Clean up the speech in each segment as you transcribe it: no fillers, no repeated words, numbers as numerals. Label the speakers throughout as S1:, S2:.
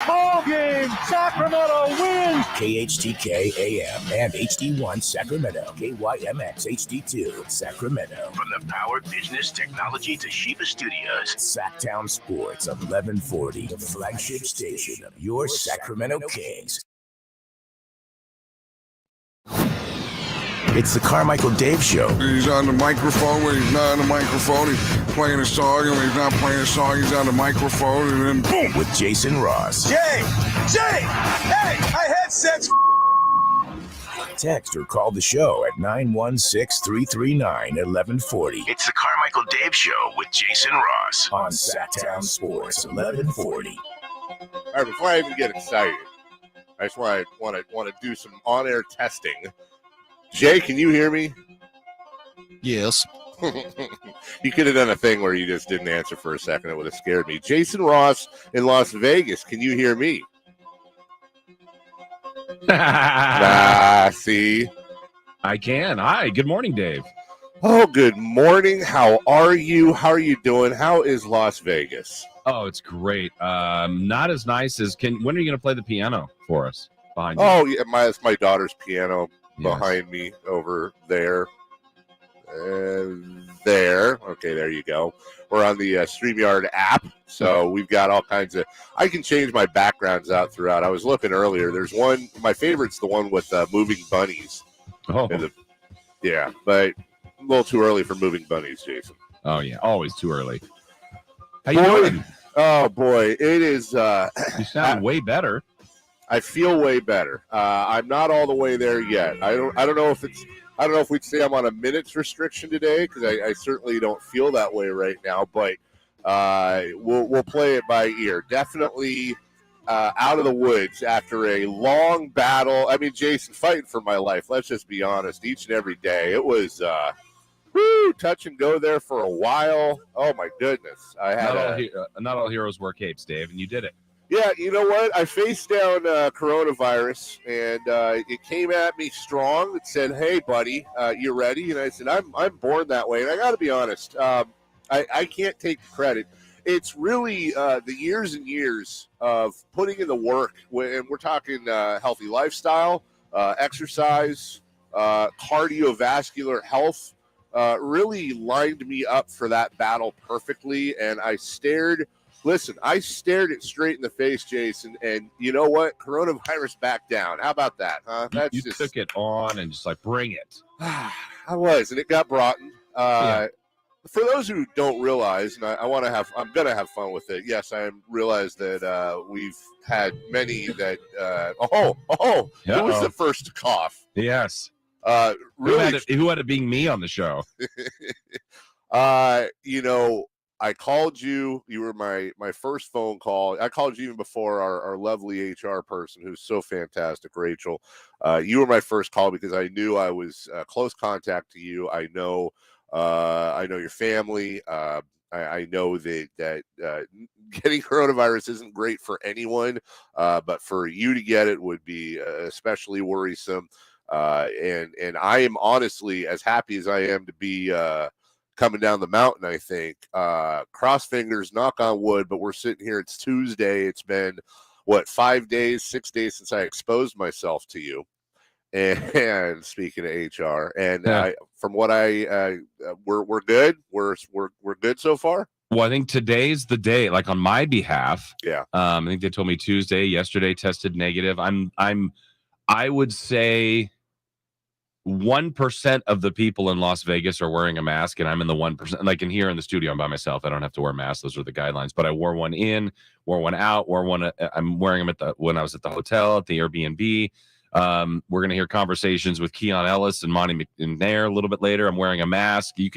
S1: ball game. Sacramento wins.
S2: KHTK AM and HD1 Sacramento. KYMX HD2 Sacramento.
S3: From the Power Business Technology Toshiba Studios.
S2: Sacktown Sports 1140, the flagship station of your Sacramento Kings. It's the Carmichael Dave Show.
S4: He's on the microphone when he's not on the microphone. He's playing a song, and when he's not playing a song, he's on the microphone, and then boom!
S2: With Jason Ross.
S5: Jay! Hey! My headset's
S2: Text or call the show at 916-339-1140.
S3: It's the Carmichael Dave Show with Jason Ross.
S2: On Sacktown Sports 1140.
S6: All right, before I even get excited, I just want to do some on-air testing. Jay, can you hear me?
S7: Yes.
S6: You could have done a thing where you just didn't answer for a second. It would have scared me. Jason Ross in Las Vegas, can you hear me? See?
S8: I can. Hi, good morning, Dave.
S6: Oh, good morning. How are you? How are you doing? How is Las Vegas?
S8: Oh, it's great. Not as nice as when are you going to play the piano for us behind you?
S6: Oh, yeah, it's my daughter's piano behind me over there. There. Okay, there you go. We're on the StreamYard app, so we've got all kinds of... I can change my backgrounds out throughout. I was looking earlier. There's one... My favorite's the one with moving bunnies.
S8: Oh.
S6: Yeah, but a little too early for moving bunnies, Jason.
S8: Oh, yeah. Always too early. How you doing?
S6: Oh, boy. It is...
S8: you sound way better.
S6: I feel way better. I'm not all the way there yet. I don't know if it's... I don't know if we'd say I'm on a minutes restriction today, because I certainly don't feel that way right now, but we'll play it by ear. Definitely out of the woods after a long battle. I mean, Jason, fighting for my life. Let's just be honest. Each and every day. It was touch and go there for a while. Oh, my goodness. I had
S8: not all heroes wear capes, Dave, and you did it.
S6: Yeah, you know what? I faced down coronavirus, and it came at me strong. It said, "Hey, buddy, you ready?" And I said, "I'm born that way." And I got to be honest, I can't take credit. It's really the years and years of putting in the work, and we're talking healthy lifestyle, exercise, cardiovascular health. Really lined me up for that battle perfectly, and I stared it straight in the face, Jason, and you know what? Coronavirus back down. How about that, huh?
S8: You took it on and just like, bring it.
S6: I was, and it got brought in. For those who don't realize, and I'm going to have fun with it. Yes, I realize that we've had many that, who was the first to cough?
S8: Yes.
S6: Really?
S8: Who had it being me on the show?
S6: I called you. You were my first phone call. I called you even before our lovely HR person, who's so fantastic, Rachel. You were my first call because I knew I was close contact to you. I know your family. I know that getting coronavirus isn't great for anyone, but for you to get it would be especially worrisome. And I am honestly as happy as I am to be coming down the mountain. I think cross fingers, knock on wood, but we're sitting here. It's Tuesday. It's been 6 days since I exposed myself to you. And speaking of HR, and from what we're good. We're good so far.
S8: Well, I think today's the day. Like on my behalf.
S6: Yeah.
S8: I think they told me Tuesday. Yesterday tested negative. I would say 1% of the people in Las Vegas are wearing a mask, and I'm in the 1%. Like in here in the studio, I'm by myself. I don't have to wear masks. Those are the guidelines. But I wore one in, wore one out, wore one. I'm wearing them when I was at the hotel, at the Airbnb. We're going to hear conversations with Keon Ellis and Monte McNair a little bit later. I'm wearing a mask. I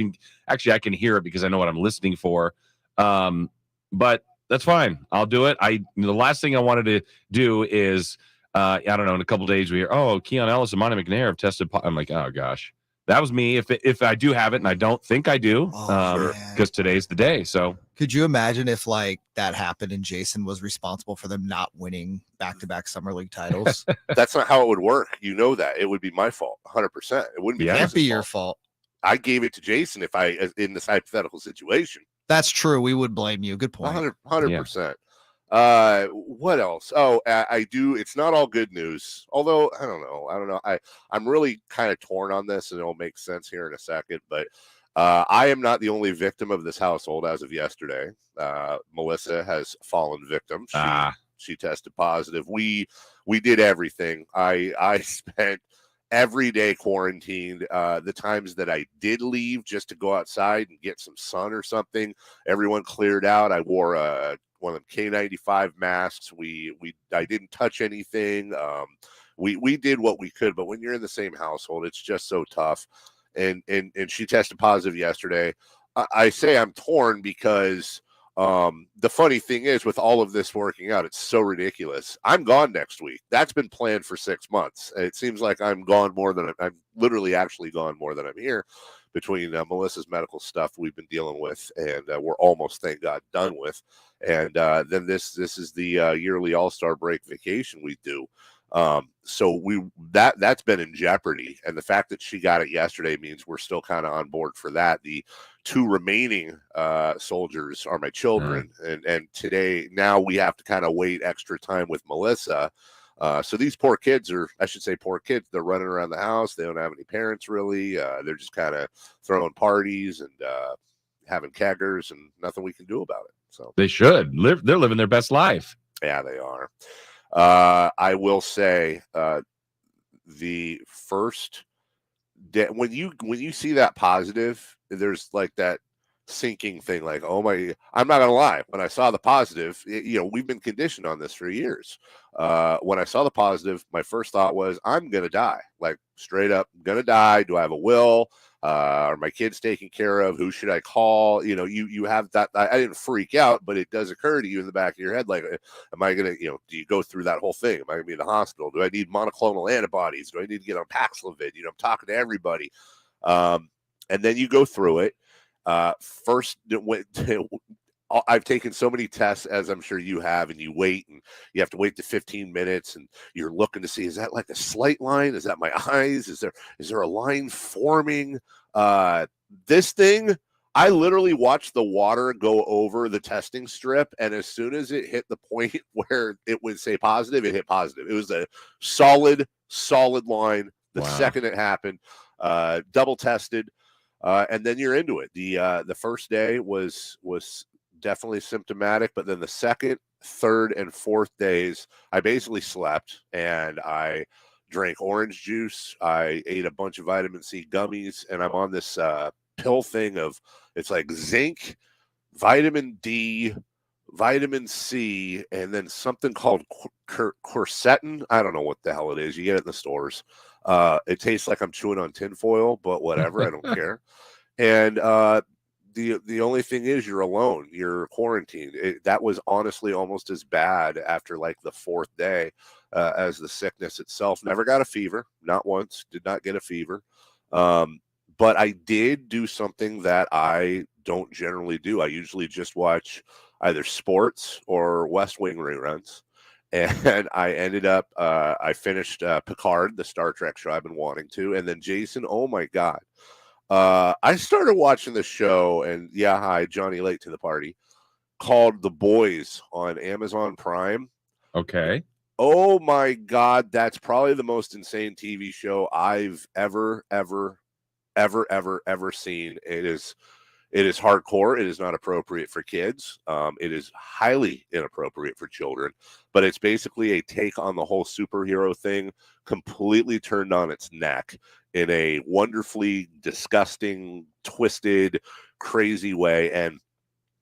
S8: can hear it because I know what I'm listening for. But that's fine. I'll do it. The last thing I wanted to do is, I don't know, in a couple of days we hear, Keon Ellis and Monte McNair have tested. I'm like, oh gosh, that was me. If I do have it, and I don't think I do, because today's the day. So
S7: could you imagine if like that happened and Jason was responsible for them not winning back-to-back summer league titles?
S6: That's not how it would work. You know that it would be my fault, 100%. It wouldn't be.
S7: It can't be your fault.
S6: I gave it to Jason in this hypothetical situation.
S7: That's true. We would blame you. Good point.
S6: 100%. What else? Oh, I do. It's not all good news. Although I don't know. I'm really kind of torn on this, and it'll make sense here in a second. But I am not the only victim of this household as of yesterday. Melissa has fallen victim. She tested positive. We did everything. I spent every day quarantined. The times that I did leave just to go outside and get some sun or something, everyone cleared out. I wore one of them K95 masks. I didn't touch anything. We did what we could, but when you're in the same household, it's just so tough. And she tested positive yesterday. I say I'm torn because the funny thing is, with all of this working out, it's so ridiculous. I'm gone next week. That's been planned for 6 months. It seems like I'm gone more than I'm literally actually gone more than I'm here, between Melissa's medical stuff we've been dealing with, and we're almost, thank God, done with. And then this is the yearly All-Star break vacation we do. So that's been in jeopardy. And the fact that she got it yesterday means we're still kind of on board for that. The two remaining soldiers are my children. And today, now we have to kind of wait extra time with Melissa. So these poor kids they're running around the house. They don't have any parents really. They're just kind of throwing parties and having keggers, and nothing we can do about it. So
S8: they should live. They're living their best life.
S6: Yeah, they are. I will say, the first day when you see that positive, there's like that sinking thing, like, oh my, I'm not gonna lie, when I saw the positive, we've been conditioned on this for years. When I saw the positive, my first thought was, I'm gonna die, like straight up, I'm gonna die. Do I have a will? Are my kids taken care of? Who should I call? You have that. I didn't freak out, but it does occur to you in the back of your head, like, am I going to, do you go through that whole thing? Am I going to be in the hospital? Do I need monoclonal antibodies? Do I need to get on Paxlovid? I'm talking to everybody. And then you go through it. First, I've taken so many tests, as I'm sure you have, and you wait, and you have to wait to 15 minutes, and you're looking to see, is that like a slight line? Is that my eyes? Is there a line forming? This thing, I literally watched the water go over the testing strip, and as soon as it hit the point where it would say positive, it hit positive. It was a solid line. The second it happened, double tested, and then you're into it. The first day was definitely symptomatic, but then the second, third, and fourth days, I basically slept, and I drank orange juice. I ate a bunch of vitamin C gummies, and I'm on this pill thing of, it's like zinc, vitamin D, vitamin C, and then something called quercetin. I don't know what the hell it is. You get it in the stores. It tastes like I'm chewing on tinfoil, but whatever. I don't care. And the only thing is, you're alone. You're quarantined. That was honestly almost as bad after like the fourth day as the sickness itself. Never got a fever, not once. Did not get a fever. But I did do something that I don't generally do. I usually just watch either sports or West Wing reruns. And I ended up, I finished Picard, the Star Trek show I've been wanting to. And then Jason, oh my God. I started watching the show, and hi, Johnny late to the party, called The Boys on Amazon Prime.
S8: Okay.
S6: Oh my God, that's probably the most insane TV show I've ever seen. It is hardcore. It is not appropriate for kids. It is highly inappropriate for children, but it's basically a take on the whole superhero thing, completely turned on its neck in a wonderfully disgusting, twisted, crazy way. And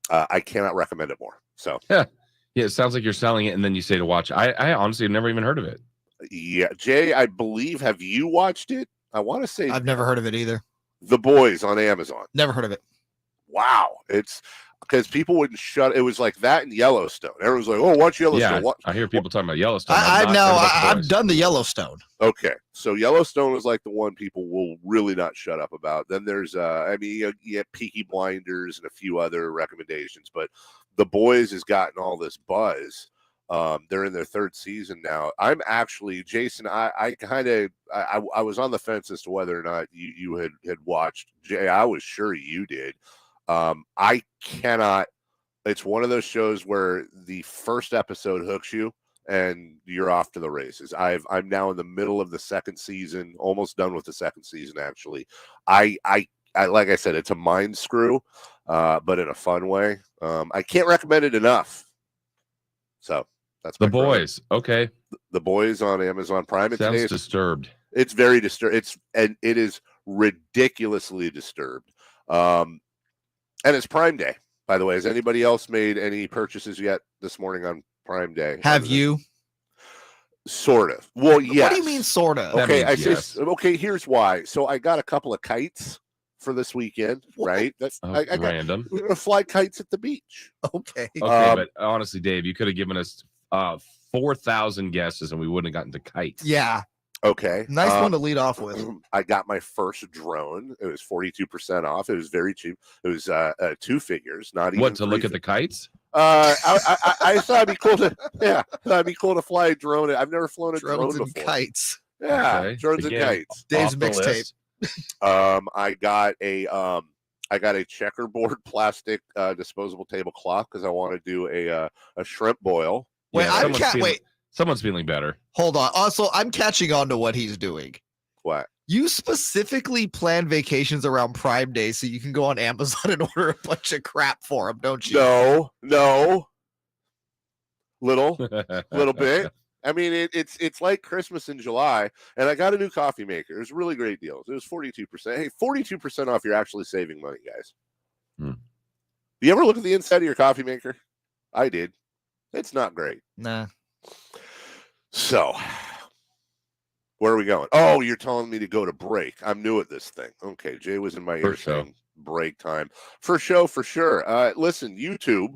S6: I cannot recommend it more. So
S8: yeah, it sounds like you're selling it, and then you say to watch. I honestly have never even heard of it.
S6: Yeah, Jay, I believe, have you watched it? I want to say
S7: I've never heard of it either.
S6: The Boys on Amazon.
S7: Never heard of it.
S6: Wow. It's because people wouldn't shut. It was like that in Yellowstone. Everyone's like, oh, watch Yellowstone.
S8: Yeah, I hear people talking about Yellowstone.
S7: I've done the Yellowstone.
S6: Okay. So Yellowstone is like the one people will really not shut up about. Then there's, you get Peaky Blinders and a few other recommendations, but The Boys has gotten all this buzz. They're in their third season now. I'm actually, Jason, I was on the fence as to whether or not you had watched. Jay, I was sure you did. I cannot It's one of those shows where the first episode hooks you and you're off to the races. I'm now in the middle of the second season, almost done with the second season. Actually, I like I said, it's a mind screw, but in a fun way. I can't recommend it enough. So that's
S8: The Boys. Okay.
S6: The Boys on Amazon Prime.
S8: Sounds disturbed.
S6: It's very disturbed. It is ridiculously disturbed. And it's Prime Day, by the way. Has anybody else made any purchases yet this morning on Prime Day?
S7: Have you?
S6: Sort of. Well, yes.
S7: What do you mean, sort of?
S6: Okay,
S8: yes.
S6: Okay, here's why. So I got a couple of kites for this weekend, right? I got
S8: Random.
S6: We're gonna fly kites at the beach.
S7: Okay.
S8: Okay, but honestly, Dave, you could have given us 4,000 guesses and we wouldn't have gotten to kites.
S7: Yeah.
S6: Okay.
S7: Nice one to lead off with.
S6: I got my first drone. It was 42% off. It was very cheap. It was 2 figures, not even.
S8: What, to look at the kites?
S6: I thought it'd be cool to, it'd be cool to fly a drone. I've never flown a drone
S7: and
S6: before.
S7: Kites.
S6: Yeah,
S8: Okay.
S6: drones
S8: Again,
S6: and kites.
S7: Dave's
S8: off the
S7: mixtape.
S8: list.
S6: I got a checkerboard plastic disposable tablecloth because I want to do a shrimp boil.
S7: Wait,
S8: Yeah,
S7: wait.
S8: Someone's feeling better.
S7: Hold on. Also, I'm catching on to what he's doing.
S6: What?
S7: You specifically plan vacations around Prime Day so you can go on Amazon and order a bunch of crap for them, don't you?
S6: No. Little bit. I mean, it's like Christmas in July, and I got a new coffee maker. It was really great deals. It was 42%. Hey, 42% off. You're actually saving money, guys. Do you ever look at the inside of your coffee maker? I did. It's not great.
S7: Nah.
S6: So, where are we going? Oh, you're telling me to go to break. I'm new at this thing. Okay, Jay was in my ear saying break time. For sure. Listen, YouTube,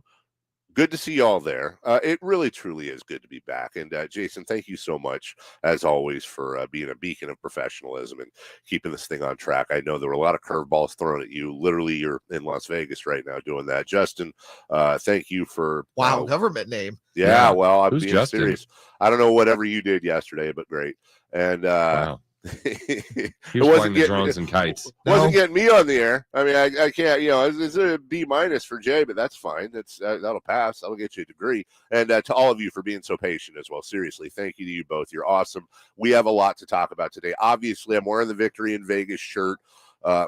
S6: good to see y'all there. It really, truly is good to be back. And Jason, thank you so much, as always, for being a beacon of professionalism and keeping this thing on track. I know there were a lot of curveballs thrown at you. Literally, you're in Las Vegas right now doing that. Justin, thank you for...
S7: Wow, government name.
S6: Yeah, well, I'm
S8: Who's
S6: being
S8: Justin?
S6: serious. I don't know whatever you did yesterday, but great. And
S8: Wow. He was flying the drones and kites.
S6: Wasn't getting me on the air. I mean, I can't, it's a B- for Jay, but that's fine. That'll pass. That'll get you a degree. And to all of you for being so patient as well. Seriously, thank you to you both. You're awesome. We have a lot to talk about today. Obviously, I'm wearing the Victory in Vegas shirt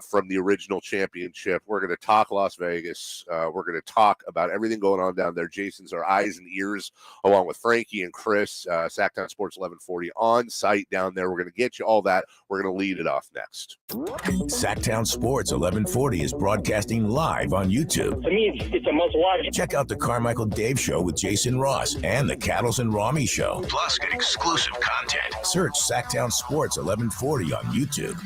S6: from the original championship. We're going to talk Las Vegas. We're going to talk about everything going on down there. Jason's our eyes and ears, along with Frankie and Chris, Sacktown Sports 1140 on site down there. We're going to get you all that. We're going to lead it off next.
S2: Sacktown Sports 1140 is broadcasting live on YouTube.
S1: To me, it's a must watch.
S2: Check out the Carmichael Dave Show with Jason Ross and the Cattles and Rami Show.
S3: Plus, get exclusive content.
S2: Search Sacktown Sports 1140 on YouTube.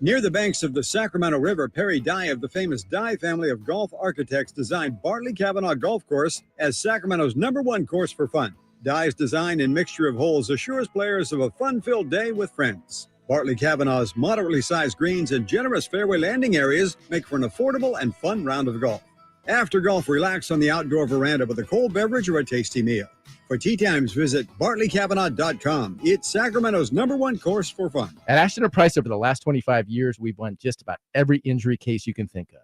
S9: Near the banks of the Sacramento River, Perry Dye of the famous Dye family of golf architects designed Bartley Kavanaugh Golf Course as Sacramento's #1 course for fun. Dye's design and mixture of holes assures players of a fun-filled day with friends. Bartley Kavanaugh's moderately sized greens and generous fairway landing areas make for an affordable and fun round of golf. After golf, relax on the outdoor veranda with a cold beverage or a tasty meal. For tee times, visit BartleyKavanaugh.com. It's Sacramento's #1 course for fun.
S10: At Ashton & Price, over the last 25 years, we've won just about every injury case you can think of.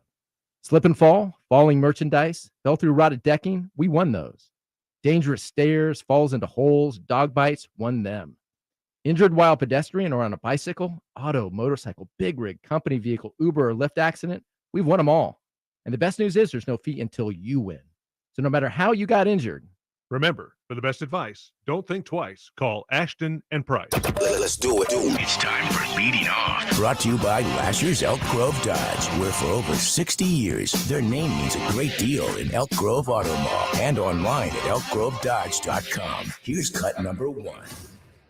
S10: Slip and fall, falling merchandise, fell through rotted decking, we won those. Dangerous stairs, falls into holes, dog bites, won them. Injured while pedestrian or on a bicycle, auto, motorcycle, big rig, company vehicle, Uber, or Lyft accident, we've won them all. And the best news is there's no fee until you win. So no matter how you got injured,
S1: Remember, for the best advice, don't think twice. Call Ashton and Price.
S2: Let's do it.
S3: It's time for Leading Off.
S2: Brought to you by Lasher's Elk Grove Dodge, where for over 60 years, their name means a great deal in Elk Grove Auto Mall and online at elkgrovedodge.com. Here's cut number 1.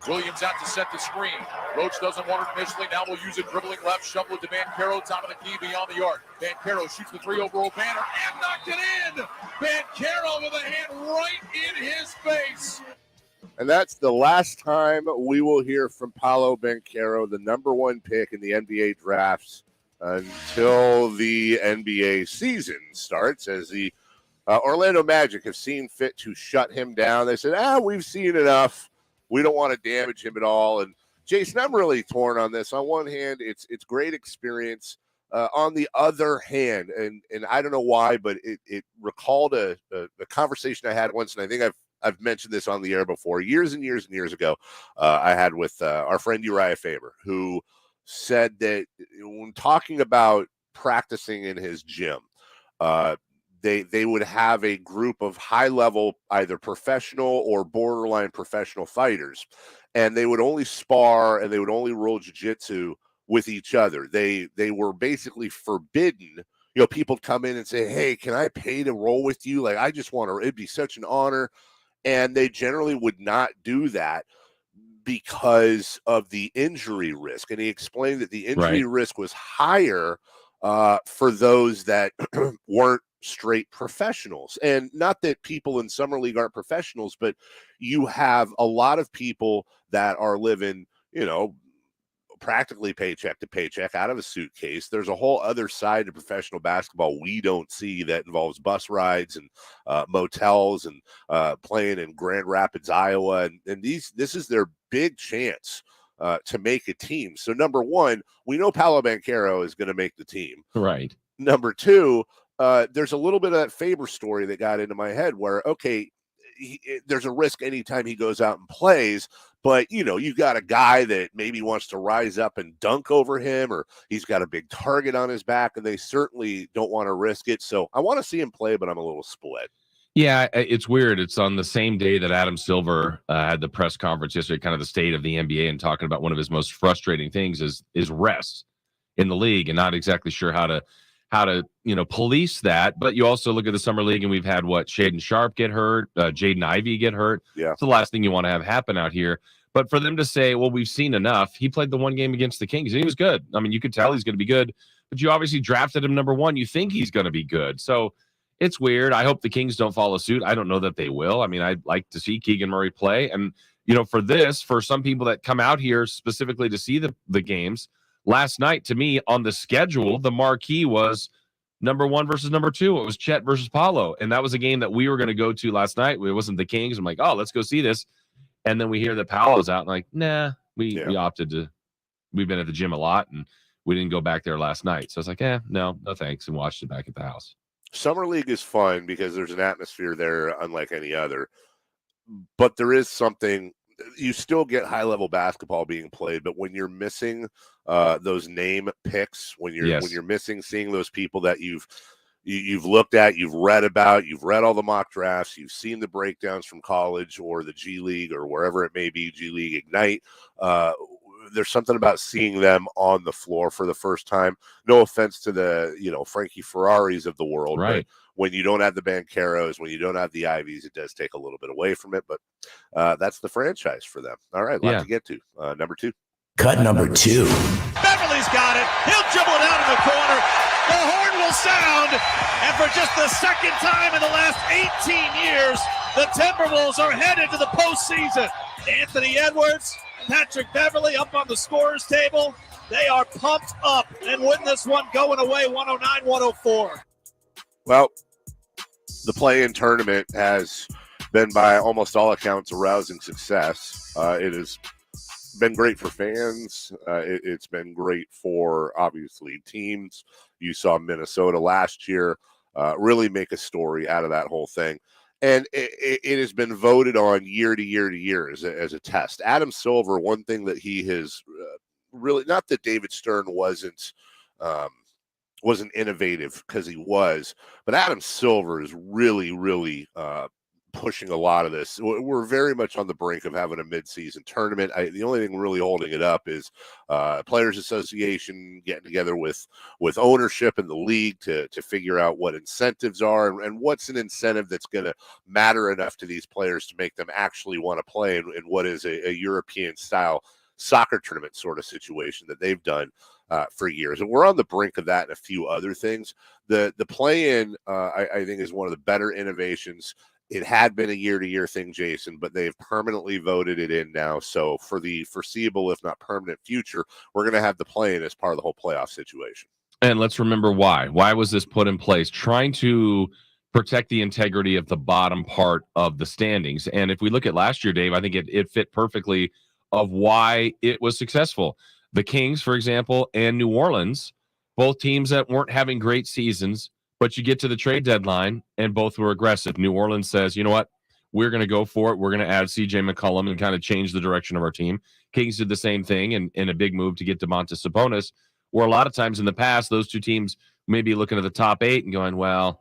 S11: Williams out to set the screen. Roach doesn't want it initially. Now we'll use it dribbling left, shovel it to Bancaro, top of the key beyond the arc. Bancaro shoots the 3 over O'Banner and knocked it in. Bancaro with a hand right in his face.
S6: And that's the last time we will hear from Paolo Bancaro, the #1 pick in the NBA drafts, until the NBA season starts, as the Orlando Magic have seen fit to shut him down. They said, we've seen enough. We don't want to damage him at all. And Jason, I'm really torn on this. On one hand, it's great experience On the other hand, and I don't know why, but it recalled a conversation I had once, and I think I've mentioned this on the air before, years and years and years ago. I had with our friend Uriah Faber, who said that when talking about practicing in his gym, they would have a group of high-level, either professional or borderline professional fighters, and they would only spar and they would only roll jiu-jitsu with each other. They were basically forbidden. People come in and say, "Hey, can I pay to roll with you? Like, I just want to, it'd be such an honor." And they generally would not do that because of the injury risk. And he explained that the injury risk was higher for those that weren't straight professionals. And not that people in Summer League aren't professionals, but you have a lot of people that are living, practically paycheck to paycheck out of a suitcase. There's a whole other side to professional basketball we don't see that involves bus rides and motels and playing in Grand Rapids, Iowa. And this is their big chance to make a team. So number one, we know Paolo Banchero is going to make the team.
S8: Right.
S6: Number two, there's a little bit of that Faber story that got into my head where, okay, there's a risk anytime he goes out and plays, but you got a guy that maybe wants to rise up and dunk over him, or he's got a big target on his back, and they certainly don't want to risk it. So I want to see him play, but I'm a little split.
S8: Yeah, it's weird. It's on the same day that Adam Silver had the press conference yesterday, kind of the state of the NBA, and talking about one of his most frustrating things is rest in the league, and not exactly sure how to police that. But you also look at the summer league, and we've had Shaden Sharp get hurt, Jaden Ivey get hurt.
S6: Yeah,
S8: it's the last thing you want to have happen out here. But for them to say, well, we've seen enough. He played the one game against the Kings, and he was good. I mean, you could tell he's going to be good, but you obviously drafted him number one. You think he's going to be good. So it's weird. I hope the Kings don't follow suit. I don't know that they will. I mean, I'd like to see Keegan Murray play. And, for some people that come out here specifically to see the games, last night, to me, on the schedule, the marquee was number one versus number two. It was Chet versus Paolo. And that was a game that we were going to go to last night. It wasn't the Kings. I'm like, oh, let's go see this. And then we hear that Paolo's out. And like, nah, we opted to. We've been at the gym a lot, and we didn't go back there last night. So I was like, no thanks, and watched it back at the house.
S6: Summer League is fun because there's an atmosphere there unlike any other. But there is something. You still get high-level basketball being played, but when you're missing those name picks, when you're missing seeing those people that you've looked at, you've read about, you've read all the mock drafts, you've seen the breakdowns from college or the G League or wherever it may be, G League Ignite. There's something about seeing them on the floor for the first time. No offense to the Frankie Ferraris of the world,
S8: right?
S6: But when you don't have the Bancheros, when you don't have the Ivies, it does take a little bit away from it. But that's the franchise for them. All right, lot to get to. Number two.
S2: Cut number two.
S5: Beverly's got it. He'll dribble it out in the corner. The horn will sound. And for just the second time in the last 18 years, the Timberwolves are headed to the postseason. Anthony Edwards, Patrick Beverly up on the scorer's table. They are pumped up and win this one going away 109-104.
S6: Well, the play-in tournament has been, by almost all accounts, a rousing success. It has been great for fans. It's been great for, obviously, teams. You saw Minnesota last year really make a story out of that whole thing. And it has been voted on year to year to year as a test. Adam Silver, one thing that he has really, not that David Stern wasn't innovative, because he was, but Adam Silver is really, really pushing a lot of this. We're very much on the brink of having a midseason tournament. The only thing really holding it up is Players Association getting together with ownership in the league to figure out what incentives are and what's an incentive that's going to matter enough to these players to make them actually want to play in what is a European style soccer tournament sort of situation that they've done for years. And we're on the brink of that and a few other things. The play-in, I think, is one of the better innovations. It had been a year-to-year thing, Jason, but they've permanently voted it in now. So for the foreseeable, if not permanent future, we're going to have the play-in as part of the whole playoff situation.
S8: And let's remember why. Why was this put in place? Trying to protect the integrity of the bottom part of the standings. And if we look at last year, Dave, I think it fit perfectly of why it was successful. The Kings, for example, and New Orleans both teams that weren't having great seasons, but you get to the trade deadline and both were aggressive. New Orleans says, you know what? We're going to go for it. We're going to add C.J. McCollum and kind of change the direction of our team. Kings did the same thing in a big move to get Domantas Sabonis, where a lot of times in the past, those two teams may be looking at the top 8 and going, well,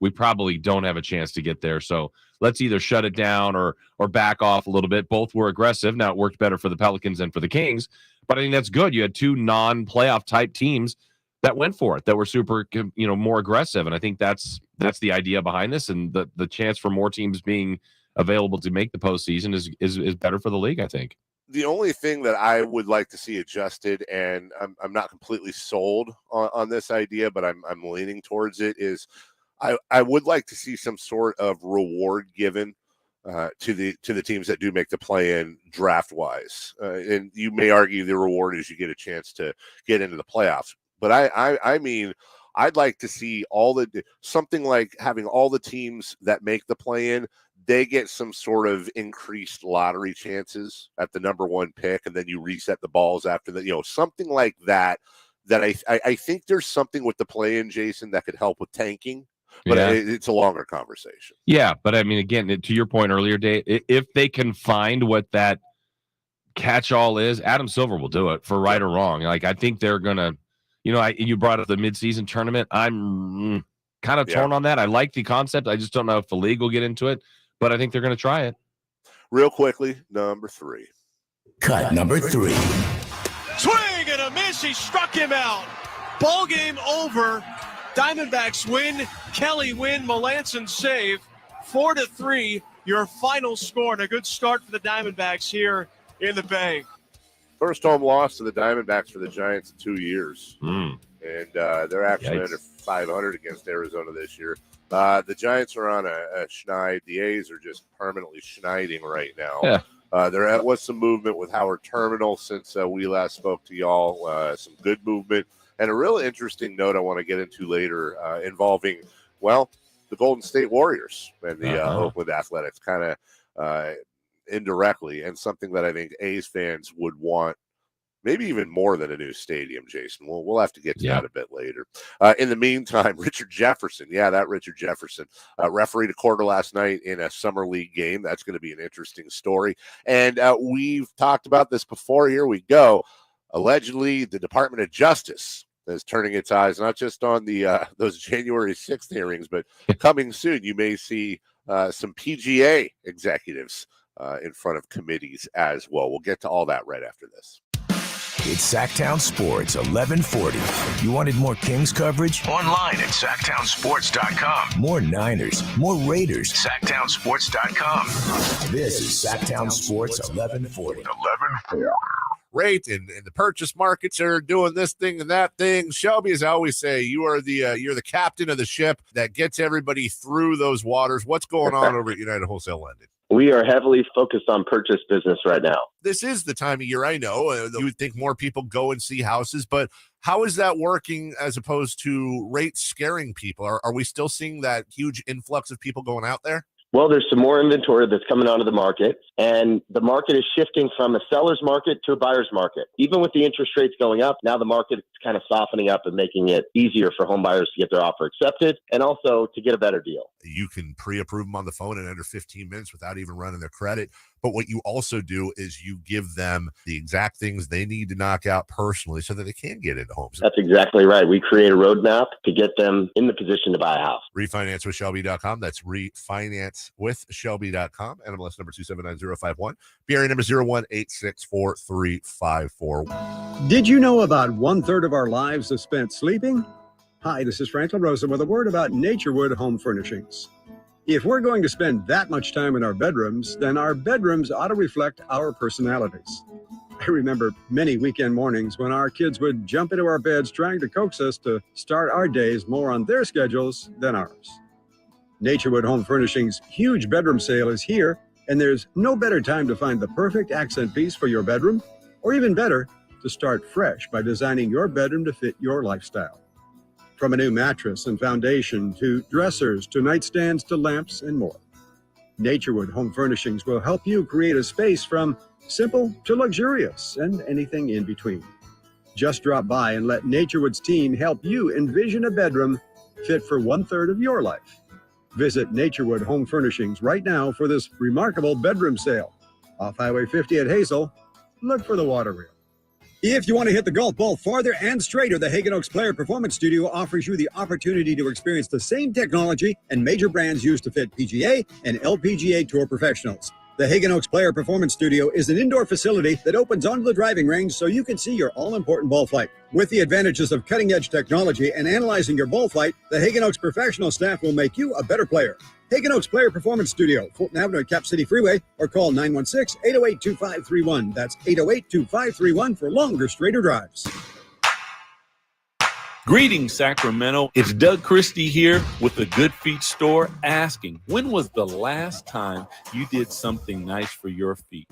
S8: we probably don't have a chance to get there. So let's either shut it down or back off a little bit. Both were aggressive. Now it worked better for the Pelicans than for the Kings, but I think that's good. You had two non-playoff type teams that went for it, that were super, more aggressive. And I think that's the idea behind this. And the chance for more teams being available to make the postseason is better for the league, I think.
S6: The only thing that I would like to see adjusted, and I'm not completely sold on this idea, but I'm leaning towards it, is I would like to see some sort of reward given to the teams that do make the play-in draft-wise. And you may argue the reward is you get a chance to get into the playoffs. But I mean, I'd like to see something like having all the teams that make the play-in, they get some sort of increased lottery chances at the number 1 pick, and then you reset the balls after that. Something like that. That I think there's something with the play-in, Jason, that could help with tanking. But it's a longer conversation.
S8: Yeah, but I mean, again, to your point earlier, Dave, if they can find what that catch-all is, Adam Silver will do it for right or wrong. Like, I think they're gonna, you brought up the midseason tournament. I'm kind of torn on that. I like the concept. I just don't know if the league will get into it, but I think they're going to try it.
S6: Real quickly, number 3.
S2: Cut number 3.
S5: Swing and a miss. He struck him out. Ball game over. Diamondbacks win. Kelly win. Melanson save. 4-3. Your final score, and a good start for the Diamondbacks here in the Bay.
S6: First home loss to the Diamondbacks for the Giants in 2 years.
S8: And
S6: they're actually under 500 against Arizona this year. The Giants are on a schneid. The A's are just permanently schneiding right now.
S8: Yeah.
S6: There was some movement with Howard Terminal since we last spoke to y'all. Some good movement. And a real interesting note I want to get into later involving, the Golden State Warriors and the Oakland Athletics, kind of indirectly, and something that I think A's fans would want, maybe even more than a new stadium, Jason. We'll have to get to that a bit later. In the meantime, Richard Jefferson, Richard Jefferson, refereed a quarter last night in a summer league game. That's going to be an interesting story. And we've talked about this before. Here we go. Allegedly, the Department of Justice is turning its eyes not just on the those January 6th hearings, but coming soon, you may see some PGA executives in front of committees as well. We'll get to all that right after this.
S2: It's Sacktown Sports 1140. You wanted more Kings coverage?
S3: Online at SacktownSports.com.
S2: More Niners, more Raiders.
S3: SacktownSports.com.
S2: This is Sacktown Sports 1140.
S3: 1140.
S6: Great, and the purchase markets are doing this thing and that thing. Shelby, as I always say, you're the captain of the ship that gets everybody through those waters. What's going on over at United Wholesale Lending?
S12: We are heavily focused on purchase business right now.
S6: This is the time of year, I know. You would think more people go and see houses, but how is that working as opposed to rates scaring people? Are we still seeing that huge influx of people going out there?
S12: Well, there's some more inventory that's coming onto the market, and the market is shifting from a seller's market to a buyer's market. Even with the interest rates going up, now the market is kind of softening up and making it easier for home buyers to get their offer accepted and also to get a better deal.
S6: You can pre-approve them on the phone in under 15 minutes without even running their credit. But what you also do is you give them the exact things they need to knock out personally so that they can get into homes.
S12: That's exactly right. We create a roadmap to get them in the position to buy a house.
S6: RefinanceWithShelby.com. That's RefinanceWithShelby.com. NMLS number 279051. BRA number 01864354.
S9: Did you know about 1/3 of our lives is spent sleeping? Hi, this is Franklin Rosen with a word about Naturewood Home Furnishings. If we're going to spend that much time in our bedrooms, then our bedrooms ought to reflect our personalities. I remember many weekend mornings when our kids would jump into our beds trying to coax us to start our days more on their schedules than ours. Naturewood Home Furnishings' huge bedroom sale is here, and there's no better time to find the perfect accent piece for your bedroom, or even better, to start fresh by designing your bedroom to fit your lifestyle. From a new mattress and foundation to dressers to nightstands to lamps and more. Naturewood Home Furnishings will help you create a space from simple to luxurious and anything in between. Just drop by and let Naturewood's team help you envision a bedroom fit for 1/3 of your life. Visit Naturewood Home Furnishings right now for this remarkable bedroom sale. Off Highway 50 at Hazel, look for the water wheel. If you want to hit the golf ball farther and straighter, the Hagen Oaks Player Performance Studio offers you the opportunity to experience the same technology and major brands used to fit PGA and LPGA Tour professionals. The Hagen Oaks Player Performance Studio is an indoor facility that opens onto the driving range so you can see your all-important ball flight. With the advantages of cutting-edge technology and analyzing your ball flight, the Hagen Oaks professional staff will make you a better player. Hagen Oaks Player Performance Studio, Fulton Avenue at Cap City Freeway, or call 916-808-2531. That's 808-2531 for longer, straighter drives.
S13: Greetings, Sacramento. It's Doug Christie here with the Good Feet store asking, when was the last time you did something nice for your feet?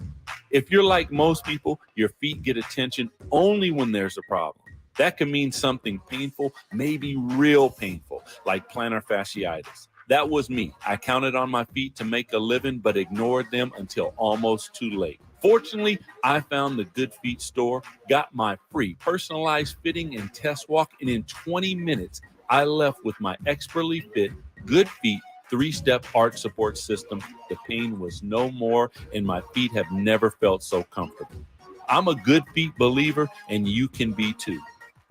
S13: If you're like most people, your feet get attention only when there's a problem. That can mean something painful, maybe real painful, like plantar fasciitis. That was me. I counted on my feet to make a living, but ignored them until almost too late. Fortunately, I found the Good Feet store, got my free personalized fitting and test walk, and in 20 minutes, I left with my expertly fit Good Feet 3-step arch support system. The pain was no more, and my feet have never felt so comfortable. I'm a Good Feet believer, and you can be too.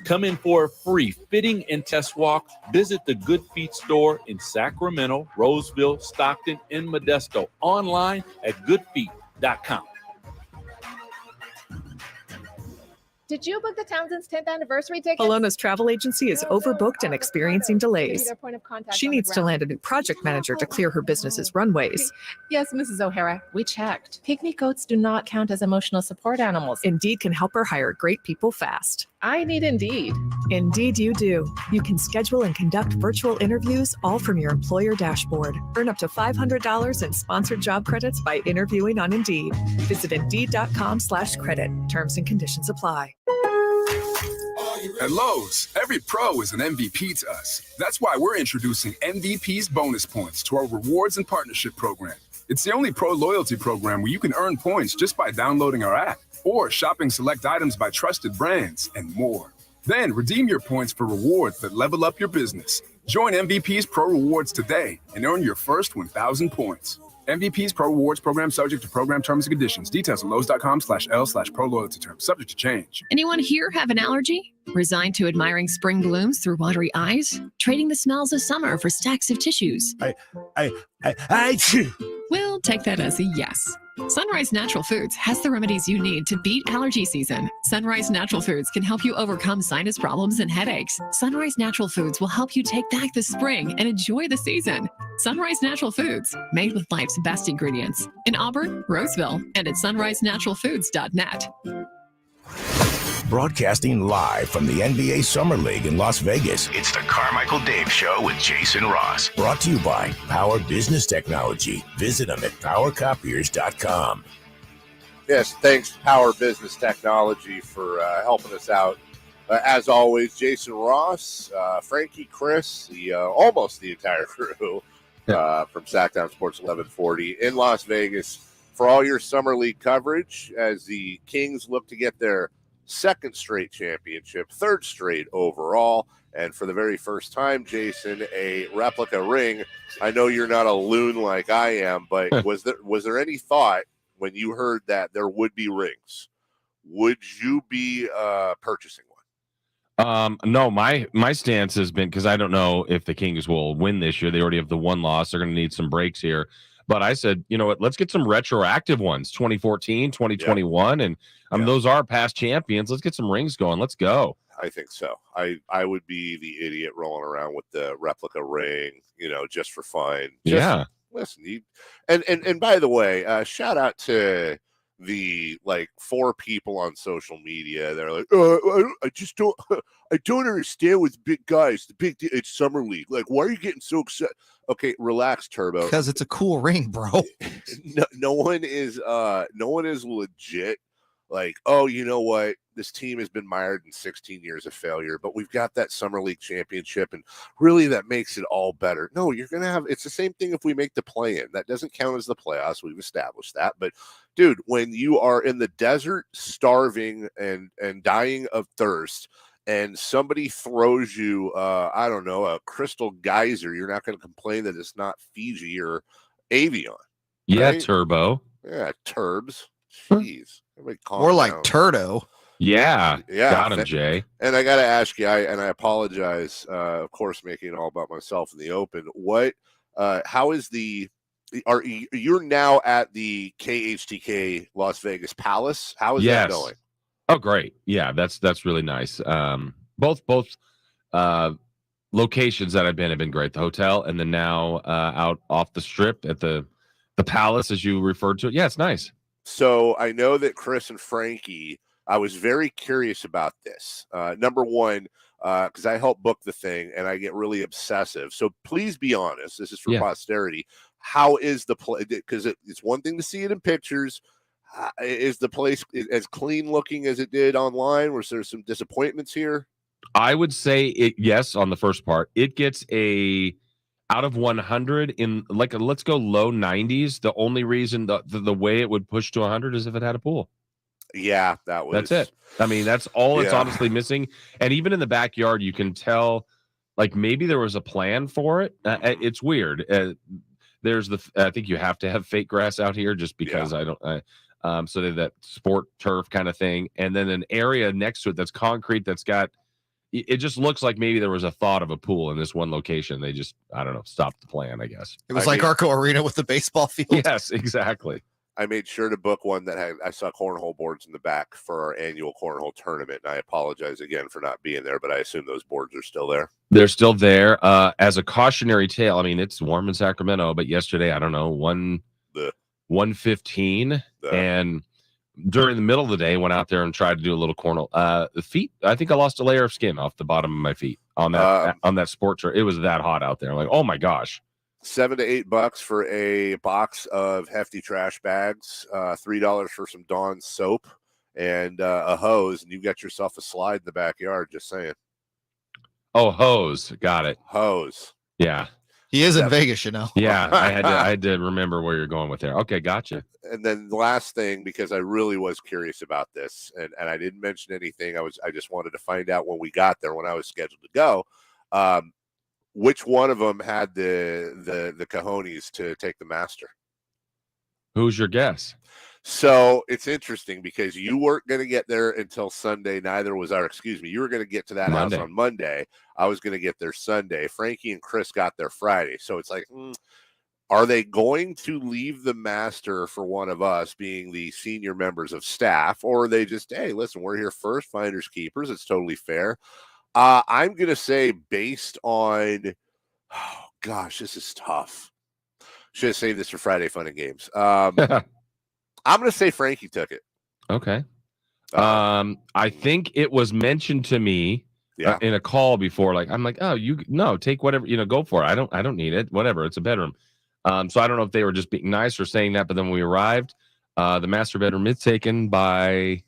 S13: Come in for a free fitting and test walk. Visit the Good Feet store in Sacramento, Roseville, Stockton, and Modesto. Online at goodfeet.com.
S14: Did you book the Townsend's 10th anniversary ticket?
S15: Alona's travel agency is overbooked and experiencing delays. She needs to land a new project manager to clear her business's runways.
S14: Yes, Mrs. O'Hara, we checked. Pygmy goats do not count as emotional support animals.
S15: Indeed can help her hire great people fast.
S14: I need Indeed.
S15: Indeed you do. You can schedule and conduct virtual interviews all from your employer dashboard. Earn up to $500 in sponsored job credits by interviewing on Indeed. Visit Indeed.com/credit. Terms and conditions apply.
S16: At Lowe's, every pro is an MVP to us. That's why we're introducing MVP's bonus points to our rewards and partnership program. It's the only pro loyalty program where you can earn points just by downloading our app or shopping select items by trusted brands and more. Then redeem your points for rewards that level up your business. Join MVP's Pro Rewards today and earn your first 1,000 points. MVP's Pro Rewards program subject to program terms and conditions. Details at lowes.com/L/pro loyalty terms. Subject to change.
S17: Anyone here have an allergy? Resigned to admiring spring blooms through watery eyes? Trading the smells of summer for stacks of tissues? We'll take that as a yes. Sunrise Natural Foods has the remedies you need to beat allergy season. Sunrise Natural Foods can help you overcome sinus problems and headaches. Sunrise Natural Foods will help you take back the spring and enjoy the season. Sunrise Natural Foods, made with life's best ingredients. In Auburn, Roseville, and at sunrisenaturalfoods.net.
S2: Broadcasting live from the NBA Summer League in Las Vegas.
S3: It's the Carmichael Dave Show with Jason Ross.
S2: Brought to you by Power Business Technology. Visit them at powercopiers.com.
S6: Yes, thanks, Power Business Technology, for helping us out. As always, Jason Ross, Frankie, Chris, almost the entire crew from Sacktown Sports 1140 in Las Vegas for all your Summer League coverage as the Kings look to get their second straight championship, third straight overall, and for the very first time, Jason, a replica ring. I know you're not a loon like I am, but was there any thought when you heard that there would be rings? Would you be purchasing one?
S8: No, my stance has been, because I don't know if the Kings will win this year. They already have the one loss. They're going to need some breaks here. But I said, you know what, let's get some retroactive ones, 2014, 2021. And those are past champions. Let's get some rings going. Let's go.
S6: I think so. I would be the idiot rolling around with the replica ring, just for fun. Listen, and by the way, shout out to the 4 people on social media. They're like, I don't understand with big guys. It's Summer League. Like, why are you getting so excited? Okay, relax, Turbo.
S7: Because it's a cool ring, bro.
S6: No one is legit. Like, oh, you know what? This team has been mired in 16 years of failure, but we've got that Summer League championship, and really that makes it all better. No, you're going to have – it's the same thing if we make the play-in. That doesn't count as the playoffs. We've established that. But dude, when you are in the desert, starving and dying of thirst, and somebody throws you, I don't know, a crystal geyser, you're not going to complain that it's not Fiji or Avion.
S8: Yeah,
S6: right?
S8: Turbo.
S6: Yeah, turbs. Jeez. Everybody calm
S7: More like
S6: down.
S7: Turdo.
S8: Yeah.
S6: Yeah.
S8: Got him, Jay.
S6: And I got to ask you, I apologize, of course, making it all about myself in the open. How is you're now at the KHTK Las Vegas Palace? How is that going?
S8: Oh, great. Yeah, that's really nice. Both locations that I've been have been great. The hotel and then now out off the strip at the Palace, as you referred to it. Yeah, it's nice.
S6: So I know that Chris and Frankie, I was very curious about this. Number one, because I help book the thing and I get really obsessive. So please be honest. This is for posterity. How is the place? Because it's one thing to see it in pictures. Is the place as clean looking as it did online? Was there some disappointments here?
S8: I would say yes, on the first part. It gets a out of 100 in let's go low 90s. The only reason the way it would push to 100 is if it had a pool.
S6: Yeah, that's
S8: it. I mean, that's all it's honestly missing. And even in the backyard, you can tell like maybe there was a plan for it. It's weird. There's I think you have to have fake grass out here just because so they have that sport turf kind of thing. And then an area next to it that's concrete that's got, it just looks like maybe there was a thought of a pool in this one location. They just, I don't know, stopped the plan, I guess.
S7: It was like Arco Arena with the baseball field.
S8: Yes, exactly.
S6: I made sure to book one that I saw cornhole boards in the back for our annual cornhole tournament. And I apologize again for not being there, but I assume those boards are still there.
S8: They're still there. As a cautionary tale, I mean, it's warm in Sacramento, but yesterday, I don't know, 115. And during the middle of the day, went out there and tried to do a little cornhole. The feet, I think I lost a layer of skin off the bottom of my feet on that sport shirt. It was that hot out there. I'm like, oh my gosh.
S6: $7 to $8 for a box of hefty trash bags, $3 for some Dawn soap and a hose, and you got yourself a slide in the backyard. Just saying.
S8: Oh, hose, got it.
S6: Hose.
S8: Yeah,
S7: he is in Vegas, you know.
S8: Yeah, I had to remember where you're going with there. Okay, gotcha.
S6: And then the last thing, because I really was curious about this, and I didn't mention anything. I just wanted to find out when we got there, when I was scheduled to go. Which one of them had the cojones to take the master?
S8: Who's your guess?
S6: So it's interesting because you weren't going to get there until Sunday. Neither was you were going to get to that house on Monday. I was going to get there Sunday. Frankie and Chris got there Friday. So it's like, are they going to leave the master for one of us being the senior members of staff? Or are they just, hey, listen, we're here first, finders, keepers. It's totally fair. I'm going to say based on, oh gosh, this is tough. Should have saved this for Friday Fun and Games. I'm going to say Frankie took it.
S8: Okay. I think it was mentioned to me in a call before. Like, I'm like, oh, take whatever, go for it. I don't need it. Whatever. It's a bedroom. So I don't know if they were just being nice or saying that, but then when we arrived, the master bedroom is taken by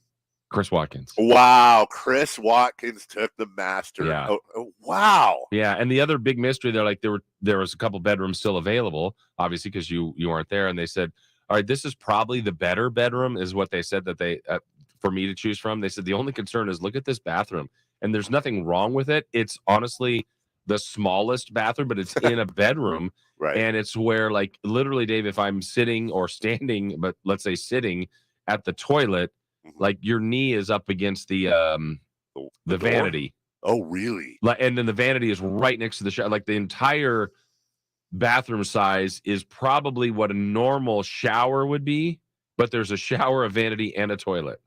S8: Chris Watkins.
S6: Wow, Chris Watkins took the master.
S8: Yeah.
S6: Oh, wow.
S8: Yeah, and the other big mystery, they're like there was a couple bedrooms still available, obviously because you weren't there, and they said, all right, this is probably the better bedroom, is what they said that they for me to choose from. They said the only concern is look at this bathroom, and there's nothing wrong with it. It's honestly the smallest bathroom, but it's in a bedroom,
S6: right?
S8: And it's where, like, literally, Dave, if I'm sitting or standing, but let's say sitting at the toilet, like your knee is up against the vanity.
S6: Oh, really?
S8: And then the vanity is right next to the shower. Like the entire bathroom size is probably what a normal shower would be, but there's a shower, a vanity, and a toilet.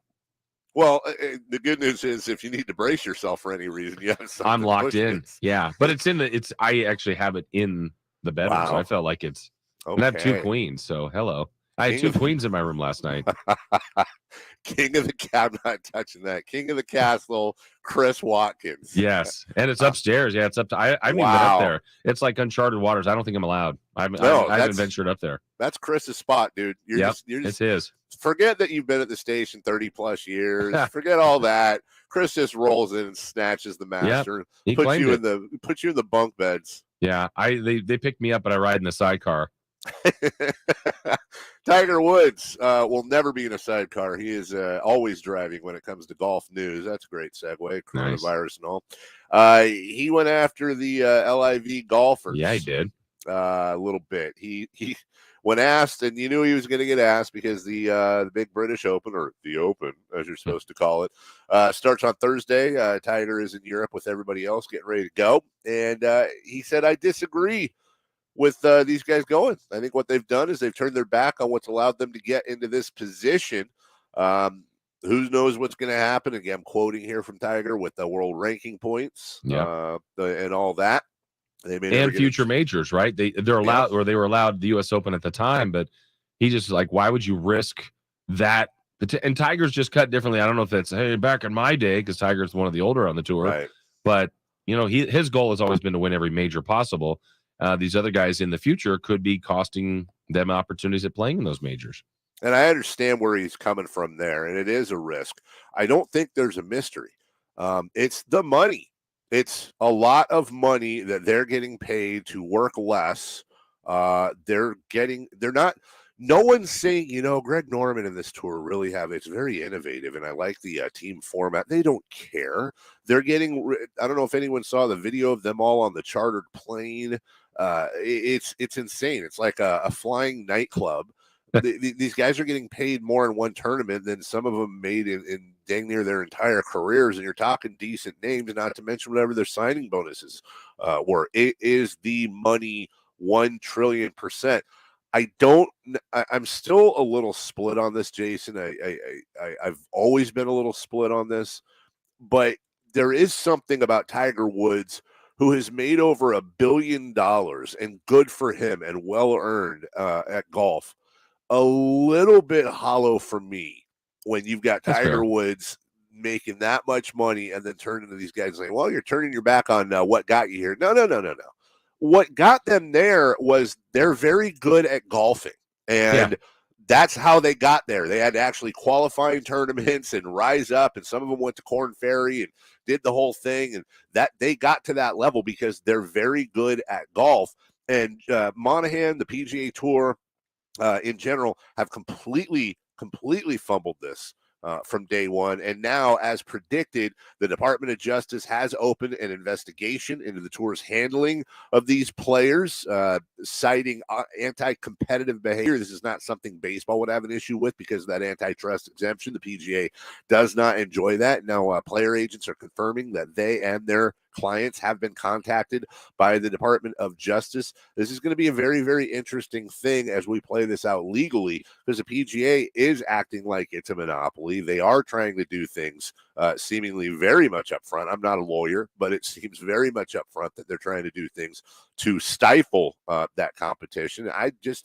S6: Well, the good news is if you need to brace yourself for any reason, you have something.
S8: I'm locked in. Yeah, but I actually have it in the bedroom, so I felt like it's. Okay. And I have two queens, so hello. I had two queens in my room last night.
S6: King of the I'm not touching that. King of the Castle, Chris Watkins.
S8: Yes, and it's upstairs. Yeah, it's up to. I haven't even been up there. It's like uncharted waters. I don't think I'm allowed. I haven't ventured up there.
S6: That's Chris's spot, dude. You're just
S8: it's his.
S6: Forget that you've been at the station 30 plus years. Forget all that. Chris just rolls in and snatches the master.
S8: Yep,
S6: puts you in the bunk beds.
S8: Yeah, they picked me up, but I ride in the sidecar.
S6: Tiger Woods will never be in a sidecar. He is always driving when it comes to golf news. That's a great segue. Coronavirus and all. He went after the LIV golfers.
S8: Yeah, he did.
S6: A little bit. He when asked, and you knew he was going to get asked because the big British Open, or the Open, as you're supposed to call it, starts on Thursday. Tiger is in Europe with everybody else getting ready to go. And he said, I disagree with these guys going. I think what they've done is they've turned their back on what's allowed them to get into this position. Who knows what's going to happen? Again, I'm quoting here from Tiger with the world ranking points and all that. They may
S8: and future majors, right? They're allowed, or they were allowed the U.S. Open at the time, but he just like, why would you risk that? And Tiger's just cut differently. I don't know if it's, hey, back in my day, because Tiger's one of the older on the tour,
S6: right.
S8: But his goal has always been to win every major possible. These other guys in the future could be costing them opportunities at playing in those majors.
S6: And I understand where he's coming from there, and it is a risk. I don't think there's a mystery. It's the money. It's a lot of money that they're getting paid to work less. No one's saying, Greg Norman and this tour really it's very innovative, and I like the team format. They don't care. They're getting, I don't know if anyone saw the video of them all on the chartered plane. It's insane. It's like a flying nightclub. These guys are getting paid more in one tournament than some of them made in dang near their entire careers. And you're talking decent names, not to mention whatever their signing bonuses were. It is the money 1 trillion %. I'm still a little split on this, Jason. I've always been a little split on this, but there is something about Tiger Woods, who has made over $1 billion, and good for him and well earned at golf, a little bit hollow for me when you've got Tiger Woods making that much money and then turning to these guys like, well, you're turning your back on what got you here. No. What got them there was they're very good at golfing, and that's how they got there. They had actually qualifying tournaments and rise up, and some of them went to Korn Ferry and did the whole thing, and that they got to that level because they're very good at golf. And Monahan, the PGA Tour in general, have completely fumbled this from day one. And now, as predicted, the Department of Justice has opened an investigation into the tour's handling of these players, citing anti-competitive behavior. This is not something baseball would have an issue with because of that antitrust exemption. The PGA does not enjoy that. Now, player agents are confirming that they and their clients have been contacted by the Department of Justice. This is going to be a very, very interesting thing as we play this out legally, because the PGA is acting like it's a monopoly. They are trying to do things seemingly very much up front. I'm not a lawyer, but it seems very much up front that they're trying to do things to stifle that competition.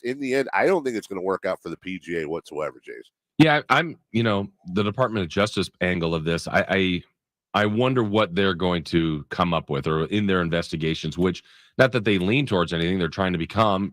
S6: In the end, I don't think it's going to work out for the PGA whatsoever, Jason.
S8: Yeah, I'm, the Department of Justice angle of this, I wonder what they're going to come up with, or in their investigations, which, not that they lean towards anything, they're trying to become,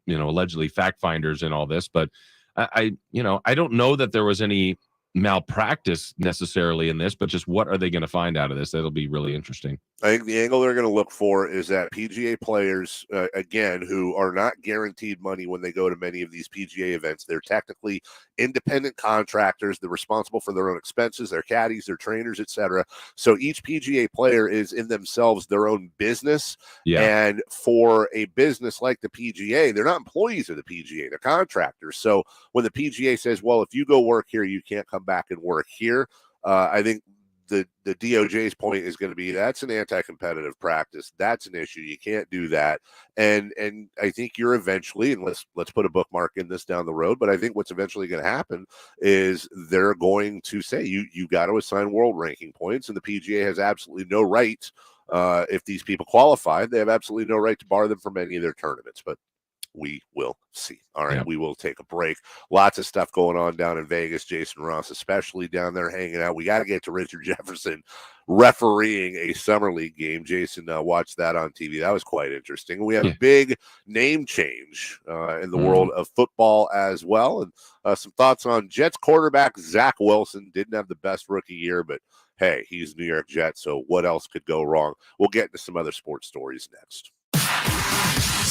S8: allegedly fact finders in all this. But I don't know that there was any malpractice necessarily in this, but just what are they going to find out of this? That'll be really interesting.
S6: I think the angle they're going to look for is that PGA players, again, who are not guaranteed money when they go to many of these PGA events, they're technically independent contractors. They're responsible for their own expenses, their caddies, their trainers, etc. So each PGA player is in themselves their own business. Yeah. And for a business like the PGA, they're not employees of the PGA, they're contractors. So when the PGA says, well, if you go work here, you can't come back and work here, I think the DOJ's point is going to be that's an anti-competitive practice. That's an issue. You can't do that. And I think you're eventually, and let's put a bookmark in this down the road, but I think what's eventually going to happen is they're going to say you got to assign world ranking points, and the PGA has absolutely no right, if these people qualify, they have absolutely no right to bar them from any of their tournaments. But we will see. All right, we will take a break. Lots of stuff going on down in Vegas. Jason Ross, especially down there hanging out. We got to get to Richard Jefferson refereeing a summer league game. Jason watched that on TV. That was quite interesting. We have a big name change in the world of football as well. And some thoughts on Jets quarterback Zach Wilson. Didn't have the best rookie year, but hey, he's New York Jets, so what else could go wrong? We'll get into some other sports stories next.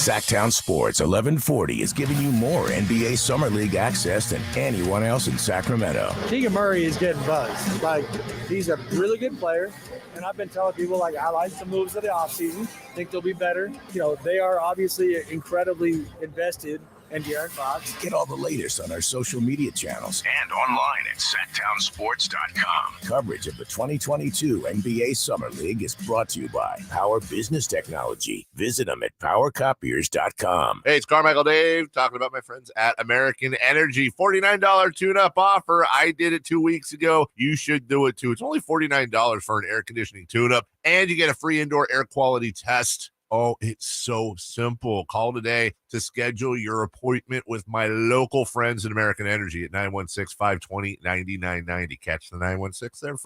S2: Sacktown Sports 1140 is giving you more NBA Summer League access than anyone else in Sacramento.
S18: Keegan Murray is getting buzzed. Like, he's a really good player. And I've been telling people, like, I like some moves of the offseason. Think they'll be better. You know, they are obviously incredibly invested in De'Aaron Fox.
S2: Get all the latest on our social media channels
S3: And online at sacktownsports.com.
S2: Coverage of the 2022 NBA Summer League is brought to you by Power Business Technology. Visit them at powercopiers.com.
S6: Hey, it's Carmichael Dave talking about my friends at American Energy. $49 tune-up offer. I did it 2 weeks ago. You should do it too. It's only $49 for an air conditioning tune-up, and you get a free indoor air quality test. Oh, it's so simple. Call today to schedule your appointment with my local friends at American Energy at 916-520-9990. Catch the 916 there,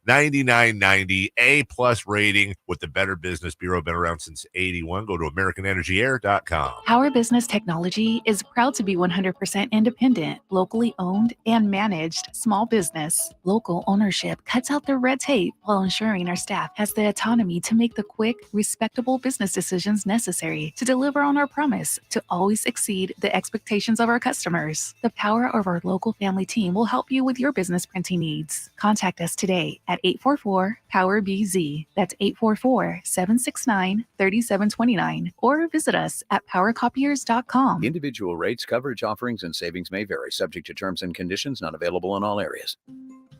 S6: 520-9990. A-plus rating with the Better Business Bureau. Been around since 81. Go to AmericanEnergyAir.com.
S19: Power Business Technology is proud to be 100% independent, locally owned and managed small business. Local ownership cuts out the red tape while ensuring our staff has the autonomy to make the quick, respectable business decisions necessary to deliver on our promise to always exceed the expectations of our customers. The power of our local family team will help you with your business printing needs. Contact us today at 844-POWER-BZ. That's 844-769-3729. Or visit us at powercopiers.com.
S20: Individual rates, coverage offerings, and savings may vary, subject to terms and conditions, not available in all areas.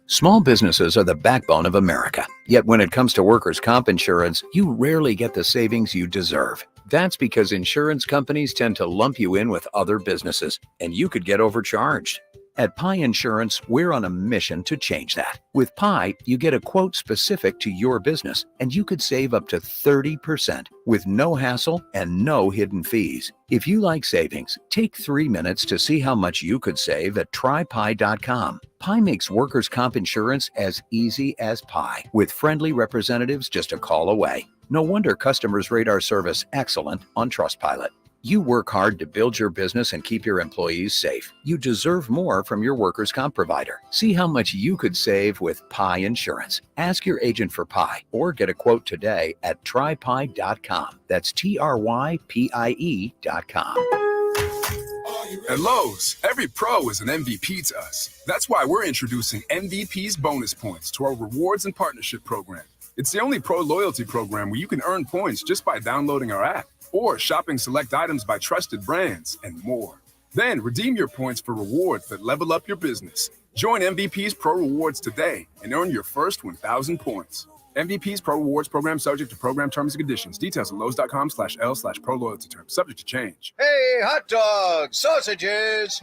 S20: Small businesses are the backbone of America. Yet when it comes to workers' comp insurance, you rarely get the savings you deserve. That's because insurance companies tend to lump you in with other businesses, and you could get overcharged. At Pi Insurance, we're on a mission to change that. With Pi, you get a quote specific to your business, and you could save up to 30% with no hassle and no hidden fees. If you like savings, take 3 minutes to see how much you could save at trypi.com. Pi makes workers' comp insurance as easy as pie, with friendly representatives just a call away. No wonder customers rate our service excellent on Trustpilot. You work hard to build your business and keep your employees safe. You deserve more from your workers' comp provider. See how much you could save with Pi Insurance. Ask your agent for Pi or get a quote today at trypi.com. That's TRYPIE.com.
S16: At Lowe's, every pro is an MVP to us. That's why we're introducing MVP's bonus points to our rewards and partnership program. It's the only pro loyalty program where you can earn points just by downloading our app or shopping select items by trusted brands and more. Then redeem your points for rewards that level up your business. Join MVP's Pro Rewards today and earn your first 1,000 points. MVP's Pro Rewards program subject to program terms and conditions. Details at lowes.com/L/pro loyalty terms. Subject to change.
S21: Hey, hot dogs, sausages.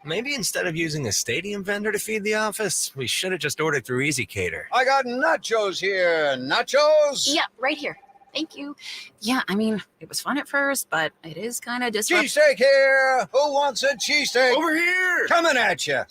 S21: Maybe instead of using a stadium vendor to feed the office, we should have just ordered through Easy Cater. I got nachos here. Nachos?
S22: Yeah, right here. Thank you. Yeah, I mean, it was fun at first, but it is kind of disruptive.
S21: Cheesesteak here. Who wants a cheesesteak? Over here. Coming at you.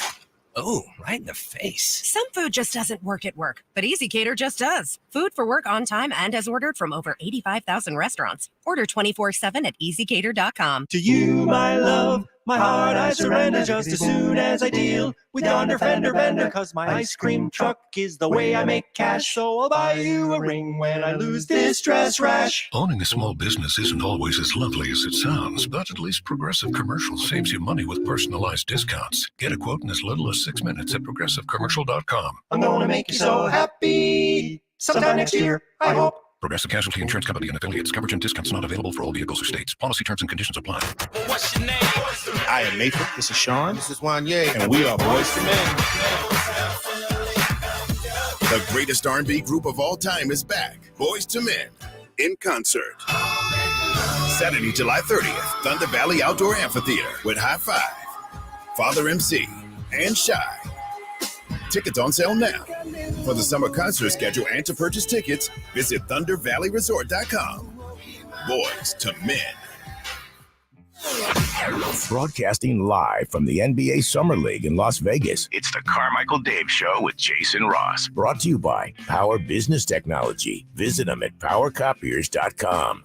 S21: Oh, right in the face.
S23: Some food just doesn't work at work, but Easy Cater just does. Food for work on time and as ordered from over 85,000 restaurants. Order 24/7 at easycater.com.
S24: To you, my love, my heart I surrender just as soon as I deal with yonder fender bender. Cause my ice cream truck is the way I make cash. So I'll buy you a ring when I lose this dress rash.
S25: Owning a small business isn't always as lovely as it sounds, but at least Progressive Commercial saves you money with personalized discounts. Get a quote in as little as 6 minutes at progressivecommercial.com.
S24: I'm gonna make you so happy sometime next year, I hope.
S25: Progressive Casualty Insurance Company and affiliates. Coverage and discounts not available for all vehicles or states. Policy terms and conditions apply.
S26: What's your name? I am Nathan. This is Sean. This is Wanye. And we are Boys to Men.
S27: The greatest R&B group of all time is back. Boys to Men in concert. Saturday, July 30th, Thunder Valley Outdoor Amphitheater with High Five, Father MC, and Shy. Tickets on sale now. For the summer concert schedule and to purchase tickets, visit ThunderValleyResort.com. Boys to Men.
S2: Broadcasting live from the NBA Summer League in Las Vegas.
S3: It's the Carmichael Dave Show with Jason Ross.
S2: Brought to you by Power Business Technology. Visit them at powercopiers.com.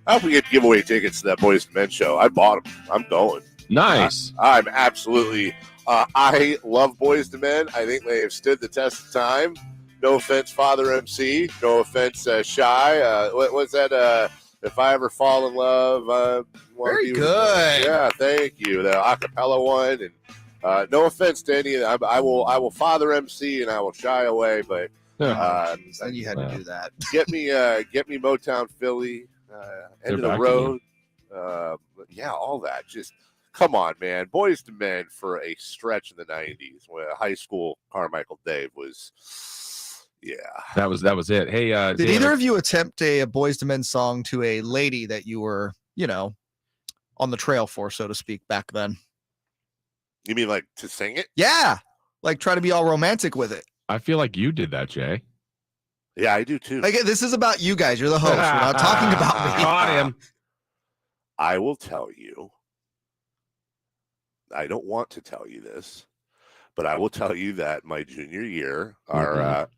S6: I hope we get to give away tickets to that Boys to Men show. I bought them. I'm going.
S8: Nice.
S6: I'm absolutely... I love Boys to Men. I think they have stood the test of time. No offense, Father MC. No offense, Shy. What's that? If I ever fall in love,
S7: very good.
S6: Yeah, thank you. The acapella one, and no offense to any of them. I will father MC and I will shy away, but
S7: then you had to do that.
S6: Get me Motown Philly, End of the Road. Yeah, all that. Just come on, man. Boys to Men for a stretch in the 90s when high school Carmichael Dave was. Yeah,
S8: that was it. Hey,
S7: did either of you attempt a Boys to Men song to a lady that you were, on the trail for, so to speak, back then?
S6: You mean like to sing it?
S7: Yeah, like try to be all romantic with it.
S8: I feel like you did that, Jay.
S6: Yeah, I do too.
S7: Like, this is about you guys. You're the host. We're not talking about me.
S8: Caught him.
S6: I will tell you. I don't want to tell you this, but I will tell you that my junior year, our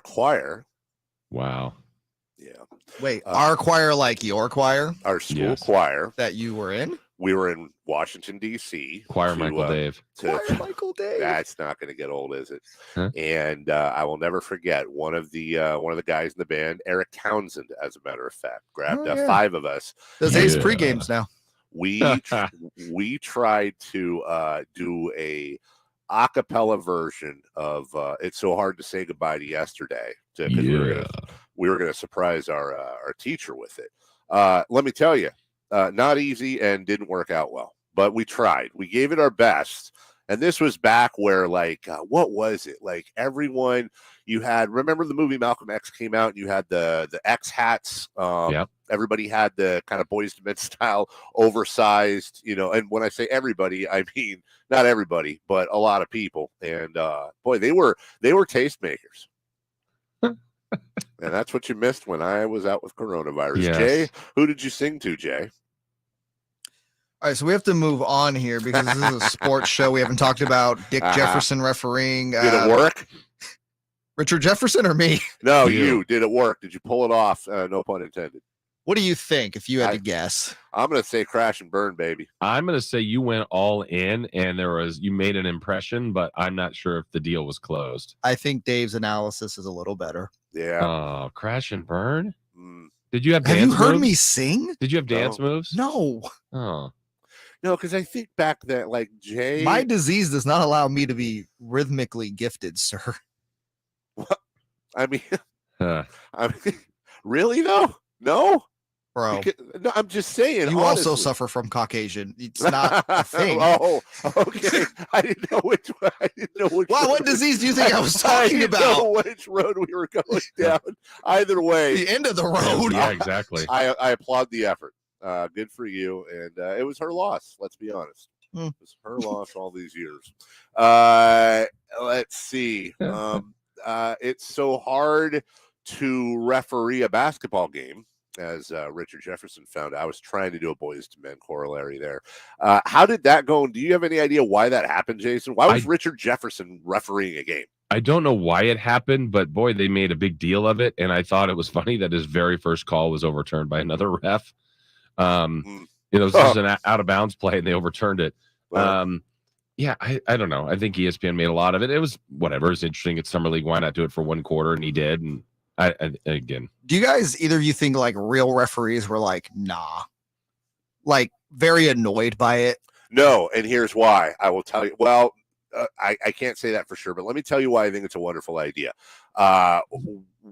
S6: choir.
S8: Wow.
S6: Yeah.
S7: Wait, our choir, like your choir?
S6: Our school choir
S7: that you were in?
S6: We were in Washington, D.C.
S8: Choir Michael Dave.
S7: Choir Michael Dave.
S6: That's not going to get old, is it?
S8: Huh?
S6: And I will never forget one of the guys in the band, Eric Townsend, as a matter of fact, grabbed 5 of us.
S7: Does Ace pre-games now.
S6: We tried to do a acapella version of "It's So Hard to Say Goodbye to Yesterday" because we were going to surprise our teacher with it. Let me tell you, not easy and didn't work out well, but we tried. We gave it our best. And this was back where, like, what was it? Like, everyone, you had, remember the movie Malcolm X came out and you had the X hats. Everybody had the kind of Boys to Men style, oversized, and when I say everybody, I mean, not everybody, but a lot of people. And boy, they were tastemakers. And that's what you missed when I was out with coronavirus.
S8: Yes.
S6: Jay, who did you sing to, Jay?
S7: All right, so we have to move on here because this is a sports show. We haven't talked about Dick Jefferson refereeing.
S6: Did it work?
S7: Richard Jefferson or me?
S6: No, you. Did it work? Did you pull it off? No pun intended.
S7: What do you think if you had to guess?
S6: I'm going to say crash and burn, baby.
S8: I'm going to say you went all in and you made an impression, but I'm not sure if the deal was closed.
S7: I think Dave's analysis is a little better.
S6: Yeah.
S8: Oh, crash and burn? Did you have dance
S7: Have you heard
S8: moves?
S7: me sing?
S8: Did you have dance moves?
S7: No.
S8: Oh.
S6: No, because I think back then, like, Jay.
S7: My disease does not allow me to be rhythmically gifted, sir.
S6: I mean, really, though? No?
S7: Bro.
S6: No, I'm just saying.
S7: You
S6: honestly.
S7: also suffer from Caucasian. It's not a thing.
S6: Oh, okay. I didn't know which.
S7: Wow, what disease do you think I was talking about?
S6: I didn't know which road we were going down. Either way,
S7: the end of the road.
S8: Yeah, exactly.
S6: I applaud the effort. Good for you. And it was her loss. Let's be honest. It was her loss all these years. Let's see. It's so hard to referee a basketball game. As Richard Jefferson found, I was trying to do a Boys to Men corollary there. How did that go? And do you have any idea why that happened, Jason? Why was Richard Jefferson refereeing a game?
S8: I don't know why it happened, but boy, they made a big deal of it. And I thought it was funny that his very first call was overturned by another ref. It was just an out of bounds play and they overturned it. Yeah, I don't know. I think ESPN made a lot of it. It was whatever. It's interesting. It's Summer League. Why not do it for one quarter? And he did. And again,
S7: do you guys, either of you think like real referees were like, nah, like very annoyed by it?
S6: No. And here's why. I will tell you. Well, I can't say that for sure, but let me tell you why I think it's a wonderful idea.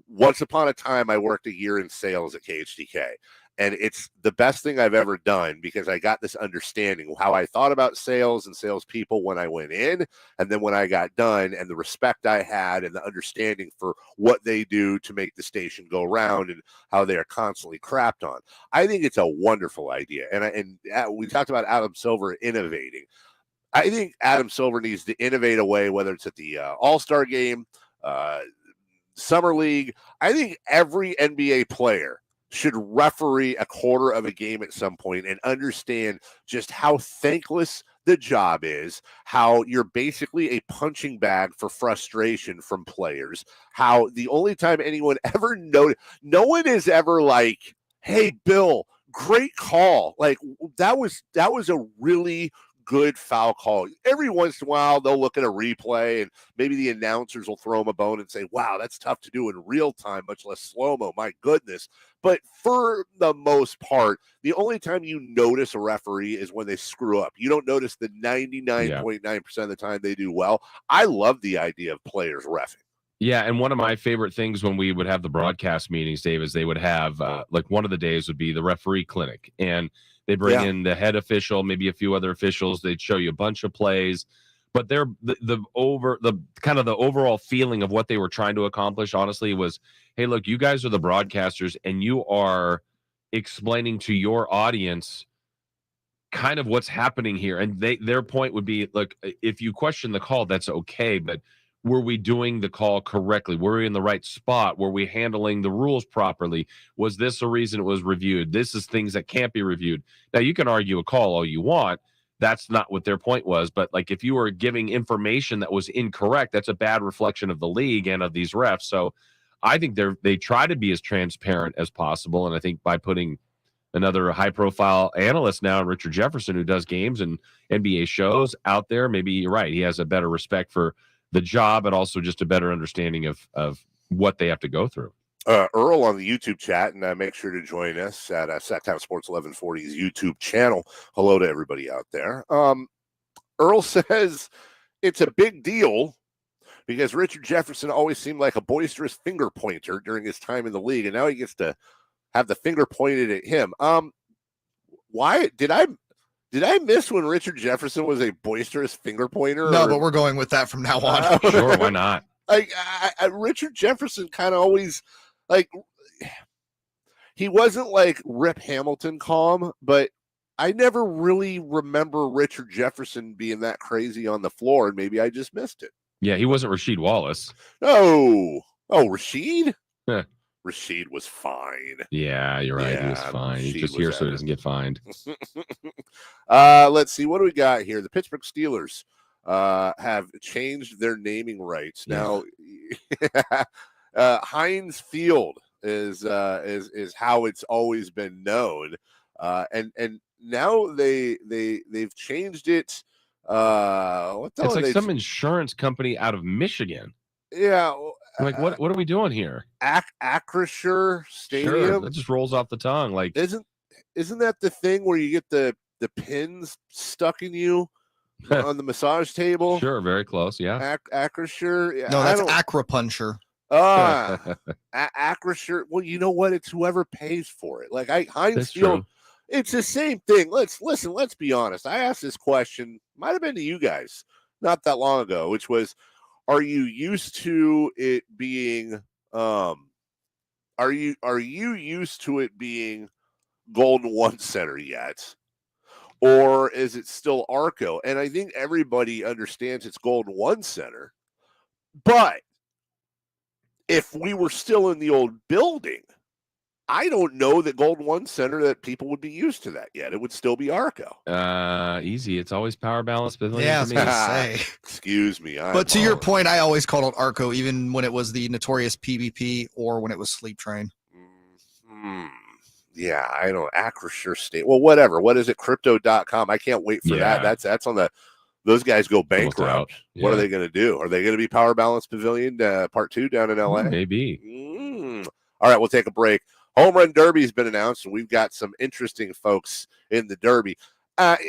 S6: Once upon a time, I worked a year in sales at KHTK. And it's the best thing I've ever done because I got this understanding of how I thought about sales and salespeople when I went in, and then when I got done, and the respect I had and the understanding for what they do to make the station go round and how they are constantly crapped on. I think it's a wonderful idea. And we talked about Adam Silver innovating. I think Adam Silver needs to innovate a way, whether it's at the All-Star game, Summer League. I think every NBA player should referee a quarter of a game at some point and understand just how thankless the job is, how you're basically a punching bag for frustration from players, how the only time anyone ever noticed, no one is ever like, hey, Bill, great call. Like that was a really good foul call. Every once in a while, they'll look at a replay and maybe the announcers will throw them a bone and say, wow, that's tough to do in real time, much less slow-mo. My goodness. But for the most part, the only time you notice a referee is when they screw up. You don't notice the 99.9% of the time they do well. I love the idea of players reffing.
S8: Yeah, and one of my favorite things when we would have the broadcast meetings, Dave, is they would have, like one of the days would be the referee clinic. And they bring in the head official, maybe a few other officials. They'd show you a bunch of plays. But they're the overall feeling of what they were trying to accomplish, honestly, was, hey, look, you guys are the broadcasters, and you are explaining to your audience kind of what's happening here. And their point would be, look, if you question the call, that's okay, but were we doing the call correctly? Were we in the right spot? Were we handling the rules properly? Was this a reason it was reviewed? This is things that can't be reviewed. Now, you can argue a call all you want. That's not what their point was. But like, if you were giving information that was incorrect, that's a bad reflection of the league and of these refs. So I think they try to be as transparent as possible. And I think by putting another high-profile analyst now, Richard Jefferson, who does games and NBA shows out there, maybe you're right. He has a better respect for the job, but also just a better understanding of what they have to go through.
S6: Earl on the YouTube chat, and make sure to join us at Sacktown Sports 1140's YouTube channel. Hello to everybody out there. Earl says it's a big deal because Richard Jefferson always seemed like a boisterous finger pointer during his time in the league, and now he gets to have the finger pointed at him. Why did I miss when Richard Jefferson was a boisterous finger pointer?
S7: No, but we're going with that from now on.
S8: Sure, why not?
S6: Richard Jefferson kind of always, like, he wasn't like Rip Hamilton calm, but I never really remember Richard Jefferson being that crazy on the floor, and maybe I just missed it.
S8: Yeah, he wasn't Rasheed Wallace.
S6: No. Oh, Rasheed? Rasheed was fine.
S8: Yeah, you're right.
S6: Yeah,
S8: he was fine. He's
S6: Rasheed
S8: just
S6: was
S8: here so he
S6: at
S8: doesn't get fined.
S6: Let's see. What do we got here? The Pittsburgh Steelers have changed their naming rights. Now, Heinz Field is how it's always been known. And now they've changed it. What the
S8: It's
S6: hell
S8: like some insurance company out of Michigan.
S6: Yeah.
S8: I'm like, what are we doing here?
S6: Acrisure Stadium.
S8: Sure, that just rolls off the tongue. Like,
S6: isn't that the thing where you get the pins stuck in you on the massage table?
S8: Sure, very close. Yeah.
S6: Acrisure. Yeah,
S7: No, that's Acropuncher.
S6: Acrisure. Well, you know what? It's whoever pays for it. Like Heinz
S8: That's
S6: Field.
S8: true.
S6: It's the same thing. Let's be honest. I asked this question, might have been to you guys not that long ago, which was, are you used to it being are you used to it being Golden One Center yet? Or is it still Arco? And I think everybody understands it's Golden One Center. But if we were still in the old building, I don't know that Golden One Center that people would be used to that yet. It would still be Arco.
S8: Easy. It's always power balance. Pavilion
S7: Yeah, I
S8: for
S7: was
S8: me.
S7: gonna say.
S6: Excuse me.
S7: But to your point, I always called it Arco, even when it was the notorious PvP or when it was Sleep Train.
S6: Yeah, I don't. Acrisure State. Well, whatever. What is it? Crypto.com. I can't wait for that. That's on the. Those guys go bankrupt. What are they going to do? Are they going to be Power Balance Pavilion Part 2 down in LA?
S8: Maybe.
S6: All right, we'll take a break. Home Run Derby has been announced, and we've got some interesting folks in the Derby.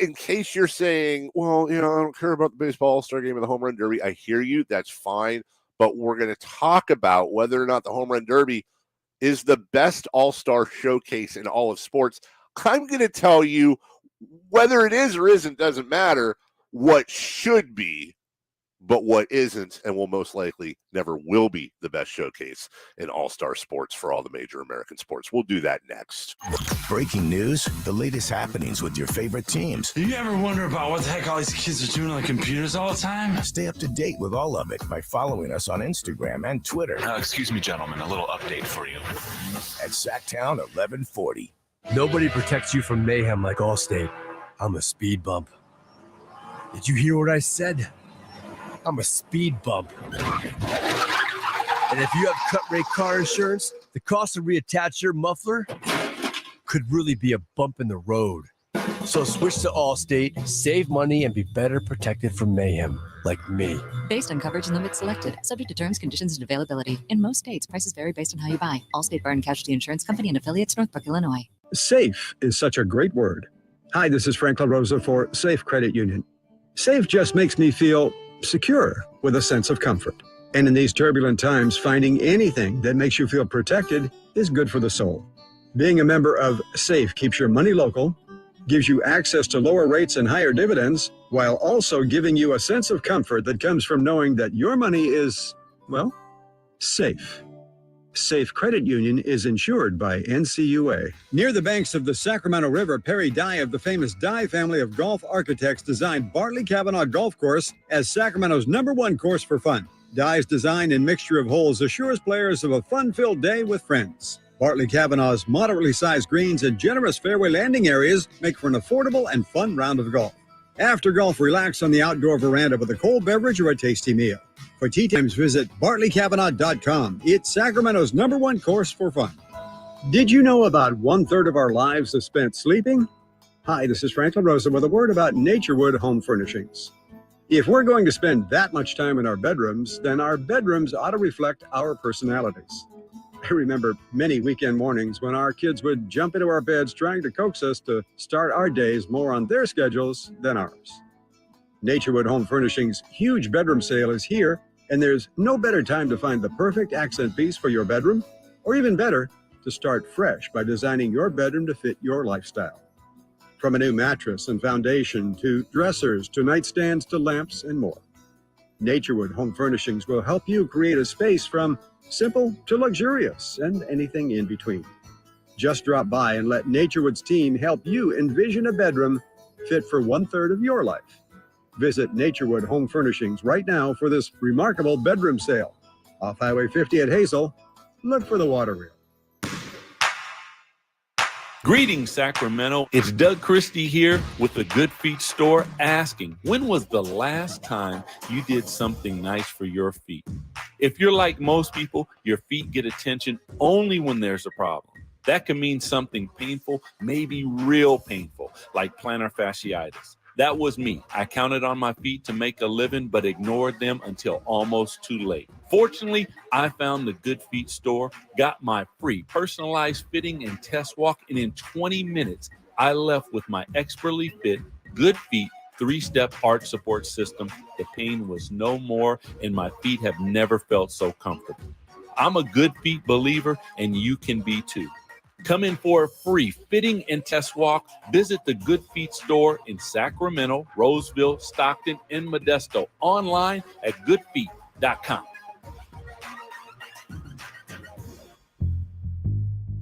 S6: In case you're saying, well, I don't care about the baseball all-star game or the Home Run Derby, I hear you. That's fine. But we're going to talk about whether or not the Home Run Derby is the best all-star showcase in all of sports. I'm going to tell you whether it is or isn't doesn't matter. What should be, but what isn't and will most likely never will be the best showcase in all-star sports for all the major American sports. We'll do that next.
S2: Breaking news, the latest happenings with your favorite teams.
S1: You ever wonder about what the heck all these kids are doing on computers all the time?
S2: Stay up to date with all of it by following us on Instagram and Twitter.
S1: Excuse me, gentlemen, a little update for you.
S2: At Sacktown 1140.
S4: Nobody protects you from mayhem like Allstate. I'm a speed bump. Did you hear what I said? I'm a speed bump. And if you have cut rate car insurance, the cost to reattach your muffler could really be a bump in the road. So switch to Allstate, save money, and be better protected from mayhem, like me.
S5: Based on coverage and limits selected, subject to terms, conditions, and availability. In most states, prices vary based on how you buy. Allstate Bar and Casualty Insurance Company and affiliates, Northbrook, Illinois.
S9: Safe is such a great word. Hi, this is Frank LaRosa for Safe Credit Union. Safe just makes me feel secure with a sense of comfort. And in these turbulent times, finding anything that makes you feel protected is good for the soul. Being a member of Safe keeps your money local, gives you access to lower rates and higher dividends, while also giving you a sense of comfort that comes from knowing that your money is, well, safe. Safe Credit Union is insured by NCUA. Near the banks of the Sacramento River, Perry Dye of the famous Dye family of golf architects designed Bartley Kavanaugh Golf Course as Sacramento's #1 course for fun. Dye's design and mixture of holes assures players of a fun-filled day with friends. Bartley Kavanaugh's moderately sized greens and generous fairway landing areas make for an affordable and fun round of golf. After golf, relax on the outdoor veranda with a cold beverage or a tasty meal. For tee times, visit BartleyKavanaugh.com. It's Sacramento's #1 course for fun. Did you know about 1/3 of our lives is spent sleeping? Hi, this is Frank LaRosa with a word about Naturewood Home Furnishings. If we're going to spend that much time in our bedrooms, then our bedrooms ought to reflect our personalities. I remember many weekend mornings when our kids would jump into our beds trying to coax us to start our days more on their schedules than ours. Naturewood Home Furnishings' huge bedroom sale is here, and there's no better time to find the perfect accent piece for your bedroom, or even better, to start fresh by designing your bedroom to fit your lifestyle. From a new mattress and foundation to dressers to nightstands to lamps and more. Naturewood Home Furnishings will help you create a space from simple to luxurious and anything in between. Just drop by and let Naturewood's team help you envision a bedroom fit for 1/3 of your life. Visit Naturewood Home Furnishings right now for this remarkable bedroom sale. Off Highway 50 at Hazel, look for the water reel.
S10: Greetings, Sacramento. It's Doug Christie here with the Good Feet store asking, when was the last time you did something nice for your feet? If you're like most people, your feet get attention only when there's a problem. That can mean something painful, maybe real painful, like plantar fasciitis. That was me. I counted on my feet to make a living, but ignored them until almost too late. Fortunately, I found the Good Feet store, got my free personalized fitting and test walk, and in 20 minutes, I left with my expertly fit Good Feet 3-step arch support system. The pain was no more, and my feet have never felt so comfortable. I'm a Good Feet believer, and you can be too. Come in for a free fitting and test walk. Visit the Good Feet store in Sacramento, Roseville, Stockton, and Modesto. Online at goodfeet.com.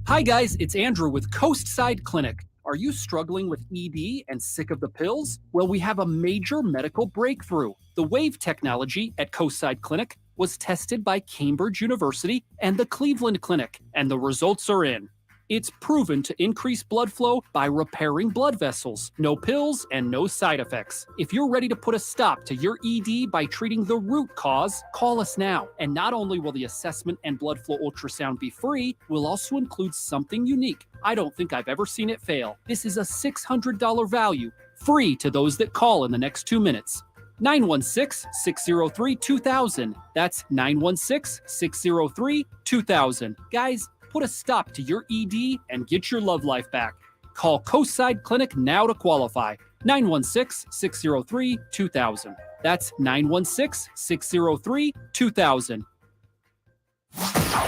S11: Hi guys, it's Andrew with Coastside Clinic. Are you struggling with ED and sick of the pills? Well, we have a major medical breakthrough. The WAVE technology at Coastside Clinic was tested by Cambridge University and the Cleveland Clinic, and the results are in. It's proven to increase blood flow by repairing blood vessels. No pills and no side effects. If you're ready to put a stop to your ED by treating the root cause, call us now. And not only will the assessment and blood flow ultrasound be free, we'll also include something unique. I don't think I've ever seen it fail. This is a $600 value, free to those that call in the next 2 minutes. 916-603-2000. That's 916-603-2000. Guys, put a stop to your ED and get your love life back. Call Coastside Clinic now to qualify. 916-603-2000. That's 916-603-2000.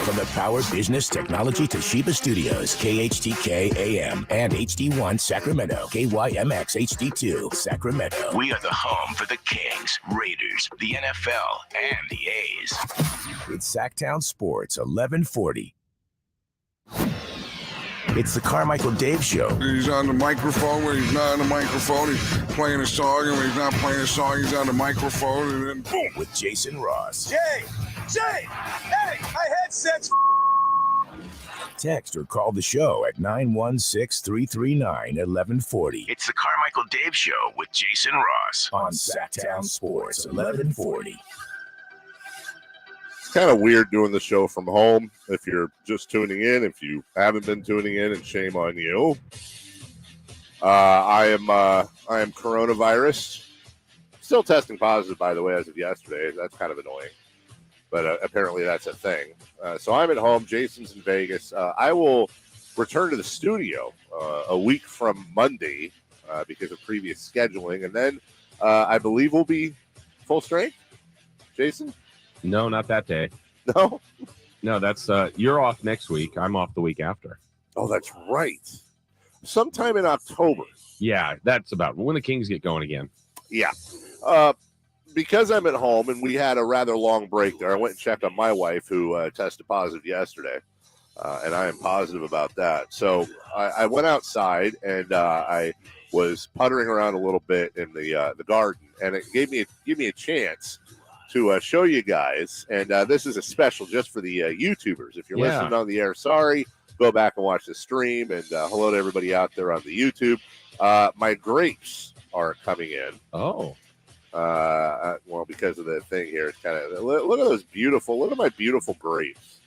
S2: From the Power Business Technology Toshiba Studios, KHTK AM and HD1 Sacramento, KYMX HD2 Sacramento.
S3: We are the home for the Kings, Raiders, the NFL, and the A's.
S2: It's Sacktown Sports 1140. It's the Carmichael Dave Show.
S12: He's on the microphone when he's not on the microphone. He's playing a song, and when he's not playing a song, he's on the microphone, and then boom.
S2: With Jason Ross.
S12: Jay! Hey, my headset's
S2: Text or call the show at 916-339-1140.
S3: It's the Carmichael Dave Show with Jason Ross
S2: on Sacktown Sports 1140.
S6: It's kind of weird doing the show from home if you're just tuning in. If you haven't been tuning in, and shame on you. I am coronavirus. Still testing positive, by the way, as of yesterday. That's kind of annoying, but apparently that's a thing. So I'm at home. Jason's in Vegas. I will return to the studio a week from Monday because of previous scheduling, and then I believe we'll be full strength. Jason?
S8: No, not that day.
S6: No,
S8: that's you're off next week. I'm off the week after.
S6: Oh, that's right. Sometime in October.
S8: Yeah, that's about when the Kings get going again.
S6: Yeah. Because I'm at home and we had a rather long break there, I went and checked on my wife who tested positive yesterday, and I am positive about that. So I went outside and I was puttering around a little bit in the garden, and it gave me a chance to show you guys. And this is a special just for the YouTubers. If you're listening on the air, sorry. Go back and watch the stream, and hello to everybody out there on the YouTube. My grapes are coming in.
S8: Oh.
S6: Well, because of the thing here, it's kind of look at those beautiful. Look at my beautiful grapes.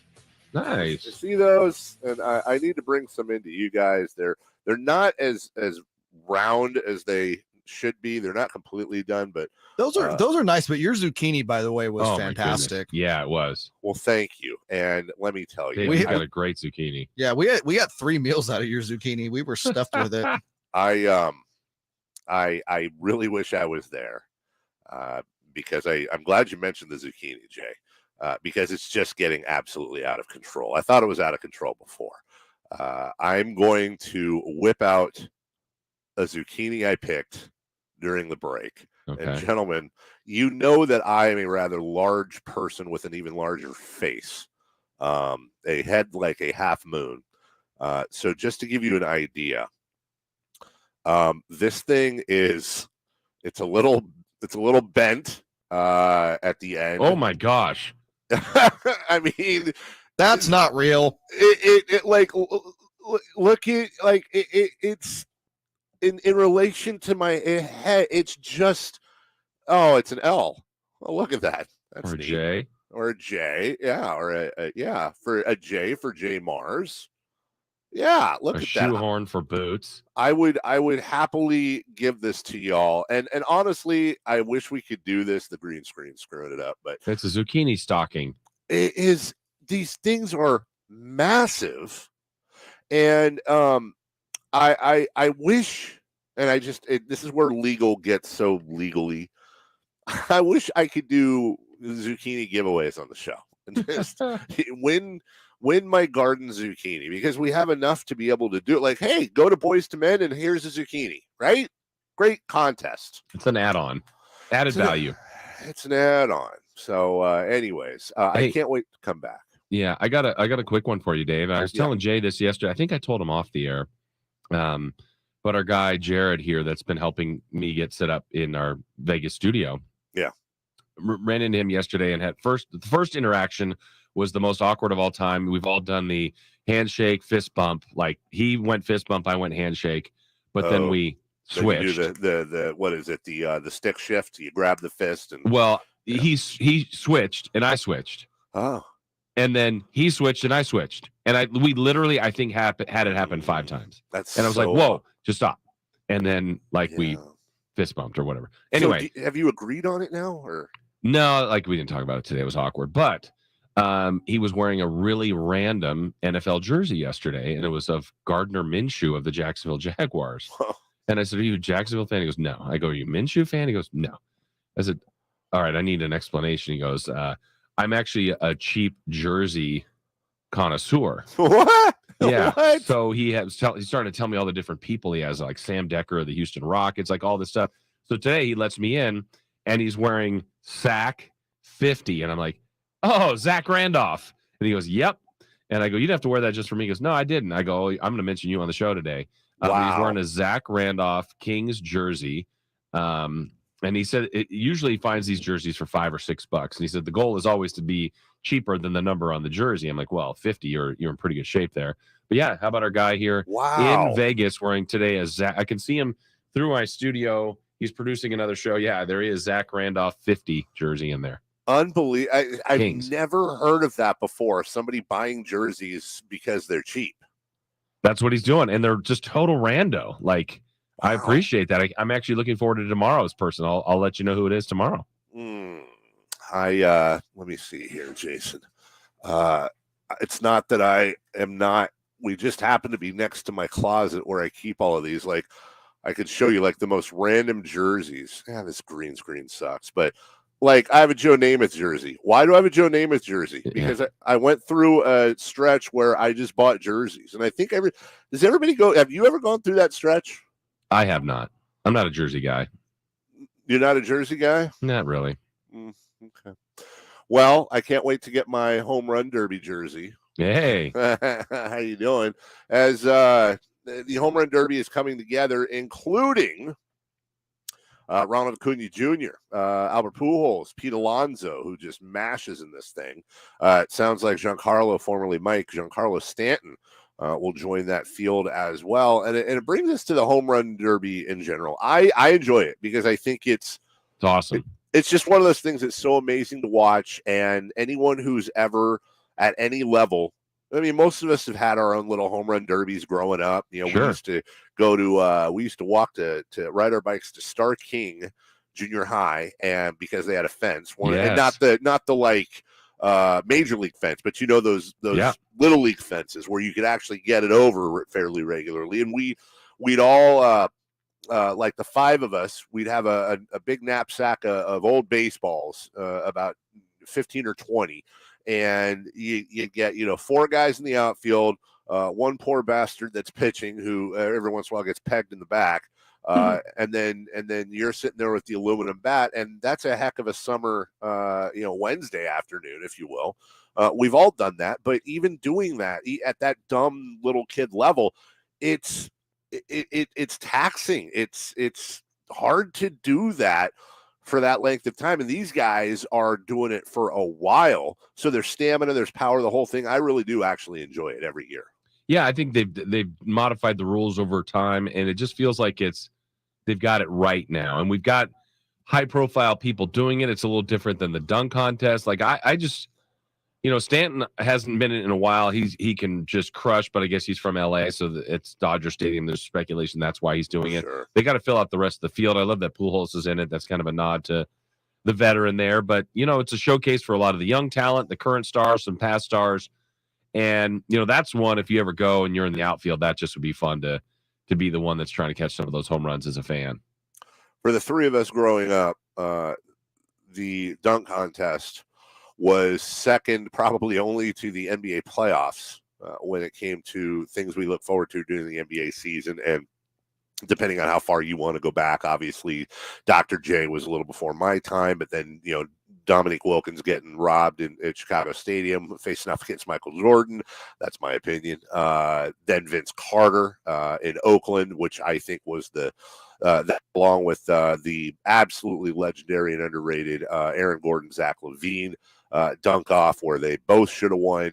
S8: Nice.
S6: You see those? And I need to bring some into you guys. They're not as round as they should be. They're not completely done, but
S7: those are nice. But your zucchini, by the way, was fantastic.
S8: Yeah, it was.
S6: Well, thank you. And let me tell you,
S8: we got a great zucchini.
S7: Yeah, we got 3 meals out of your zucchini. We were stuffed with it.
S6: I really wish I was there because I'm glad you mentioned the zucchini, Jay, because it's just getting absolutely out of control. I thought it was out of control before. I'm going to whip out a zucchini I picked during the break.
S8: Okay.
S6: And gentlemen, you know that I am a rather large person with an even larger face, a head like a half moon. So just to give you an idea, this thing it's a little bent at the end.
S8: Oh my gosh.
S6: I mean,
S7: that's not real.
S6: It like look at like it's in relation to my head. It's just it's an L. Oh, look at that. That's
S8: or a
S6: neat.
S8: J.
S6: Or a J. Yeah. Or for a J for J Mars. Yeah, look
S8: a
S6: at that.
S8: Shoehorn for boots.
S6: I would happily give this to y'all. And honestly, I wish we could do this. The green screen screwing it up, but
S8: it's a zucchini stocking.
S6: It is. These things are massive, and I wish, and this is where legal gets so legally. I wish I could do zucchini giveaways on the show and just win my garden zucchini, because we have enough to be able to do it. Like, hey, go to Boys to Men and here's a zucchini, right? Great contest.
S8: It's an add-on, added value.
S6: It's an add-on. So, anyways, I can't wait to come back.
S8: Yeah, I got a quick one for you, Dave. I was telling Jay this yesterday. I think I told him off the air. But our guy Jared here, that's been helping me get set up in our Vegas studio.
S6: Yeah,
S8: ran into him yesterday and had the first interaction was the most awkward of all time. We've all done the handshake, fist bump. Like, he went fist bump, I went handshake, but then we switched.
S6: You do the what is it? The stick shift. You grab the fist and
S8: he switched and I switched.
S6: Oh,
S8: and then he switched and I switched, and we literally I think had it happen 5 times. And I was like, whoa, just stop. And then we fist bumped or whatever. Anyway,
S6: so have you agreed on it now or
S8: no? Like, we didn't talk about it today. It was awkward, but. He was wearing a really random NFL jersey yesterday, and it was of Gardner Minshew of the Jacksonville Jaguars. And I said, "Are you a Jacksonville fan?" He goes, "No." I go, "Are you a Minshew fan?" He goes, "No." I said, "All right, I need an explanation." He goes, "I'm actually a cheap jersey connoisseur."
S6: What?
S8: Yeah.
S6: What?
S8: So he started to tell me all the different people he has, like Sam Decker of the Houston Rockets, like all this stuff. So today he lets me in, and he's wearing SAC 50, and I'm like, "Oh, Zach Randolph." And he goes, "Yep." And I go, "You'd have to wear that just for me." He goes, "No, I didn't." I go, "I'm going to mention you on the show today."
S6: Wow.
S8: He's wearing a Zach Randolph Kings jersey. And he said it usually finds these jerseys for $5 or $6. And he said the goal is always to be cheaper than the number on the jersey. I'm like, well, 50, you're in pretty good shape there. But yeah, how about our guy here in Vegas wearing today a Zach? I can see him through my studio. He's producing another show. Yeah, there is Zach Randolph 50 jersey in there.
S6: Unbelievable. I've never heard of that before. Somebody buying jerseys because they're cheap.
S8: That's what he's doing. And they're just total rando. Like, I appreciate that. I'm actually looking forward to tomorrow's person. I'll let you know who it is tomorrow.
S6: Let me see here, Jason. It's not that I am not. We just happen to be next to my closet where I keep all of these. Like, I could show you like the most random jerseys. Yeah, this green screen sucks, but like I have a Joe Namath jersey. Why do I have a Joe Namath jersey? Because I went through a stretch where I just bought jerseys, and I think does everybody go? Have you ever gone through that stretch?
S8: I have not. I'm not a jersey guy.
S6: You're not a jersey guy?
S8: Not really.
S6: Okay. Well, I can't wait to get my home run derby jersey.
S8: Hey,
S6: how you doing? As the home run derby is coming together, including Ronald Acuna Jr., Albert Pujols, Pete Alonso, who just mashes in this thing. It sounds like Giancarlo, formerly Mike, Giancarlo Stanton, will join that field as well. And it brings us to the home run derby in general. I enjoy it because I think it's
S8: awesome.
S6: It's just one of those things that's so amazing to watch. And anyone who's ever at any level, I mean, most of us have had our own little home run derbies growing up. You know,
S8: Sure.
S6: we used to go to, we used to walk to ride our bikes to Star King Junior High, and because they had a fence, and not the like major league fence, but you know those little league fences where you could actually get it over fairly regularly, and we'd all. Like the five of us, we'd have a big knapsack of old baseballs, about 15 or 20. And you get, four guys in the outfield, one poor bastard that's pitching who every once in a while gets pegged in the back. And then you're sitting there with the aluminum bat. And that's a heck of a summer, Wednesday afternoon, if you will. We've all done that. But even doing that at that dumb little kid level, it's taxing. It's hard to do that for that length of time. And these guys are doing it for a while. So there's stamina, there's power, the whole thing. I really do actually enjoy it every year.
S8: Yeah, I think they've modified the rules over time, and it just feels like they've got it right now. And we've got high profile people doing it. It's a little different than the dunk contest. Like I just, Stanton hasn't been in a while. He can just crush, but I guess he's from LA, so it's Dodger Stadium. There's speculation that's why he's doing it. They got to fill out the rest of the field. I love that Pujols is in it. That's kind of a nod to the veteran there. But it's a showcase for a lot of the young talent, the current stars, some past stars, and that's one. If you ever go and you're in the outfield, that just would be fun to be the one that's trying to catch some of those home runs as a fan.
S6: For the three of us growing up, the dunk contest was second probably only to the NBA playoffs when it came to things we look forward to during the NBA season. And depending on how far you want to go back, obviously Dr. J was a little before my time, but then, Dominique Wilkins getting robbed at Chicago Stadium, facing off against Michael Jordan. That's my opinion. Then Vince Carter in Oakland, which I think was that along with the absolutely legendary and underrated Aaron Gordon, Zach LaVine dunk off where they both should have won.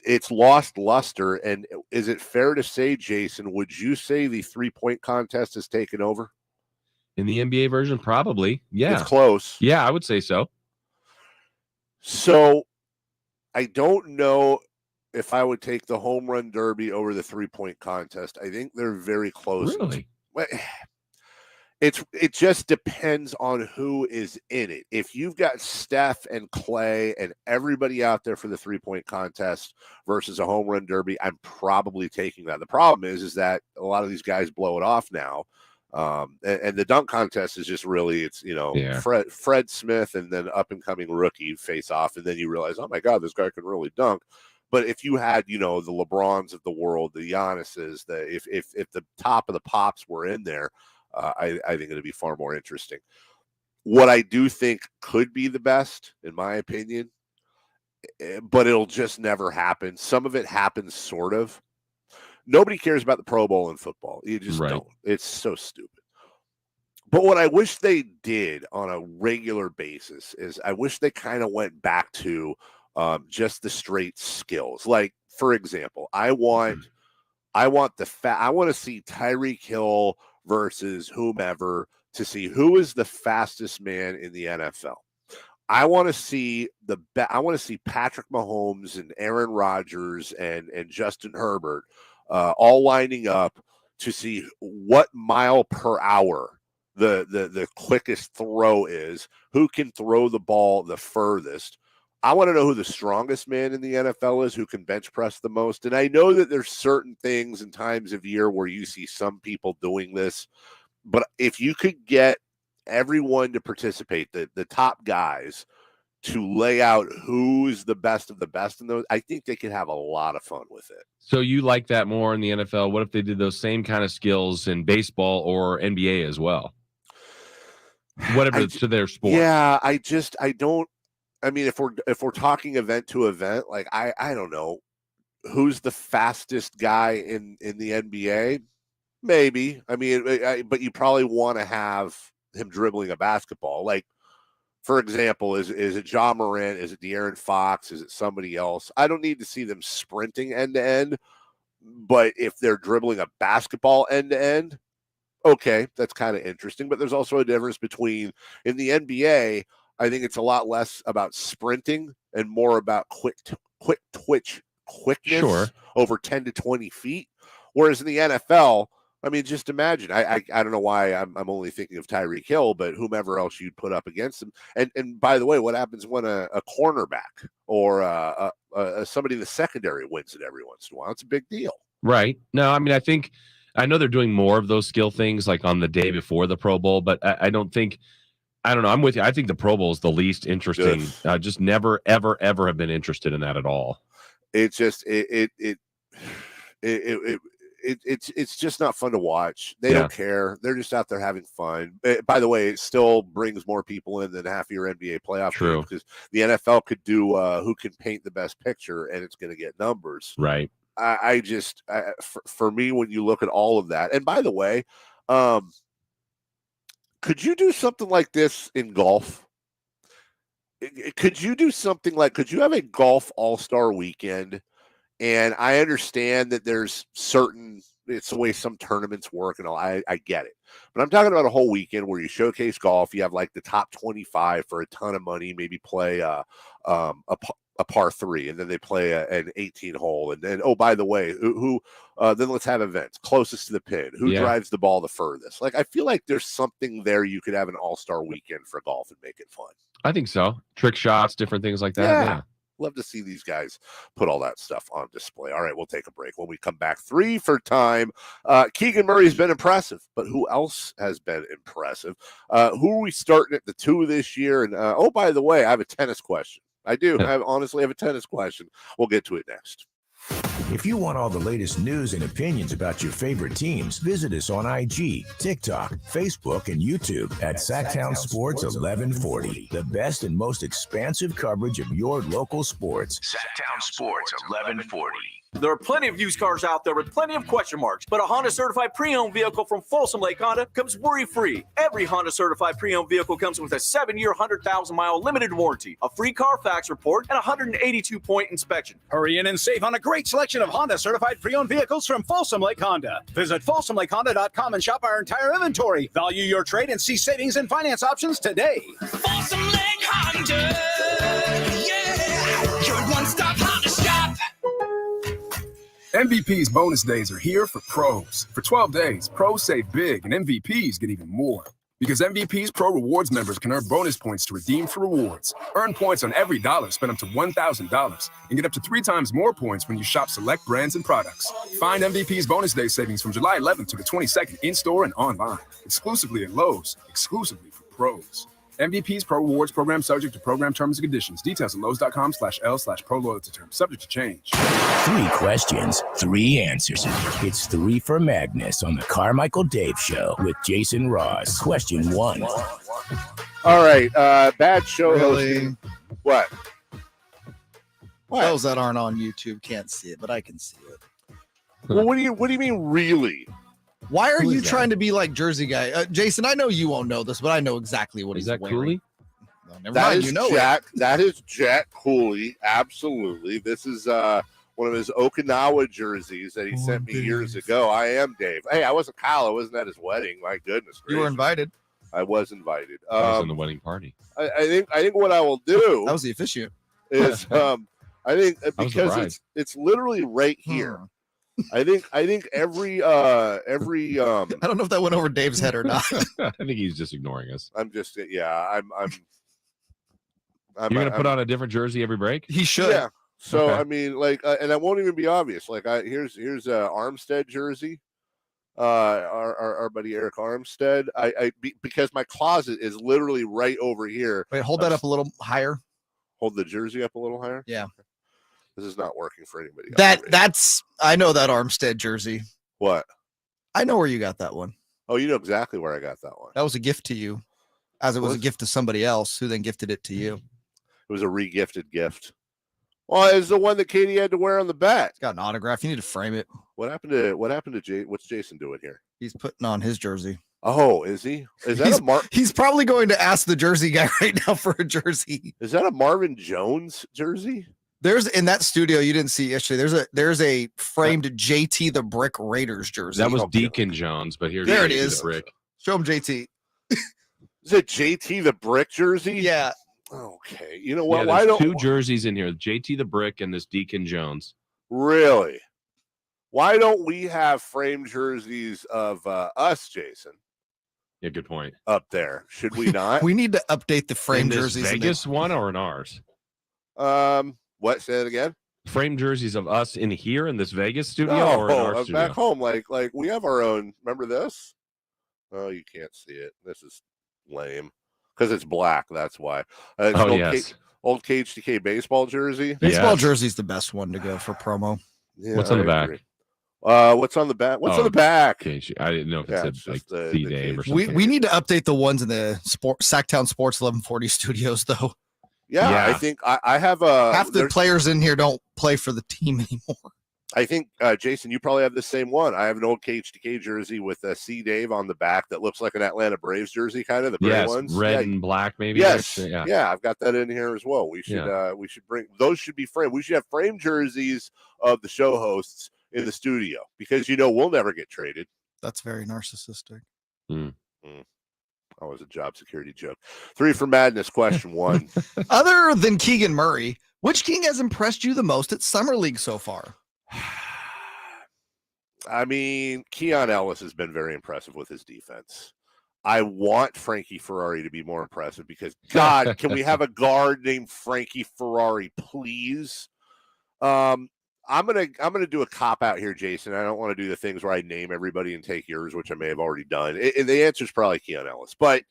S6: It's lost luster. And is it fair to say, Jason, would you say the 3-point contest has taken over?
S8: In the NBA version, probably. Yeah.
S6: It's close.
S8: Yeah, I would say so.
S6: So I don't know if I would take the home run derby over the 3-point contest. I think they're very close.
S8: Really?
S6: It just depends on who is in it. If you've got Steph and Clay and everybody out there for the 3-point contest versus a home run derby, I'm probably taking that. The problem is that a lot of these guys blow it off now. And the dunk contest is just really, it's, Fred Smith and then up and coming rookie face off. And then you realize, oh my God, this guy can really dunk. But if you had, the LeBrons of the world, the Giannis's, if the top of the pops were in there, I think it'd be far more interesting. What I do think could be the best, in my opinion, but it'll just never happen. Some of it happens sort of. Nobody cares about the Pro Bowl in football. You just don't. It's so stupid. But what I wish they did on a regular basis is I wish they kind of went back to just the straight skills. Like, for example, I want to see Tyreek Hill versus whomever to see who is the fastest man in the NFL. I want to see Patrick Mahomes and Aaron Rodgers and Justin Herbert all lining up to see what mile per hour the quickest throw is, who can throw the ball the furthest. I want to know who the strongest man in the NFL is, who can bench press the most. And I know that there's certain things and times of year where you see some people doing this, but if you could get everyone to participate, the top guys, to lay out who's the best of the best in those, I think they could have a lot of fun with it.
S8: So you like that more in the NFL? What if they did those same kind of skills in baseball or NBA as well? Whatever to their sport.
S6: Yeah, I don't. I mean, if we're talking event to event, like I don't know who's the fastest guy in the NBA. Maybe. I mean, but you probably want to have him dribbling a basketball. Like, for example, is it Ja Morant? Is it De'Aaron Fox? Is it somebody else? I don't need to see them sprinting end to end, but if they're dribbling a basketball end to end, okay, that's kind of interesting. But there's also a difference between, in the NBA, I think it's a lot less about sprinting and more about quick twitch quickness over 10 to 20 feet. Whereas in the NFL, I mean, just imagine. I don't know why I'm only thinking of Tyreek Hill, but whomever else you'd put up against him. And by the way, what happens when a cornerback or somebody in the secondary wins it every once in a while? It's a big deal.
S8: Right. No, I mean, I know they're doing more of those skill things like on the day before the Pro Bowl, but I don't know. I'm with you. I think the Pro Bowl is the least interesting. Just never, ever, ever have been interested in that at all.
S6: It's just it's just not fun to watch. They don't care. They're just out there having fun. By the way, it still brings more people in than half your NBA playoff game, because the NFL could do who can paint the best picture, and it's going to get numbers.
S8: Right.
S6: For me, when you look at all of that, and by the way, could you do something like this in golf? Could you have a golf all-star weekend? And I understand that it's the way some tournaments work and all. I get it. But I'm talking about a whole weekend where you showcase golf. You have like the top 25 for a ton of money, maybe play a par 3, and then they play an 18 hole. And then, oh, by the way, then let's have events closest to the pin. Who drives the ball the furthest? Like, I feel like there's something there. You could have an all-star weekend for golf and make it fun.
S8: I think so. Trick shots, different things like that. Yeah.
S6: Love to see these guys put all that stuff on display. All right, we'll take a break. When we come back, 3 for time. Keegan Murray's been impressive, but who else has been impressive? Who are we starting at the 2 this year? And oh, by the way, I have a tennis question. I do. I honestly have a tennis question. We'll get to it next.
S2: If you want all the latest news and opinions about your favorite teams, visit us on IG, TikTok, Facebook, and YouTube at Sacktown Sports 1140. The best and most expansive coverage of your local sports.
S3: Sacktown Sports 1140.
S13: There are plenty of used cars out there with plenty of question marks, but a Honda certified pre-owned vehicle from Folsom Lake Honda comes worry-free. Every Honda certified pre-owned vehicle comes with a 7-year, 100,000-mile limited warranty, a free Carfax report, and a 182-point inspection.
S14: Hurry in and save on a great selection of Honda certified pre-owned vehicles from Folsom Lake Honda. Visit FolsomLakeHonda.com and shop our entire inventory. Value your trade and see savings and finance options today.
S15: Folsom Lake Honda, yeah, your one-stop Honda shop.
S16: MVP's bonus days are here for pros. For 12 days, pros save big and MVPs get even more. Because MVP's Pro Rewards members can earn bonus points to redeem for rewards. Earn points on every dollar spent up to $1,000 and get up to 3 times more points when you shop select brands and products. Find MVP's bonus day savings from July 11th to the 22nd in-store and online. Exclusively at Lowe's. Exclusively for pros. MVP's Pro Rewards program subject to program terms and conditions. Details at Lowe's.com/L/Pro Loyalty terms. Subject to change.
S2: 3 questions, 3 answers. It's 3 for Magnus on the Carmichael Dave Show with Jason Ross. Question 1.
S6: All right. Bad show hosting. What?
S7: Those that aren't on YouTube can't see it, but I can see it.
S6: Well, what do you mean, really?
S7: Why are you trying to be like Jersey guy? Jason, I know you won't know this, but I know exactly what he's wearing.
S8: Cooley?
S7: No, never mind, you know
S6: Jack. That is Jack Cooley. Absolutely. This is one of his Okinawa jerseys that he sent me years ago. I am Dave. Hey, I wasn't Kyle. I wasn't at his wedding. My goodness gracious.
S7: You were invited.
S6: I was invited.
S8: I was in the wedding party.
S6: I think what I will do.
S7: That was the officiant.
S6: Is I think because it's literally right here. I think every
S7: I don't know if that went over Dave's head or not.
S8: I think he's just ignoring us.
S6: I'm just I'm
S8: You're gonna put on a different jersey every break?
S7: He should.
S6: Yeah. So
S8: Okay.
S6: I mean, like, and that won't even be obvious. Like, here's a Armstead jersey. Our buddy Eric Armstead. Because my closet is literally right over here.
S7: Wait, hold that up a little higher.
S6: Hold the jersey up a little higher.
S7: Yeah.
S6: This is not working for anybody.
S7: That's I know that Armstead jersey.
S6: What?
S7: I know where you got that one.
S6: Oh, you know exactly where I got that one.
S7: That was a gift to you, as it was a gift to somebody else who then gifted it to you.
S6: It was a re-gifted gift. Well, it's the one that Katie had to wear on the bat.
S7: It's got an autograph. You need to frame it.
S6: What happened to Jay? What's Jason doing here?
S7: He's putting on his jersey.
S6: Oh, is he? Is that a
S7: He's probably going to ask the jersey guy right now for a jersey.
S6: Is that a Marvin Jones jersey?
S7: There's in that studio you didn't see yesterday. There's a framed JT the Brick Raiders jersey.
S8: That was Deacon Jones, but here's
S7: there it
S8: JT
S7: is.
S8: the Brick.
S7: Show him JT.
S6: Is it JT the Brick jersey?
S7: Yeah.
S6: Okay. You know what?
S8: Yeah,
S6: Why
S8: there's
S6: don't
S8: two jerseys in here? JT the Brick and this Deacon Jones.
S6: Really? Why don't we have framed jerseys of us, Jason?
S8: Yeah, good point.
S6: Up there, should we not?
S7: We need to update the frame
S8: In this
S7: jerseys.
S8: Vegas one or in ours?
S6: What? Say it again.
S8: Frame jerseys of us in here in this Vegas studio or in our studio?
S6: Back home. Like we have our own. Remember this? Oh, you can't see it. This is lame because it's black. That's why. It's an old KHTK baseball jersey.
S7: Baseball jersey's the best one to go for promo.
S6: Yeah,
S8: What's on the back?
S6: agree. What's on the back? What's on the back?
S8: Okay, I didn't know if it said like C-Dave or
S7: We
S8: something.
S7: need to update the ones in the Sacktown Sports 1140 studios, though.
S6: Yeah, I think I have a
S7: half the players in here don't play for the team anymore.
S6: I think Jason, you probably have the same one. I have an old KHTK jersey with a C Dave on the back that looks like an Atlanta Braves jersey, kind of the gray ones,
S8: red and black, maybe.
S6: Yes,
S8: actually,
S6: yeah, I've got that in here as well. We should bring those. Should be framed. We should have framed jerseys of the show hosts in the studio because we'll never get traded.
S7: That's very narcissistic.
S6: That was a job security joke. 3 for Madness. Question 1.
S7: Other than Keegan Murray, which King has impressed you the most at Summer League so far?
S6: I mean, Keon Ellis has been very impressive with his defense. I want Frankie Ferrari to be more impressive because, God, can we have a guard named Frankie Ferrari, please? I'm gonna do a cop out here, Jason. I don't want to do the things where I name everybody and take yours, which I may have already done. And the answer is probably Keon Ellis, but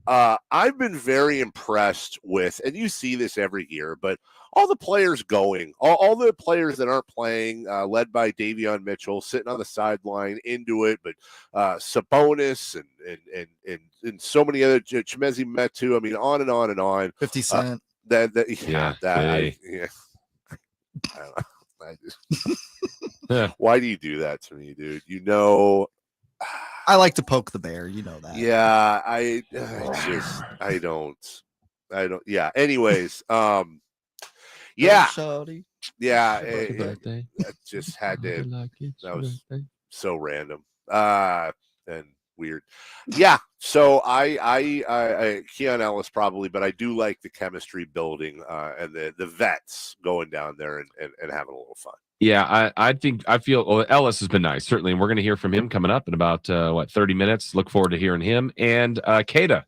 S6: I've been very impressed with, and you see this every year, but all the players going, all the players that aren't playing, led by Davion Mitchell, sitting on the sideline into it, but Sabonis and so many other, Chimezi Metu, I mean, on and on and on.
S7: 50 Cent.
S6: I don't know. Why do you do that to me, dude?
S7: I like to poke the bear. You know that.
S6: Yeah, I don't. Yeah. Anyways, yeah. I just had to. That was so random and weird. Yeah. So I Keon Ellis probably, but I do like the chemistry building and the vets going down there and having a little fun.
S8: Yeah, I feel Ellis has been nice, certainly, and we're going to hear from him coming up in about 30 minutes. Look forward to hearing him. And Keita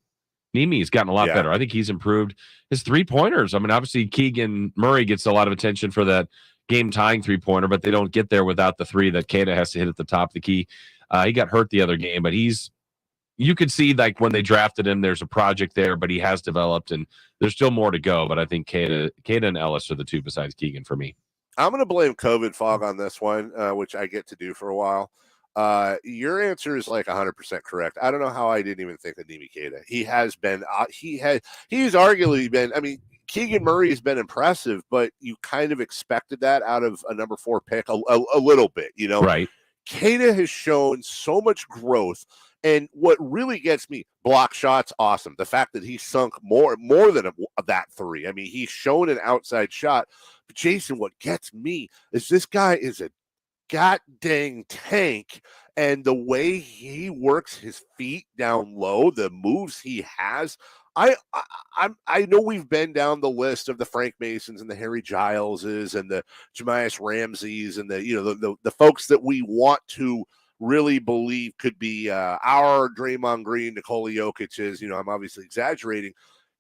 S8: Nimi's gotten a lot better. I think he's improved his 3-pointers. I mean, obviously Keegan Murray gets a lot of attention for that game-tying 3-pointer, but they don't get there without the 3 that Keita has to hit at the top of the key. He got hurt the other game, but you could see like when they drafted him, there's a project there, but he has developed, and there's still more to go. But I think Keita and Ellis are the 2 besides Keegan for me.
S6: I'm going to blame COVID fog on this one, which I get to do for a while. Your answer is like 100% correct. I don't know how I didn't even think of Nimi Keita. He has been, he's arguably been, I mean, Keegan Murray has been impressive, but you kind of expected that out of a number 4 pick a little bit,
S8: Right.
S6: Keita has shown so much growth. And what really gets me, block shots, awesome. The fact that he sunk more than that 3. I mean, he's shown an outside shot. But Jason, what gets me is this guy is a god dang tank. And the way he works his feet down low, the moves he has, I know we've been down the list of the Frank Masons and the Harry Gileses and the Jamias Ramseys and the folks that we want to really believe could be our Draymond Green, Nikola Jokic's. I'm obviously exaggerating.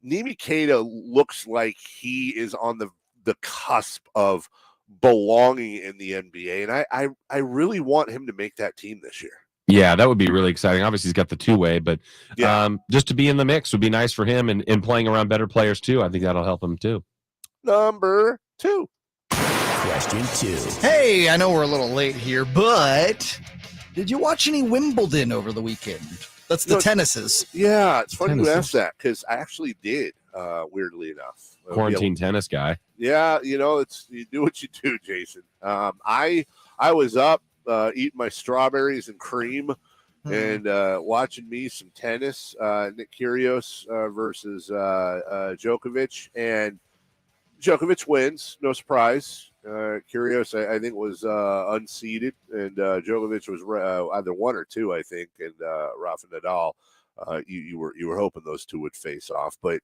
S6: Nimi Keita looks like he is on the cusp of belonging in the NBA, and I really want him to make that team this year.
S8: Yeah, that would be really exciting. Obviously, he's got the two-way, but just to be in the mix would be nice for him and playing around better players, too. I think that'll help him, too.
S6: Number 2.
S2: Question 2.
S7: Hey, I know we're a little late here, but did you watch any Wimbledon over the weekend? That's the tennises.
S6: Yeah, it's funny you asked that because I actually did, weirdly enough.
S8: Quarantine tennis guy.
S6: Yeah, you do what you do, Jason. I was up eating my strawberries and cream and watching me some tennis. Nick Kyrgios versus Djokovic, and Djokovic wins, no surprise. Kyrgios, I think, was unseeded, and Djokovic was either 1 or 2, I think, and Rafa Nadal. You were hoping those two would face off, but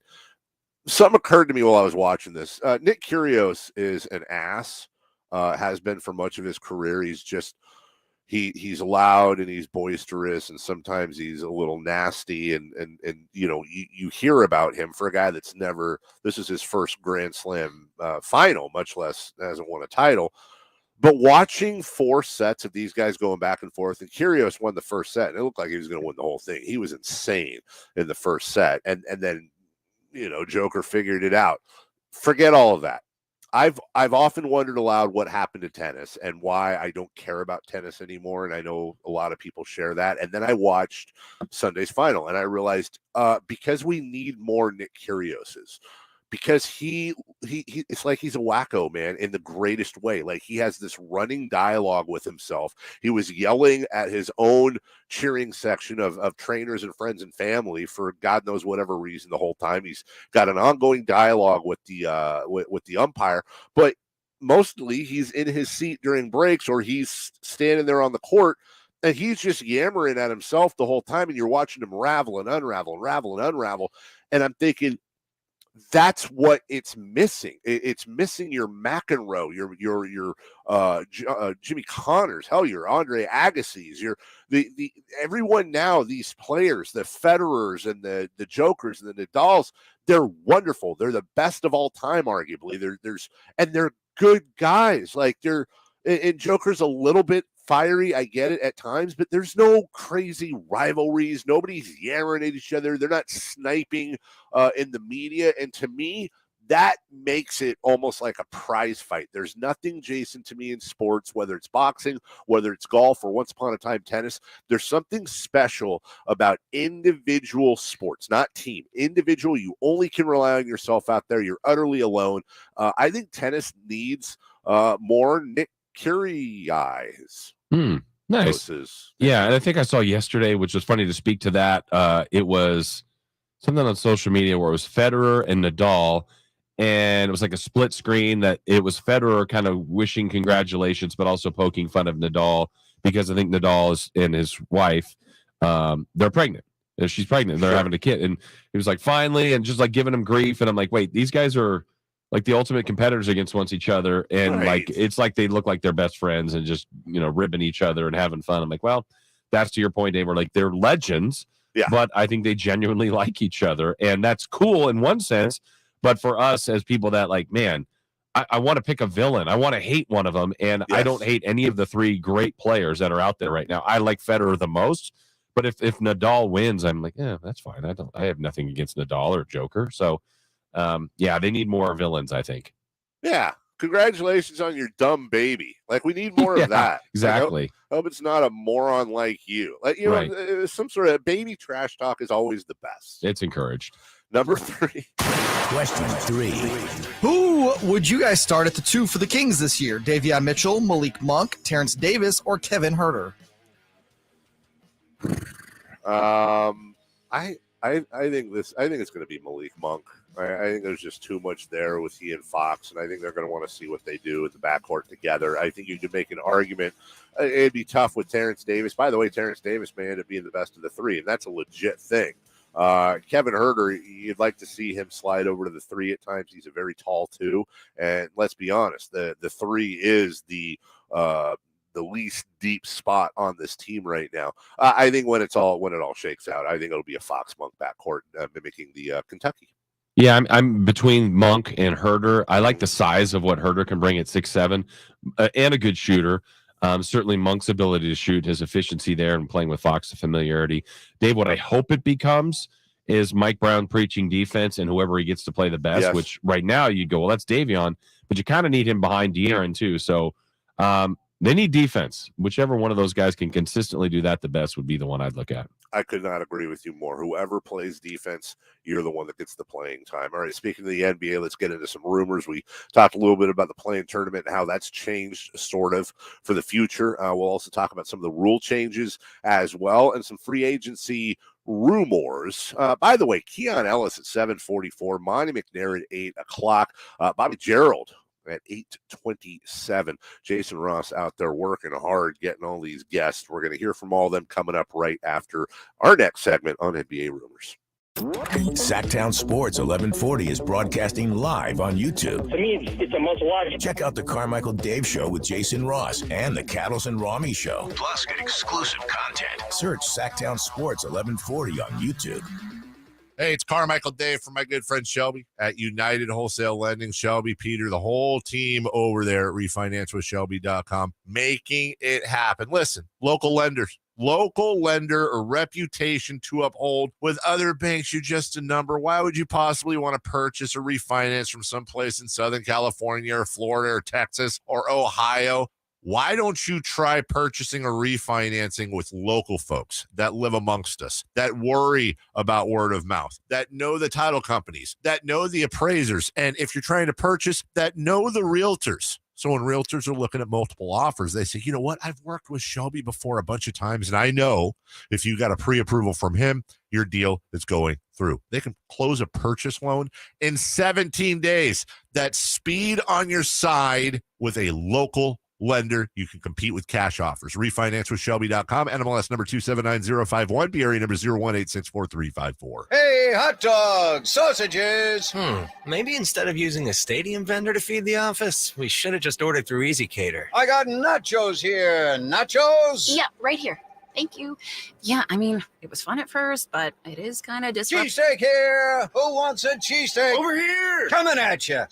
S6: something occurred to me while I was watching this. Nick Kyrgios is an ass, has been for much of his career. He's just he's loud and he's boisterous, and sometimes he's a little nasty, and you hear about him for a guy that's this is his first Grand Slam final, much less hasn't won a title. But watching 4 sets of these guys going back and forth, and Kyrgios won the first set, and it looked like he was going to win the whole thing. He was insane in the first set, and then Joker figured it out. Forget all of that. I've often wondered aloud what happened to tennis and why I don't care about tennis anymore, and I know a lot of people share that. And then I watched Sunday's final, and I realized because we need more Nick Kyrgioses, because he it's like he's a wacko, man, in the greatest way. Like, he has this running dialogue with himself. He was yelling at his own cheering section of trainers and friends and family for God knows whatever reason the whole time. He's got an ongoing dialogue with the umpire, but mostly he's in his seat during breaks, or he's standing there on the court, and he's just yammering at himself the whole time, and you're watching him ravel and unravel. And I'm thinking, that's what it's missing. It's missing your McEnroe, your Jimmy Connors, hell, your Andre Agassi's, your the everyone now. These players, the Federers and the Jokers and the Nadals, they're wonderful. They're the best of all time, arguably. They're good guys. Like, and Joker's a little bit fiery, I get it at times, but there's no crazy rivalries. Nobody's yammering at each other. They're not sniping in the media. And to me, that makes it almost like a prize fight. There's nothing, Jason, to me in sports, whether it's boxing, whether it's golf, or once upon a time tennis. There's something special about individual sports, not team. Individual, you only can rely on yourself out there. You're utterly alone. I think tennis needs more Nick Kyrgios.
S8: Nice.
S6: Doses.
S8: Yeah, and I think I saw yesterday, which was funny to speak to that. It was something on social media where it was Federer and Nadal, and it was like a split screen that it was Federer kind of wishing congratulations, but also poking fun of Nadal, because I think Nadal and his wife, they're pregnant. She's pregnant. They're having a kid. And he was like, finally, and just like giving him grief. And I'm like, wait, these guys are like the ultimate competitors against each other, and like it's like they look like they're best friends and just ribbing each other and having fun. I'm like, well, that's to your point, Dave. We're like, they're legends, but I think they genuinely like each other, and that's cool in one sense. But for us as people that like, man, I want to pick a villain. I want to hate one of them, and I don't hate any of the 3 great players that are out there right now. I like Federer the most, but if Nadal wins, I'm like, yeah, that's fine. I have nothing against Nadal or Joker, so. They need more villains, I think.
S6: Yeah, congratulations on your dumb baby. Like, we need more of that.
S8: Exactly.
S6: Like, I hope it's not a moron like you. Like, know, some sort of baby trash talk is always the best.
S8: It's encouraged.
S6: Number 3.
S2: Question 3.
S7: Who would you guys start at the 2 for the Kings this year? Davion Mitchell, Malik Monk, Terrence Davis, or Kevin Huerter?
S6: I think it's going to be Malik Monk. I think there's just too much there with he and Fox, and I think they're going to want to see what they do with the backcourt together. I think you could make an argument. It'd be tough with Terrence Davis. By the way, Terrence Davis may end up being the best of the 3, and that's a legit thing. Kevin Herter, you'd like to see him slide over to the 3 at times. He's a very tall 2, and let's be honest, the 3 is the least deep spot on this team right now. I think when it all shakes out, I think it'll be a Fox Monk backcourt mimicking the Kentucky.
S8: Yeah, I'm between Monk and Herter. I like the size of what Herter can bring at 6'7", and a good shooter. Certainly Monk's ability to shoot, his efficiency there, and playing with Fox, the familiarity. Dave, what I hope it becomes is Mike Brown preaching defense and whoever he gets to play the best,
S6: Yes.
S8: which right now you'd go, well, that's Davion, but you kind of need him behind De'Aaron too. So they need defense. Whichever one of those guys can consistently do that the best would be the one I'd look at.
S6: I could not agree with you more. Whoever plays defense, you're the one that gets the playing time. All right, speaking of the NBA, let's get into some rumors. We talked a little bit about the play-in tournament and how that's changed sort of for the future. We'll also talk about some of the rule changes as well and some free agency rumors. By the way, Keon Ellis at 7:44, Monte McNair at 8 o'clock, Bob Gerould at 8:27. Jason Ross out there working hard, getting all these guests. We're going to hear from all of them coming up right after our next segment on NBA Rumors.
S2: Sacktown Sports 1140 is broadcasting live on YouTube.
S17: To me, it's a must-watch.
S2: Check out the Carmichael Dave Show with Jason Ross and the Cattles and Rami Show.
S3: Plus, get exclusive content.
S2: Search Sacktown Sports 1140 on YouTube.
S6: Hey, it's Carmichael Dave from my good friend Shelby at United Wholesale Lending. Shelby, Peter, the whole team over there at refinancewithshelby.com, making it happen. Listen, local lender, a reputation to uphold. With other banks, you're just a number. Why would you possibly want to purchase or refinance from someplace in Southern California or Florida or Texas or Ohio? Why don't you try purchasing or refinancing with local folks that live amongst us, that worry about word of mouth, that know the title companies, that know the appraisers, and if you're trying to purchase, that know the realtors? So when realtors are looking at multiple offers, they say, you know what? I've worked with Shelby before a bunch of times, and I know if you got a pre-approval from him, your deal is going through. They can close a purchase loan in 17 days. That's speed on your side with a local lender. You can compete with cash offers. RefinanceWithShelby.com. NMLS number 279051. BRE number 0186434.
S18: Hey, hot dogs, sausages. Maybe instead of using a stadium vendor to feed the office, we should have just ordered through Easy Cater.
S14: I got nachos here. Nachos?
S19: Yeah, right here. Thank you. Yeah, I mean, it was fun at first, but it is kind of disruptive.
S14: Cheesesteak here. Who wants a cheesesteak?
S18: Over here.
S14: Coming at you.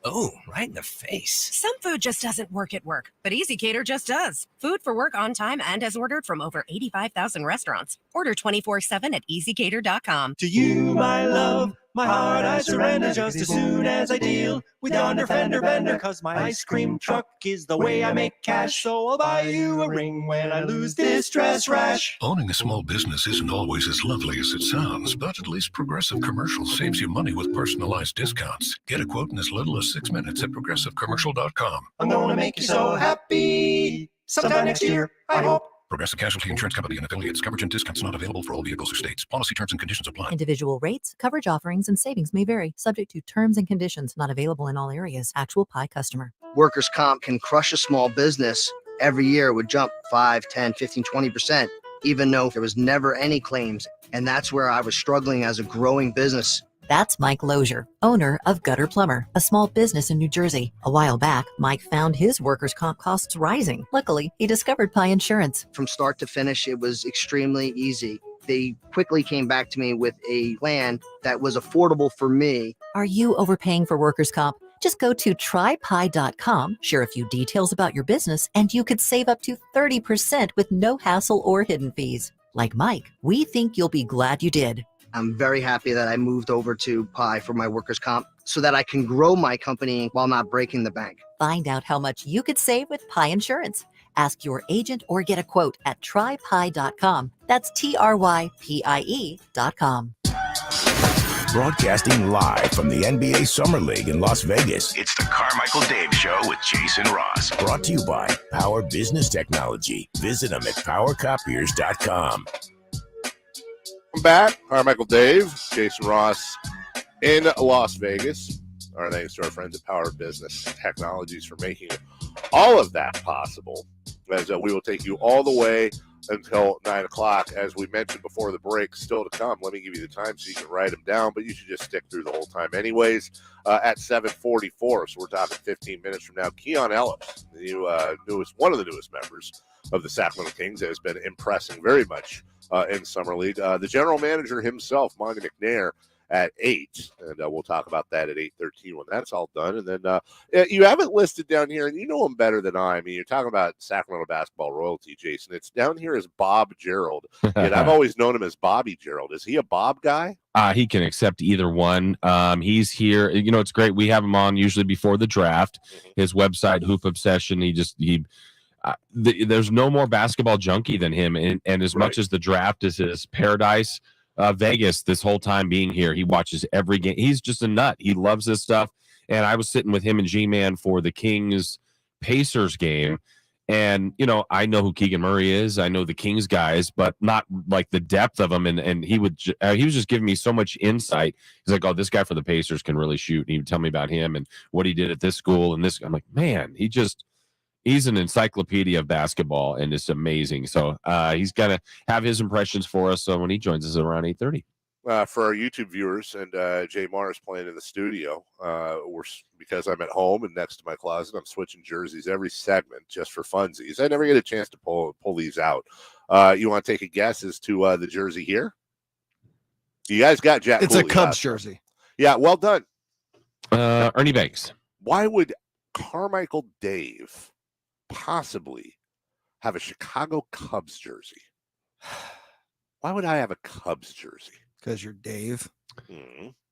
S18: Oh, right in the face.
S20: Some food just doesn't work at work, but Easy Cater just does. Food for work on time and as ordered from over 85,000 restaurants. Order 24/7 at easycater.com.
S24: To you, my love, my heart I surrender just as soon as I deal with yonder fender bender. Cause my ice cream truck is the way I make cash. So I'll buy you a ring when I lose this dress rash.
S25: Owning a small business isn't always as lovely as it sounds, but at least Progressive Commercial saves you money with personalized discounts. Get a quote in as little as 6 minutes at progressivecommercial.com.
S24: I'm gonna make you so happy sometime next year, I hope.
S25: Progressive Casualty Insurance Company and affiliates. Coverage and discounts not available for all vehicles or states. Policy terms and conditions apply.
S5: Individual rates, coverage offerings, and savings may vary, subject to terms and conditions. Not available in all areas. Actual Pie customer.
S21: Workers' comp can crush a small business. Every year it would jump 5, 10, 15, 20%, even though there was never any claims. And that's where I was struggling as a growing business.
S5: That's Mike Lozier, owner of Gutter Plumber, a small business in New Jersey. A while back, Mike found his workers' comp costs rising. Luckily, he discovered Pie Insurance.
S21: From start to finish, it was extremely easy. They quickly came back to me with a plan that was affordable for me.
S5: Are you overpaying for workers' comp? Just go to trypie.com, share a few details about your business, and you could save up to 30% with no hassle or hidden fees. Like Mike, we think you'll be glad you did.
S21: I'm very happy that I moved over to Pi for my workers' comp so that I can grow my company while not breaking the bank.
S5: Find out how much you could save with Pi Insurance. Ask your agent or get a quote at trypie.com. That's TRYPIE.com.
S2: Broadcasting live from the NBA Summer League in Las Vegas.
S3: It's the Carmichael Dave Show with Jason Ross.
S2: Brought to you by Power Business Technology. Visit them at powercopiers.com.
S6: Welcome back. Carmichael Dave, Jason Ross in Las Vegas. Our thanks to our friends at Power Business Technologies for making all of that possible. As we will take you all the way until 9 o'clock. As we mentioned before the break, still to come. Let me give you the time so you can write them down, but you should just stick through the whole time anyways. At 7:44, so we're talking 15 minutes from now, Keon Ellis, the one of the newest members of the Sacramento Kings, has been impressing very much in Summer League. The general manager himself, Monte McNair, at 8, and we'll talk about that at 8:13 when that's all done. And then you have it listed down here, and you know him better than I mean, you're talking about Sacramento basketball royalty, Jason. It's down here as Bob Gerould, and I've always known him as Bobby Gerould. Is he a Bob guy?
S8: He can accept either one. He's here. You know, it's great. We have him on usually before the draft. His website, Hoop Obsession, there's no more basketball junkie than him. And as much as the draft is his paradise, Vegas, this whole time being here, he watches every game. He's just a nut. He loves this stuff. And I was sitting with him and G-Man for the Kings Pacers game. And, you know, I know who Keegan Murray is. I know the Kings guys, but not like the depth of them. And he was just giving me so much insight. He's like, oh, this guy for the Pacers can really shoot. And he would tell me about him and what he did at this school. And this, I'm like, man, he's an encyclopedia of basketball, and it's amazing. So he's going to have his impressions for us. So when he joins us around 8:30.
S6: For our YouTube viewers, and Jay Mars playing in the studio, because I'm at home and next to my closet, I'm switching jerseys every segment just for funsies. I never get a chance to pull these out. You want to take a guess as to the jersey here? You guys got Jack.
S7: It's
S6: Cooley
S7: a Cubs jersey.
S6: Yeah, well done.
S8: Ernie Banks.
S6: Why would Carmichael Dave possibly have a Chicago Cubs jersey? Why would I have a Cubs jersey?
S7: Because you're Dave.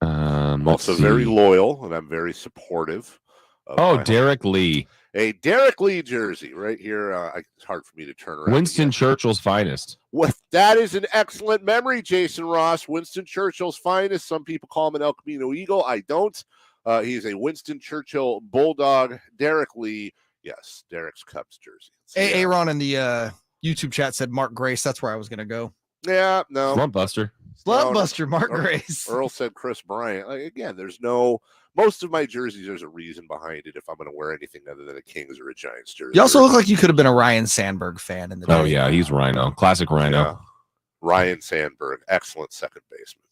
S6: I'm also very loyal, and I'm very supportive.
S8: Derek Lee.
S6: A Derek Lee jersey right here. It's hard for me to turn around.
S8: Winston Churchill's finest.
S6: That is an excellent memory, Jason Ross. Winston Churchill's finest. Some people call him an El Camino Eagle. I don't. He's a Winston Churchill Bulldog. Derek Lee. Yes, Derek's Cubs jersey.
S7: Aaron in the YouTube chat said Mark Grace. That's where I was going to go.
S6: Yeah, no.
S8: Slumpbuster.
S7: Slumpbuster, Mark Grace.
S6: Earl said Chris Bryant. Again, most of my jerseys, there's a reason behind it if I'm going to wear anything other than a Kings or a Giants jersey.
S7: You also look like you could have been a Ryan Sandberg fan in the day.
S8: Oh, yeah, he's Rhino. Classic Rhino.
S6: Yeah. Ryan Sandberg. Excellent second baseman.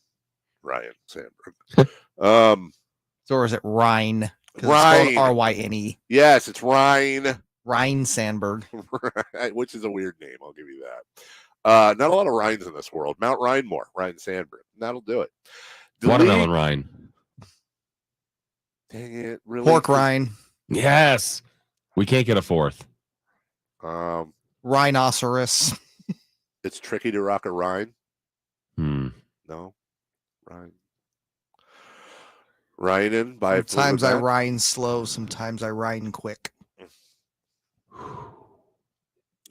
S6: Ryan Sandberg.
S7: Or is it Ryan?
S6: Ryan.
S7: R-Y-N-E.
S6: Yes, it's Ryan.
S7: Ryan Sandberg.
S6: Which is a weird name. I'll give you that. Not a lot of Ryans in this world. Mount Ryanmore, Ryan Sandberg. That'll do it.
S8: Watermelon Ryan.
S6: Dang it. Really?
S7: Pork Ryan.
S8: Yes. We can't get a fourth.
S7: Rhinoceros.
S6: It's tricky to rock a Ryan. No. Ryan. Ryan by
S7: sometimes I Ryan slow, sometimes I Ryan quick.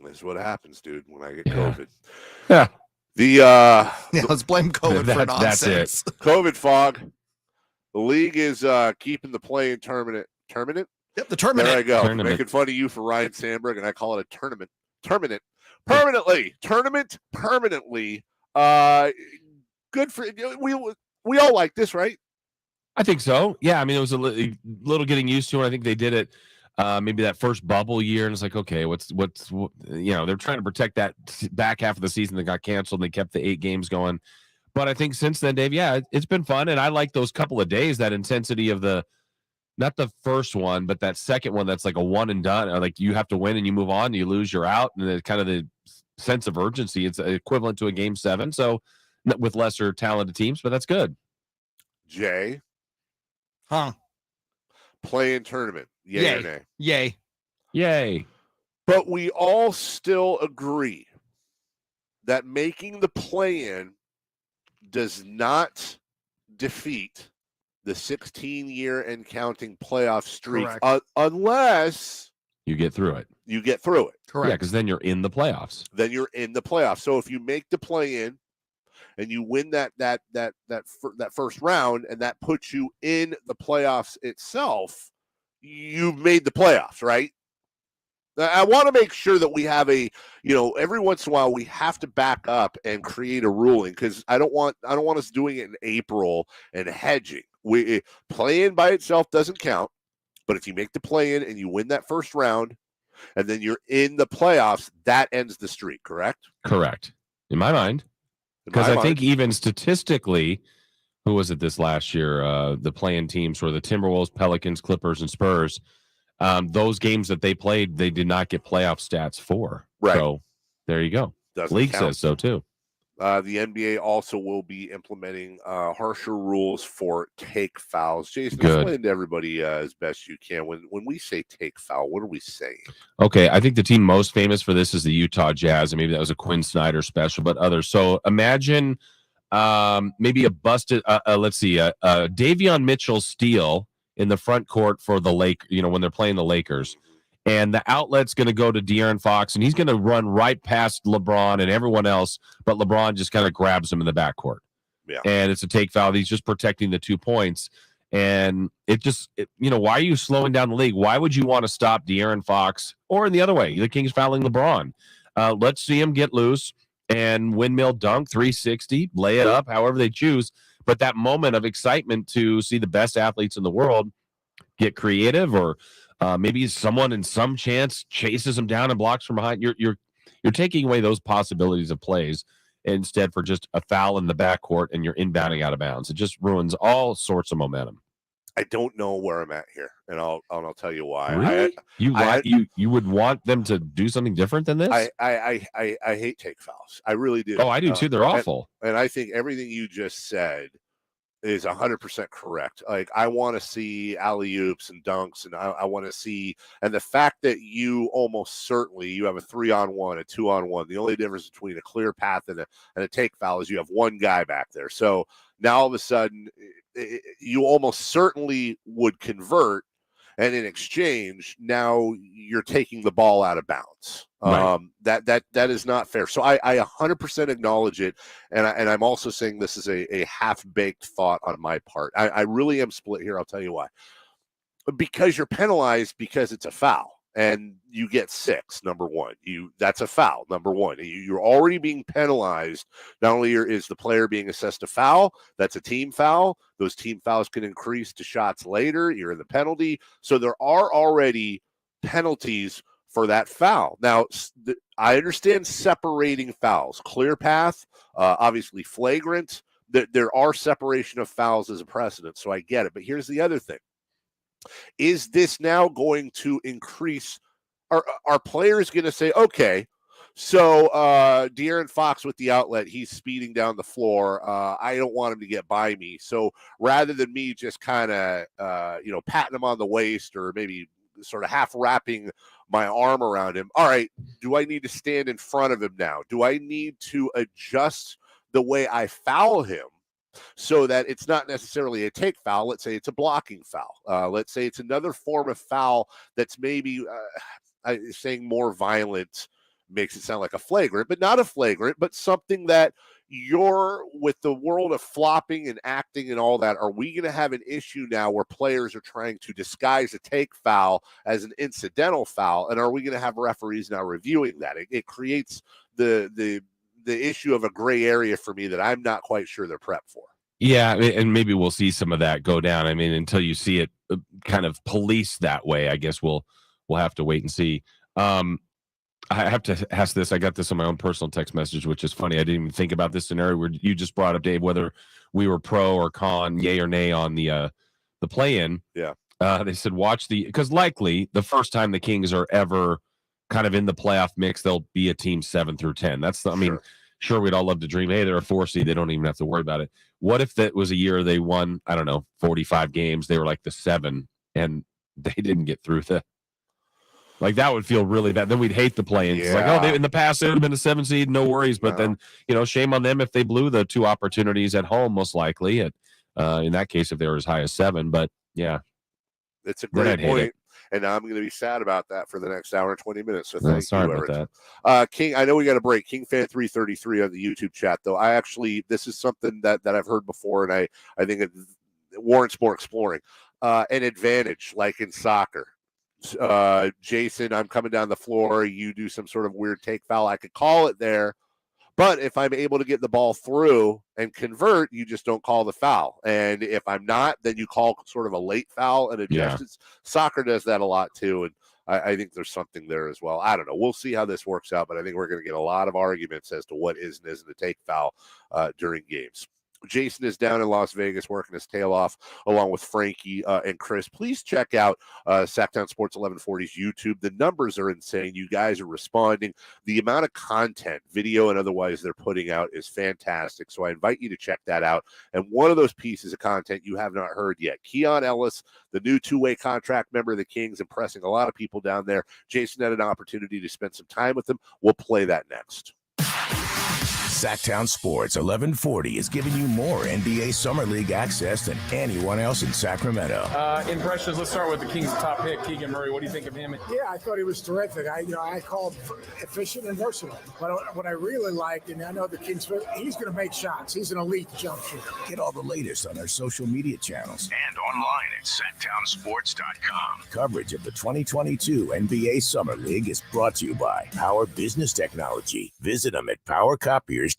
S6: That's what happens, dude, when I get COVID.
S8: Yeah.
S7: Let's blame COVID for nonsense.
S8: That's it.
S6: COVID fog. The league is keeping the play in tournament.
S7: Yep, the tournament.
S6: There I go.
S8: Tournament.
S6: Making fun of you for Ryan Sandberg, and I call it a tournament. Permanently. Good for we all like this, right?
S8: I think so. Yeah, I mean, it was a little getting used to it. I think they did it maybe that first bubble year, and it's like, okay, what's they're trying to protect that back half of the season that got canceled, and they kept the 8 games going. But I think since then, Dave, yeah, it's been fun, and I like those couple of days, that intensity of not the first one, but that second one that's like a one and done. Like you have to win and you move on, you lose, you're out, and the kind of the sense of urgency. It's equivalent to a game 7, so with lesser talented teams, but that's good.
S6: Jay. Play-in tournament. Yay or nay?
S7: Yay.
S8: Yay.
S6: But we all still agree that making the play-in does not defeat the 16-year and counting playoff streak unless
S8: you get through it.
S6: Correct.
S8: Yeah, because then you're in the playoffs.
S6: So if you make the play-in and you win that first round, and that puts you in the playoffs itself, you've made the playoffs, right? I want to make sure that we have every once in a while we have to back up and create a ruling, because I don't want us doing it in April and hedging. Play-in by itself doesn't count, but if you make the play-in and you win that first round, and then you're in the playoffs, that ends the streak, correct?
S8: Correct. In my mind. Because I think even statistically, who was it this last year? The playing teams were the Timberwolves, Pelicans, Clippers, and Spurs. Those games that they played, they did not get playoff stats for.
S6: Right.
S8: So there you go.
S6: Doesn't
S8: League
S6: count.
S8: says so too.
S6: The NBA also will be implementing harsher rules for take fouls. Jason, explain to everybody as best you can. When we say take foul, what are we saying?
S8: Okay, I think the team most famous for this is the Utah Jazz, and maybe that was a Quinn Snyder special, but others. So imagine maybe a busted, Davion Mitchell steal in the front court for the when they're playing the Lakers. And the outlet's going to go to De'Aaron Fox, and he's going to run right past LeBron and everyone else, but LeBron just kind of grabs him in the backcourt.
S6: Yeah.
S8: And it's a take foul. He's just protecting the 2 points. And why are you slowing down the league? Why would you want to stop De'Aaron Fox? Or in the other way, the Kings fouling LeBron. Let's see him get loose and windmill dunk, 360, lay it up, however they choose. But that moment of excitement to see the best athletes in the world get creative, or maybe someone in some chance chases him down and blocks from behind. You're taking away those possibilities of plays instead for just a foul in the backcourt and you're inbounding out of bounds. It just ruins all sorts of momentum.
S6: I don't know where I'm at here, and I'll tell you why.
S8: Really? You would want them to do something different than this?
S6: I hate take fouls. I really do.
S8: Oh, I do too. They're awful.
S6: And I think everything you just said is 100% correct. Like, I want to see alley-oops and dunks, and I want to see, and the fact that you almost certainly, you have a 3-on-1, a 2-on-1. The only difference between a clear path and a take foul is you have one guy back there. So now all of a sudden, you almost certainly would convert, and in exchange, now you're taking the ball out of bounds.
S8: Right.
S6: That is not fair. So I 100% acknowledge it, and I'm also saying this is a half-baked thought on my part. I really am split here. I'll tell you why. Because you're penalized because it's a foul, and you get 6. Number one, that's a foul. Number one, you're already being penalized. Not only is the player being assessed a foul, that's a team foul. Those team fouls can increase to shots later. You're in the penalty, so there are already penalties for that foul. Now, I understand separating fouls, clear path, obviously flagrant. There are separation of fouls as a precedent, so I get it. But here's the other thing. Is this now going to increase? Are players going to say, okay, so De'Aaron Fox with the outlet, he's speeding down the floor. I don't want him to get by me. So rather than me just kind of, patting him on the waist or maybe sort of half wrapping my arm around him, all right, do I need to stand in front of him now? Do I need to adjust the way I foul him so that it's not necessarily a take foul? Let's say it's a blocking foul. Let's say it's another form of foul that's maybe saying more violent makes it sound like a flagrant, but not a flagrant, but something that you're, with the world of flopping and acting and all that, are we going to have an issue now where players are trying to disguise a take foul as an incidental foul? And are we going to have referees now reviewing that? It creates the issue of a gray area for me that I'm not quite sure they're prepped for. Yeah, and maybe we'll see some of that go down. I mean, until you see it kind of policed that way, I guess we'll have to wait and see. I have to ask this. I got this on my own personal text message, which is funny. I didn't even think about this scenario where you just brought up, Dave, whether we were pro or con, yay or nay on the play-in. Yeah. They said because likely the first time the Kings are ever kind of in the playoff mix, they'll be a team 7 through 10. Sure, we'd all love to dream, hey, they're a 4 seed. They don't even have to worry about it. What if that was a year they won, 45 games, they were like the 7, and they didn't get through that? Like, that would feel really bad. Then we'd hate the play-in. Yeah. It's like, in the past, they would have been a 7 seed, no worries. But then, shame on them if they blew the 2 opportunities at home, most likely. In that case, if they were as high as 7. But, yeah. It's a great point. And I'm going to be sad about that for the next hour and 20 minutes. So thank you. Sorry about that. King, I know we got a break. King Fan 333 on the YouTube chat, though. This is something that I've heard before, and I think it warrants more exploring. An advantage, like in soccer. Jason, I'm coming down the floor. You do some sort of weird take foul. I could call it there. But if I'm able to get the ball through and convert, you just don't call the foul. And if I'm not, then you call sort of a late foul and adjust it. Soccer does that a lot too. And I think there's something there as well. I don't know. We'll see how this works out, but I think we're going to get a lot of arguments as to what is and isn't a take foul during games. Jason is down in Las Vegas working his tail off along with Frankie and Chris. Please check out Sacktown Sports 1140's YouTube. The numbers are insane. You guys are responding. The amount of content, video and otherwise, they're putting out is fantastic. So I invite you to check that out. And one of those pieces of content you have not heard yet, Keon Ellis, the new two-way contract member of the Kings, impressing a lot of people down there. Jason had an opportunity to spend some time with them. We'll play that next.
S2: Sacktown Sports 1140 is giving you more NBA Summer League access than anyone else in Sacramento.
S1: Impressions, let's start with the Kings' top pick, Keegan Murray. What do you think of him?
S4: Yeah, I thought he was terrific. I called efficient and versatile. But what I really liked, and I know the Kings, he's going to make shots. He's an elite jump shooter.
S2: Get all the latest on our social media channels
S3: and online at sacktownsports.com.
S2: Coverage of the 2022 NBA Summer League is brought to you by Power Business Technology. Visit them at powercopiers.com.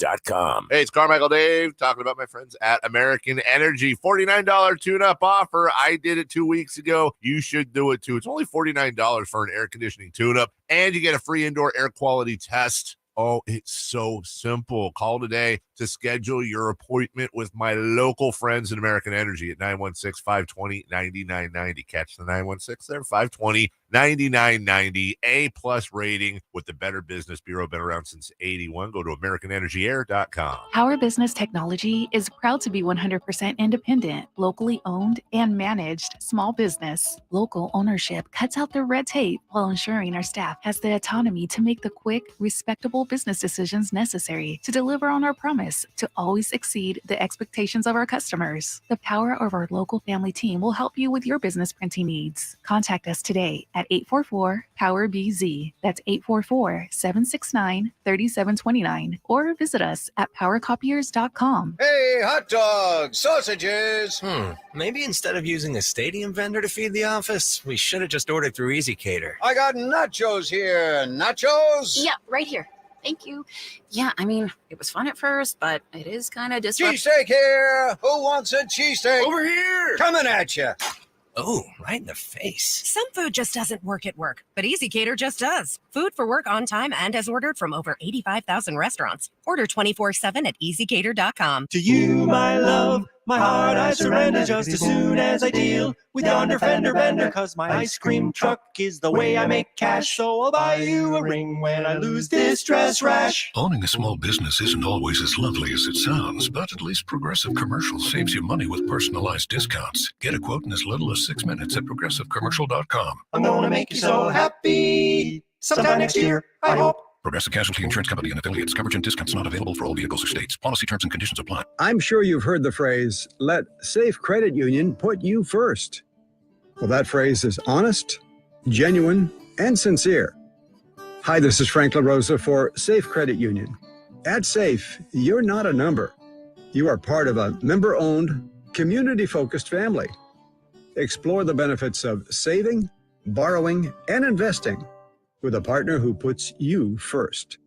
S6: Hey, it's Carmichael Dave talking about my friends at American Energy. $49 tune-up offer. I did it 2 weeks ago. You should do it too. It's only $49 for an air conditioning tune-up, and you get a free indoor air quality test. Oh, it's so simple. Call today to schedule your appointment with my local friends at American Energy at 916-520-9990. Catch the 916 there, 520-9990. A+ rating with the Better Business Bureau. Been around since 81. Go to AmericanEnergyAir.com.
S17: Power Business Technology is proud to be 100% independent, locally owned and managed small business. Local ownership cuts out the red tape while ensuring our staff has the autonomy to make the quick, respectable business decisions necessary to deliver on our promise to always exceed the expectations of our customers. The power of our local family team will help you with your business printing needs. Contact us today at 844-POWER-BZ. That's 844-769-3729. Or visit us at powercopiers.com.
S18: Hey, hot dogs, sausages. Maybe instead of using a stadium vendor to feed the office, we should have just ordered through Easy Cater.
S14: I got nachos here. Nachos?
S19: Yeah, right here. Thank you. Yeah, I mean, it was fun at first, but it is kind of disruptive.
S14: Cheesesteak here. Who wants a cheesesteak?
S18: Over here.
S14: Coming at you.
S18: Oh, right in the face.
S20: Some food just doesn't work at work, but Easy Cater just does. Food for work on time and as ordered from over 85,000 restaurants. Order 24/7 at easycater.com.
S24: To you, my love, my heart I surrender just as soon as I deal with yonder fender bender. Cause my ice cream truck is the way I make cash. So I'll buy you a ring when I lose this dress rash.
S25: Owning a small business isn't always as lovely as it sounds, but at least Progressive Commercial saves you money with personalized discounts. Get a quote in as little as 6 minutes at progressivecommercial.com.
S24: I'm gonna make you so happy sometime next year, I hope.
S25: Progressive Casualty Insurance Company and affiliates. Coverage and discounts not available for all vehicles or states. Policy terms and conditions apply.
S9: I'm sure you've heard the phrase, let Safe Credit Union put you first. Well, that phrase is honest, genuine, and sincere. Hi, this is Frank LaRosa for Safe Credit Union. At Safe, you're not a number. You are part of a member-owned, community-focused family. Explore the benefits of saving, borrowing, and investing with a partner who puts you first.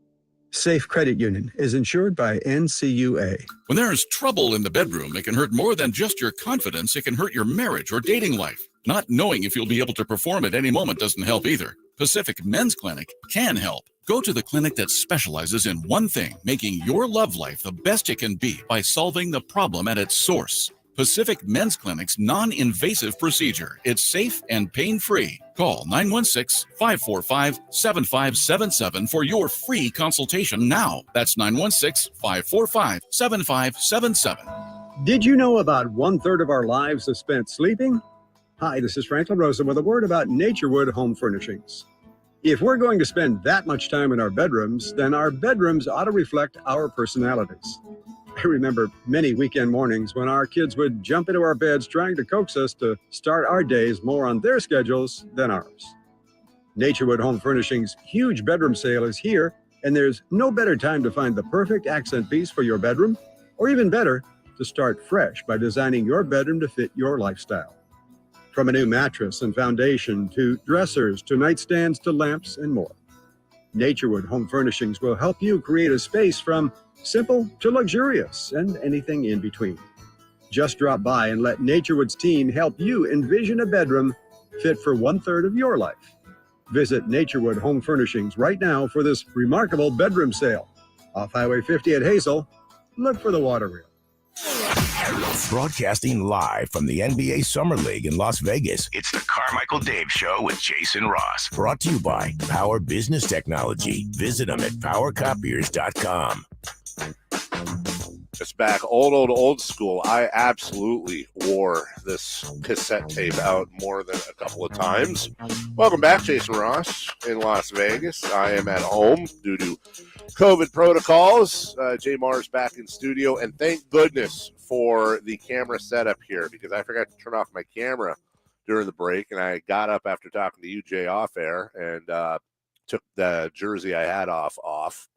S9: Safe Credit Union is insured by NCUA.
S22: When there's trouble in the bedroom, it can hurt more than just your confidence. It can hurt your marriage or dating life. Not knowing if you'll be able to perform at any moment doesn't help either. Pacific Men's Clinic can help. Go to the clinic that specializes in one thing, making your love life the best it can be by solving the problem at its source. Pacific Men's Clinic's non-invasive procedure. It's safe and pain-free. Call 916-545-7577 for your free consultation now. That's 916-545-7577.
S9: Did you know about 1/3 of our lives is spent sleeping? Hi, this is Frank LaRosa with a word about Naturewood Home Furnishings. If we're going to spend that much time in our bedrooms, then our bedrooms ought to reflect our personalities. I remember many weekend mornings when our kids would jump into our beds trying to coax us to start our days more on their schedules than ours. Naturewood Home Furnishings' huge bedroom sale is here, and there's no better time to find the perfect accent piece for your bedroom, or even better, to start fresh by designing your bedroom to fit your lifestyle. From a new mattress and foundation to dressers to nightstands to lamps and more. Naturewood Home Furnishings will help you create a space from simple to luxurious and anything in between. Just drop by and let Naturewood's team help you envision a bedroom fit for 1/3 of your life. Visit Naturewood Home Furnishings right now for this remarkable bedroom sale. Off Highway 50 at Hazel, look for the water reel.
S2: Broadcasting live from the NBA Summer League in Las Vegas.
S3: It's the Carmichael Dave Show with Jason Ross.
S2: Brought to you by Power Business Technology. Visit them at powercopiers.com.
S6: It's back, old school. I absolutely wore this cassette tape out more than a couple of times. Welcome back, Jason Ross in Las Vegas. I am at home due to COVID protocols. Jay Marr's back in studio, and thank goodness for the camera setup here, because I forgot to turn off my camera during the break, and I got up after talking to you, Jay, off air, and took the jersey I had off.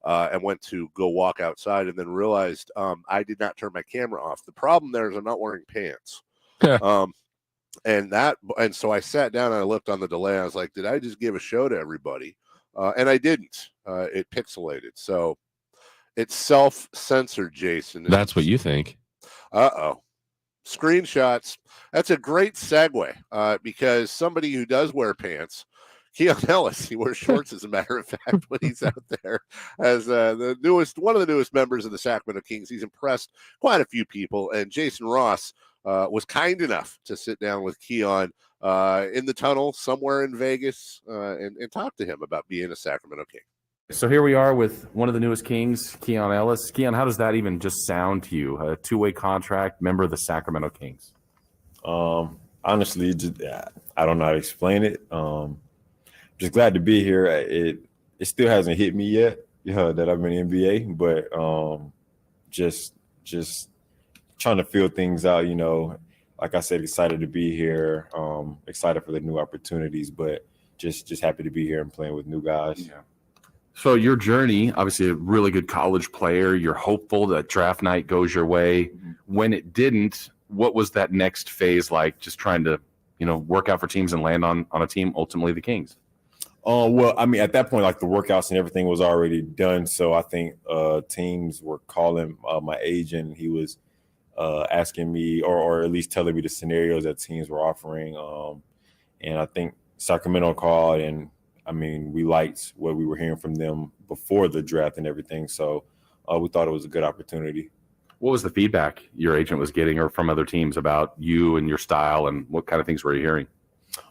S6: And went to go walk outside, and then realized I did not turn my camera off. The problem there is I'm not wearing pants. And so I sat down and I looked on the delay. I was like, did I just give a show to everybody? And I didn't. It pixelated. So it's self-censored, Jason.
S8: That's what you think.
S6: Uh-oh. Screenshots. That's a great segue because somebody who does wear pants, Keon Ellis, he wears shorts, as a matter of fact, when he's out there as one of the newest members of the Sacramento Kings. He's impressed quite a few people, and Jason Ross was kind enough to sit down with Keon in the tunnel somewhere in Vegas and talk to him about being a Sacramento King.
S1: So here we are with one of the newest Kings, Keon Ellis. Keon, how does that even just sound to you? A two-way contract, member of the Sacramento Kings.
S10: Honestly, I don't know how to explain it. Just glad to be here. It still hasn't hit me yet, that I'm in the NBA, but just trying to feel things out, like I said, excited to be here, excited for the new opportunities, but just happy to be here and playing with new guys.
S1: Yeah. So your journey, obviously a really good college player, you're hopeful that draft night goes your way. Mm-hmm. When it didn't, what was that next phase like, just trying to, work out for teams and land on a team, ultimately the Kings?
S10: Well, I mean, at that point, like the workouts and everything was already done. So I think teams were calling my agent. He was asking me or at least telling me the scenarios that teams were offering. And I think Sacramento called, and I mean, we liked what we were hearing from them before the draft and everything. So we thought it was a good opportunity.
S1: What was the feedback your agent was getting or from other teams about you and your style, and what kind of things were you hearing?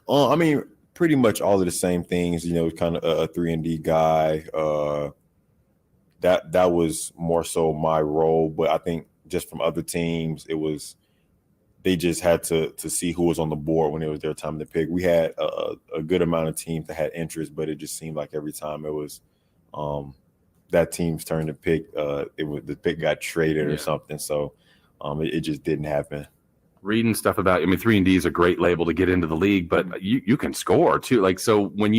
S10: I mean, pretty much all of the same things, kind of a 3-and-D guy. That was more so my role, but I think just from other teams, they just had to see who was on the board when it was their time to pick. We had a good amount of teams that had interest, but it just seemed like every time it was that team's turn to pick, the pick got traded or something. So it just didn't happen.
S1: Reading stuff about, 3-and-D is a great label to get into the league, but you can score too. Like, so when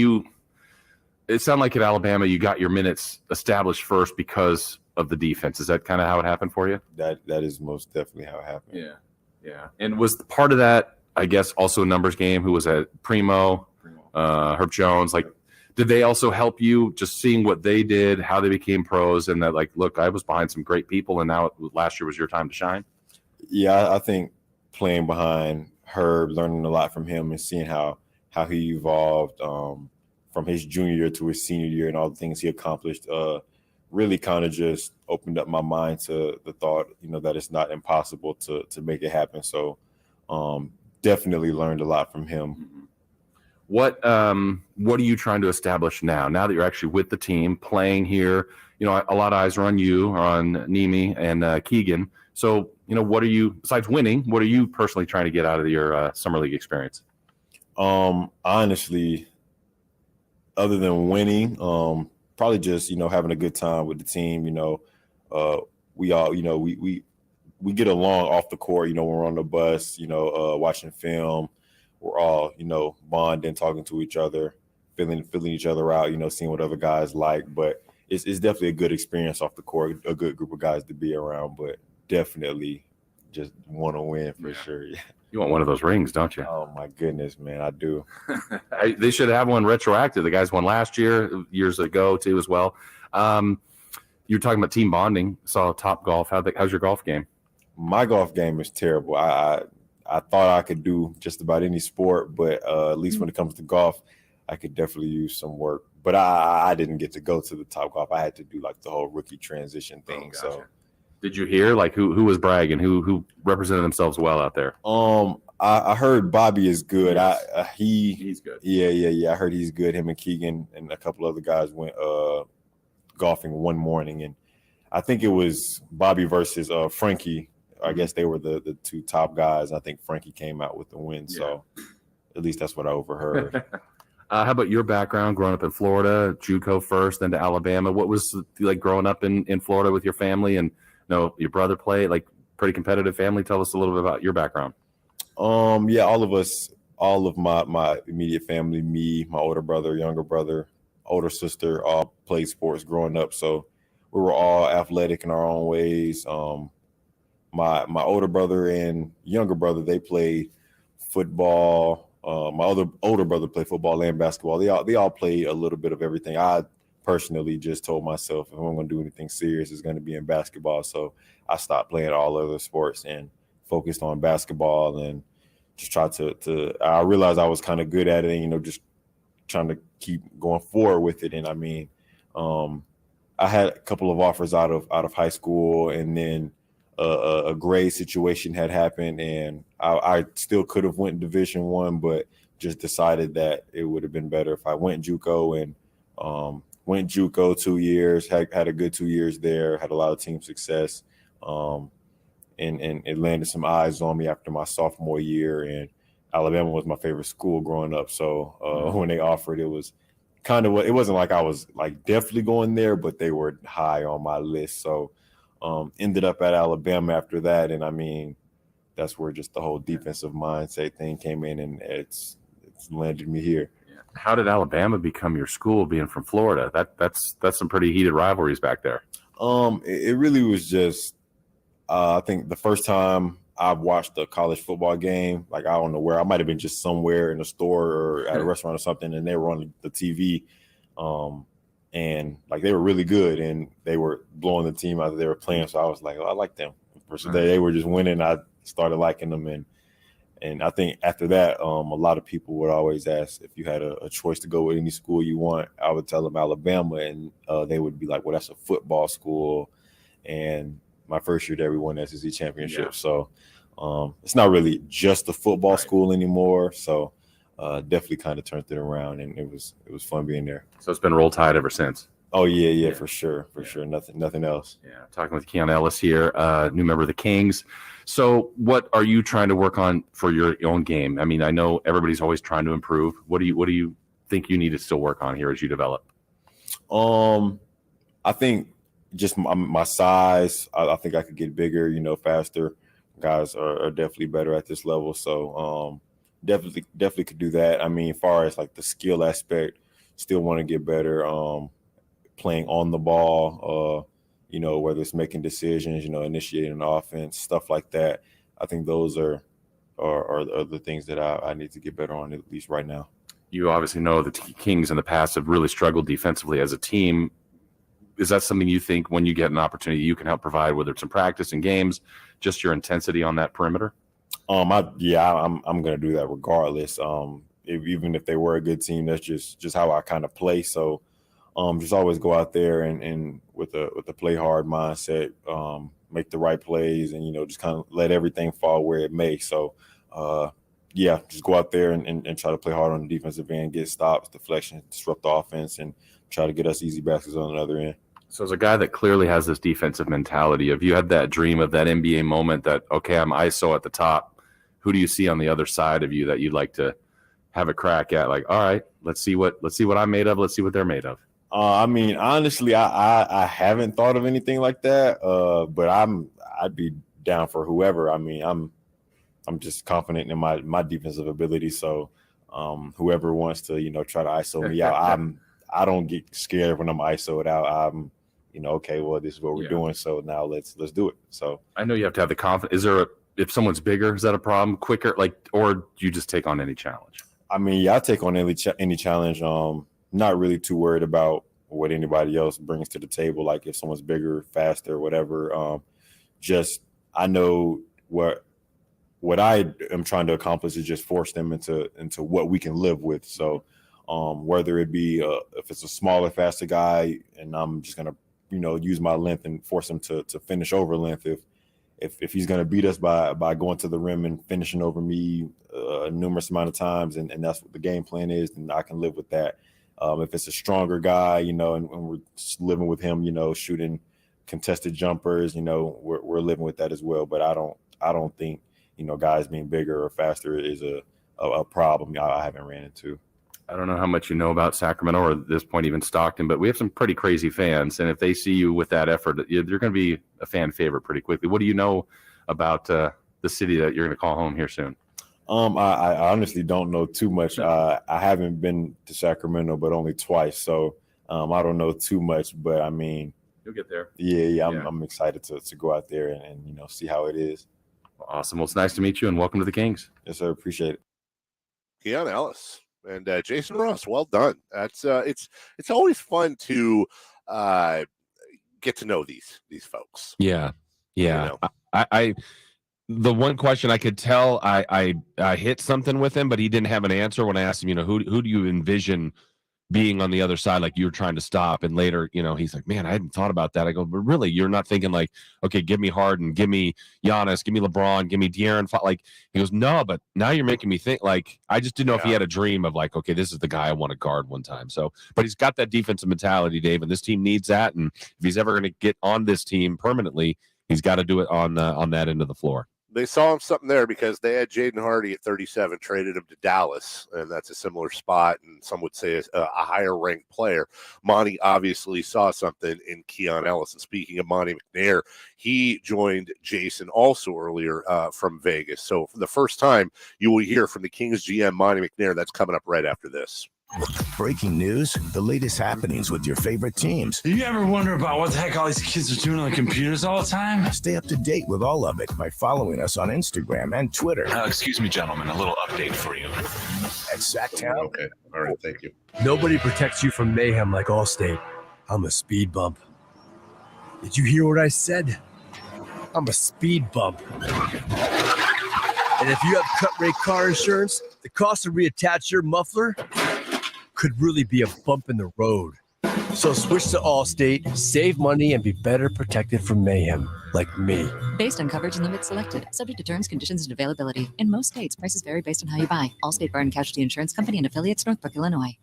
S1: it sounded like at Alabama, you got your minutes established first because of the defense. Is that kind of how it happened for you?
S10: That is most definitely how it happened.
S1: Yeah. And was part of that, I guess, also a numbers game? Who was at Primo, Herb Jones? Like, did they also help you just seeing what they did, how they became pros, and that, like, look, I was behind some great people, and now last year was your time to shine?
S10: Yeah, I think playing behind Herb, learning a lot from him and seeing how he evolved from his junior year to his senior year and all the things he accomplished really kind of just opened up my mind to the thought, that it's not impossible to make it happen. So definitely learned a lot from him.
S1: What are you trying to establish now that you're actually with the team playing here? A lot of eyes are on you, or on Nimi and Keegan. So, what are you, besides winning, what are you personally trying to get out of your summer league experience?
S10: Honestly, other than winning, probably just, having a good time with the team. We all, we get along off the court, when we're on the bus, watching film. We're all, bonding, talking to each other, feeling each other out, seeing what other guys like. But it's definitely a good experience off the court, a good group of guys to be around, but definitely just want to win for sure. Yeah.
S1: You want one of those rings, don't you?
S10: Oh, my goodness, man, I do.
S1: They should have one retroactive. The guys won last years ago, too, as well. You were talking about team bonding. Saw Top Golf. How's your golf game?
S10: My golf game is terrible. I thought I could do just about any sport, but at least when it comes to golf, I could definitely use some work. But I didn't get to go to the Top Golf. I had to do like the whole rookie transition thing.
S1: Gotcha.
S10: So
S1: did you hear like who was bragging, who represented themselves well out there?
S10: I heard Bobby is good.
S1: Yes.
S10: He's
S1: good.
S10: Yeah. I heard he's good. Him and Keegan and a couple other guys went golfing one morning, and I think it was Bobby versus Frankie. I guess they were the two top guys. I think Frankie came out with the win. So at least that's what I overheard.
S1: How about your background growing up in Florida, JUCO first, then to Alabama? What was like growing up in Florida with your family, and your brother played, like pretty competitive family? Tell us a little bit about your background.
S10: Yeah, all of my immediate family, me, my older brother, younger brother, older sister, all played sports growing up. So we were all athletic in our own ways. My older brother and younger brother, they played football. My older brother played football and basketball. They all played a little bit of everything. I personally just told myself if I'm going to do anything serious, it's going to be in basketball. So I stopped playing all other sports and focused on basketball and just tried to I realized I was kind of good at it and, just trying to keep going forward with it. And I mean, I had a couple of offers out of high school, and then a grade situation had happened, and I still could have went Division I, but just decided that it would have been better if I went JUCO, and went JUCO 2 years, had a good 2 years there, had a lot of team success. And it landed some eyes on me after my sophomore year, and Alabama was my favorite school growing up. So when they offered, it was kind of it wasn't like I was like definitely going there, but they were high on my list. So ended up at Alabama after that, and I mean that's where just the whole defensive mindset thing came in, and it's landed me here.
S1: How did Alabama become your school, being from Florida? That's some pretty heated rivalries back there.
S10: It really was just I think the first time I watched a college football game, like I don't know where, I might have been just somewhere in a store or at a restaurant or something, and they were on the TV, and like they were really good, and they were blowing the team out that they were playing. So I was like, oh, I like them. Versus they were just winning. I started liking them, and I think after that, a lot of people would always ask if you had a choice to go with any school you want. I would tell them Alabama, and they would be like, well, that's a football school, and my first year there, we won the SEC championship. Yeah. So it's not really just a football school anymore. So definitely kind of turned it around, and it was fun being there.
S1: So it's been Roll Tide ever since.
S10: Oh yeah, for sure. Nothing else.
S1: Yeah, talking with Keon Ellis here, new member of the Kings. So what are you trying to work on for your own game? I mean, I know everybody's always trying to improve. What do you think you need to still work on here as you develop?
S10: I think just my size. I think I could get bigger, faster. Guys are definitely better at this level. So definitely could do that. I mean, as far as like the skill aspect, still want to get better. Playing on the ball, whether it's making decisions, initiating an offense, stuff like that. I think those are the things that I need to get better on, at least right now.
S1: You obviously know the Kings in the past have really struggled defensively as a team. Is that something you think when you get an opportunity you can help provide, whether it's in practice and games, just your intensity on that perimeter?
S10: I'm going to do that regardless. Even if they were a good team, that's just how I kind of play. So just always go out there and with a play hard mindset, make the right plays, and just kind of let everything fall where it may. So just go out there and try to play hard on the defensive end, get stops, deflections, disrupt the offense, and try to get us easy baskets on the other end.
S1: So as a guy that clearly has this defensive mentality, have you had that dream of that NBA moment that, okay, I'm ISO at the top, who do you see on the other side of you that you'd like to have a crack at? Like, all right, let's see what I'm made of. Let's see what they're made of.
S10: I mean, honestly, I haven't thought of anything like that. But I'd be down for whoever. I mean, I'm just confident in my defensive ability. So whoever wants to, try to ISO me out, I don't get scared when I'm ISO'd out. I'm, okay, well, this is what we're doing. So now let's do it. So
S1: I know you have to have the confidence. Is there if someone's bigger, is that a problem? Quicker, or do you just take on any challenge?
S10: I mean, I take on any challenge. Not really too worried about what anybody else brings to the table. Like if someone's bigger, faster, whatever. Just I know what I am trying to accomplish is just force them into what we can live with. So whether it be if it's a smaller, faster guy, and I'm just gonna use my length and force him to finish over length. If he's gonna beat us by going to the rim and finishing over me a numerous amount of times, and that's what the game plan is, then I can live with that. If it's a stronger guy, and we're just living with him, shooting contested jumpers, we're living with that as well. But I don't think guys being bigger or faster is a problem I haven't ran into.
S1: I don't know how much you know about Sacramento, or at this point even Stockton, but we have some pretty crazy fans, and if they see you with that effort, they're going to be a fan favorite pretty quickly. What do you know about the city that you're going to call home here soon?
S10: I honestly don't know too much. I haven't been to Sacramento, but only twice, so I don't know too much. But I mean,
S1: you'll get there.
S10: Yeah. I'm excited to go out there and see how it is.
S1: Awesome. Well, it's nice to meet you, and welcome to the Kings.
S10: Yes, sir. Appreciate it.
S6: Keon Ellis and Jason Ross, well done. That's it's always fun to get to know these folks.
S8: Yeah. I the one question I could tell I hit something with him, but he didn't have an answer when I asked him, who do you envision being on the other side, like you were trying to stop? And later, he's like, man, I hadn't thought about that. I go, but really, you're not thinking like, okay, give me Harden, give me Giannis, give me LeBron, give me De'Aaron. Like, he goes, no, but now you're making me think. Like, I just didn't know if he had a dream of like, okay, this is the guy I want to guard one time. So, but he's got that defensive mentality, Dave, and this team needs that. And if he's ever going to get on this team permanently, he's got to do it on that end of the floor.
S6: They saw him something there because they had Jaden Hardy at 37, traded him to Dallas, and that's a similar spot, and some would say a higher-ranked player. Monty obviously saw something in Keon Ellis. And speaking of Monte McNair, he joined Jason also earlier from Vegas. So for the first time, you will hear from the Kings GM, Monte McNair. That's coming up right after this.
S2: Breaking news, the latest happenings with your favorite teams.
S11: You ever wonder about what the heck all these kids are doing on the computers all the time?
S2: Stay up to date with all of it by following us on Instagram and Twitter.
S11: Excuse me, gentlemen, a little update for you.
S2: At Sacktown.
S6: Okay, all right, thank you.
S12: Nobody protects you from mayhem like Allstate. I'm a speed bump. Did you hear what I said? I'm a speed bump. And if you have cut rate car insurance, the cost to reattach your muffler could really be a bump in the road. So switch to Allstate, save money, and be better protected from mayhem, like me.
S13: Based on coverage and limits selected, subject to terms, conditions, and availability. In most states, prices vary based on how you buy. Allstate Bar and Casualty Insurance Company and affiliates, Northbrook, Illinois.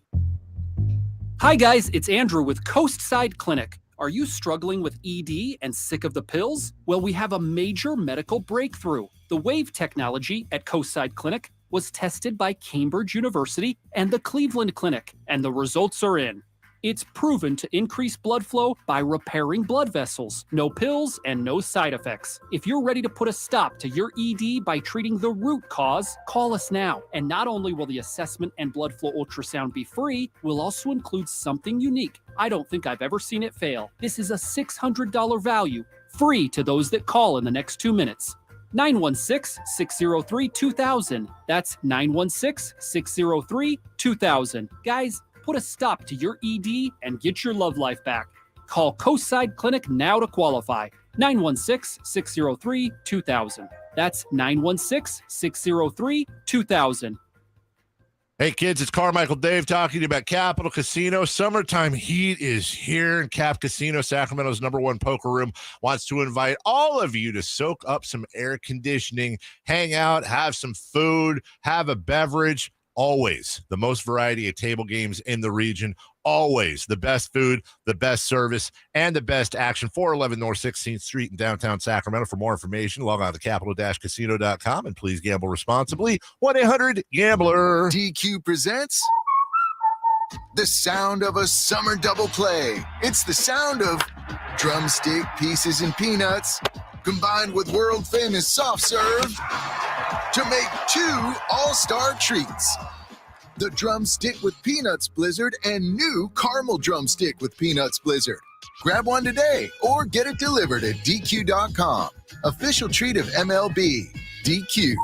S15: Hi guys, it's Andrew with Coastside Clinic. Are you struggling with ED and sick of the pills? Well, we have a major medical breakthrough. The WAVE technology at Coastside Clinic was tested by Cambridge University and the Cleveland Clinic, and the results are in. It's proven to increase blood flow by repairing blood vessels. No pills and no side effects. If you're ready to put a stop to your ED by treating the root cause, call us now. And not only will the assessment and blood flow ultrasound be free, we'll also include something unique. I don't think I've ever seen it fail. This is a $600 value, free to those that call in the next 2 minutes. 916-603-2000. That's 916-603-2000. Guys, put a stop to your ED and get your love life back. Call Coastside Clinic now to qualify. 916-603-2000. That's 916-603-2000.
S6: Hey kids, it's Carmichael Dave talking to you about Capital Casino. Summertime heat is here, and Cap Casino, Sacramento's #1 poker room, wants to invite all of you to soak up some air conditioning, hang out, have some food, have a beverage. Always the most variety of table games in the region. Always the best food, the best service, and the best action. 411 North 16th Street in downtown Sacramento. For more information, log on to capital-casino.com, and please gamble responsibly. 1-800-GAMBLER.
S23: DQ presents the sound of a summer double play. It's the sound of drumstick pieces and peanuts combined with world-famous soft serve to make 2 all-star treats. The Drumstick with Peanuts Blizzard and new Caramel Drumstick with Peanuts Blizzard. Grab one today or get it delivered at DQ.com. Official treat of MLB. DQ.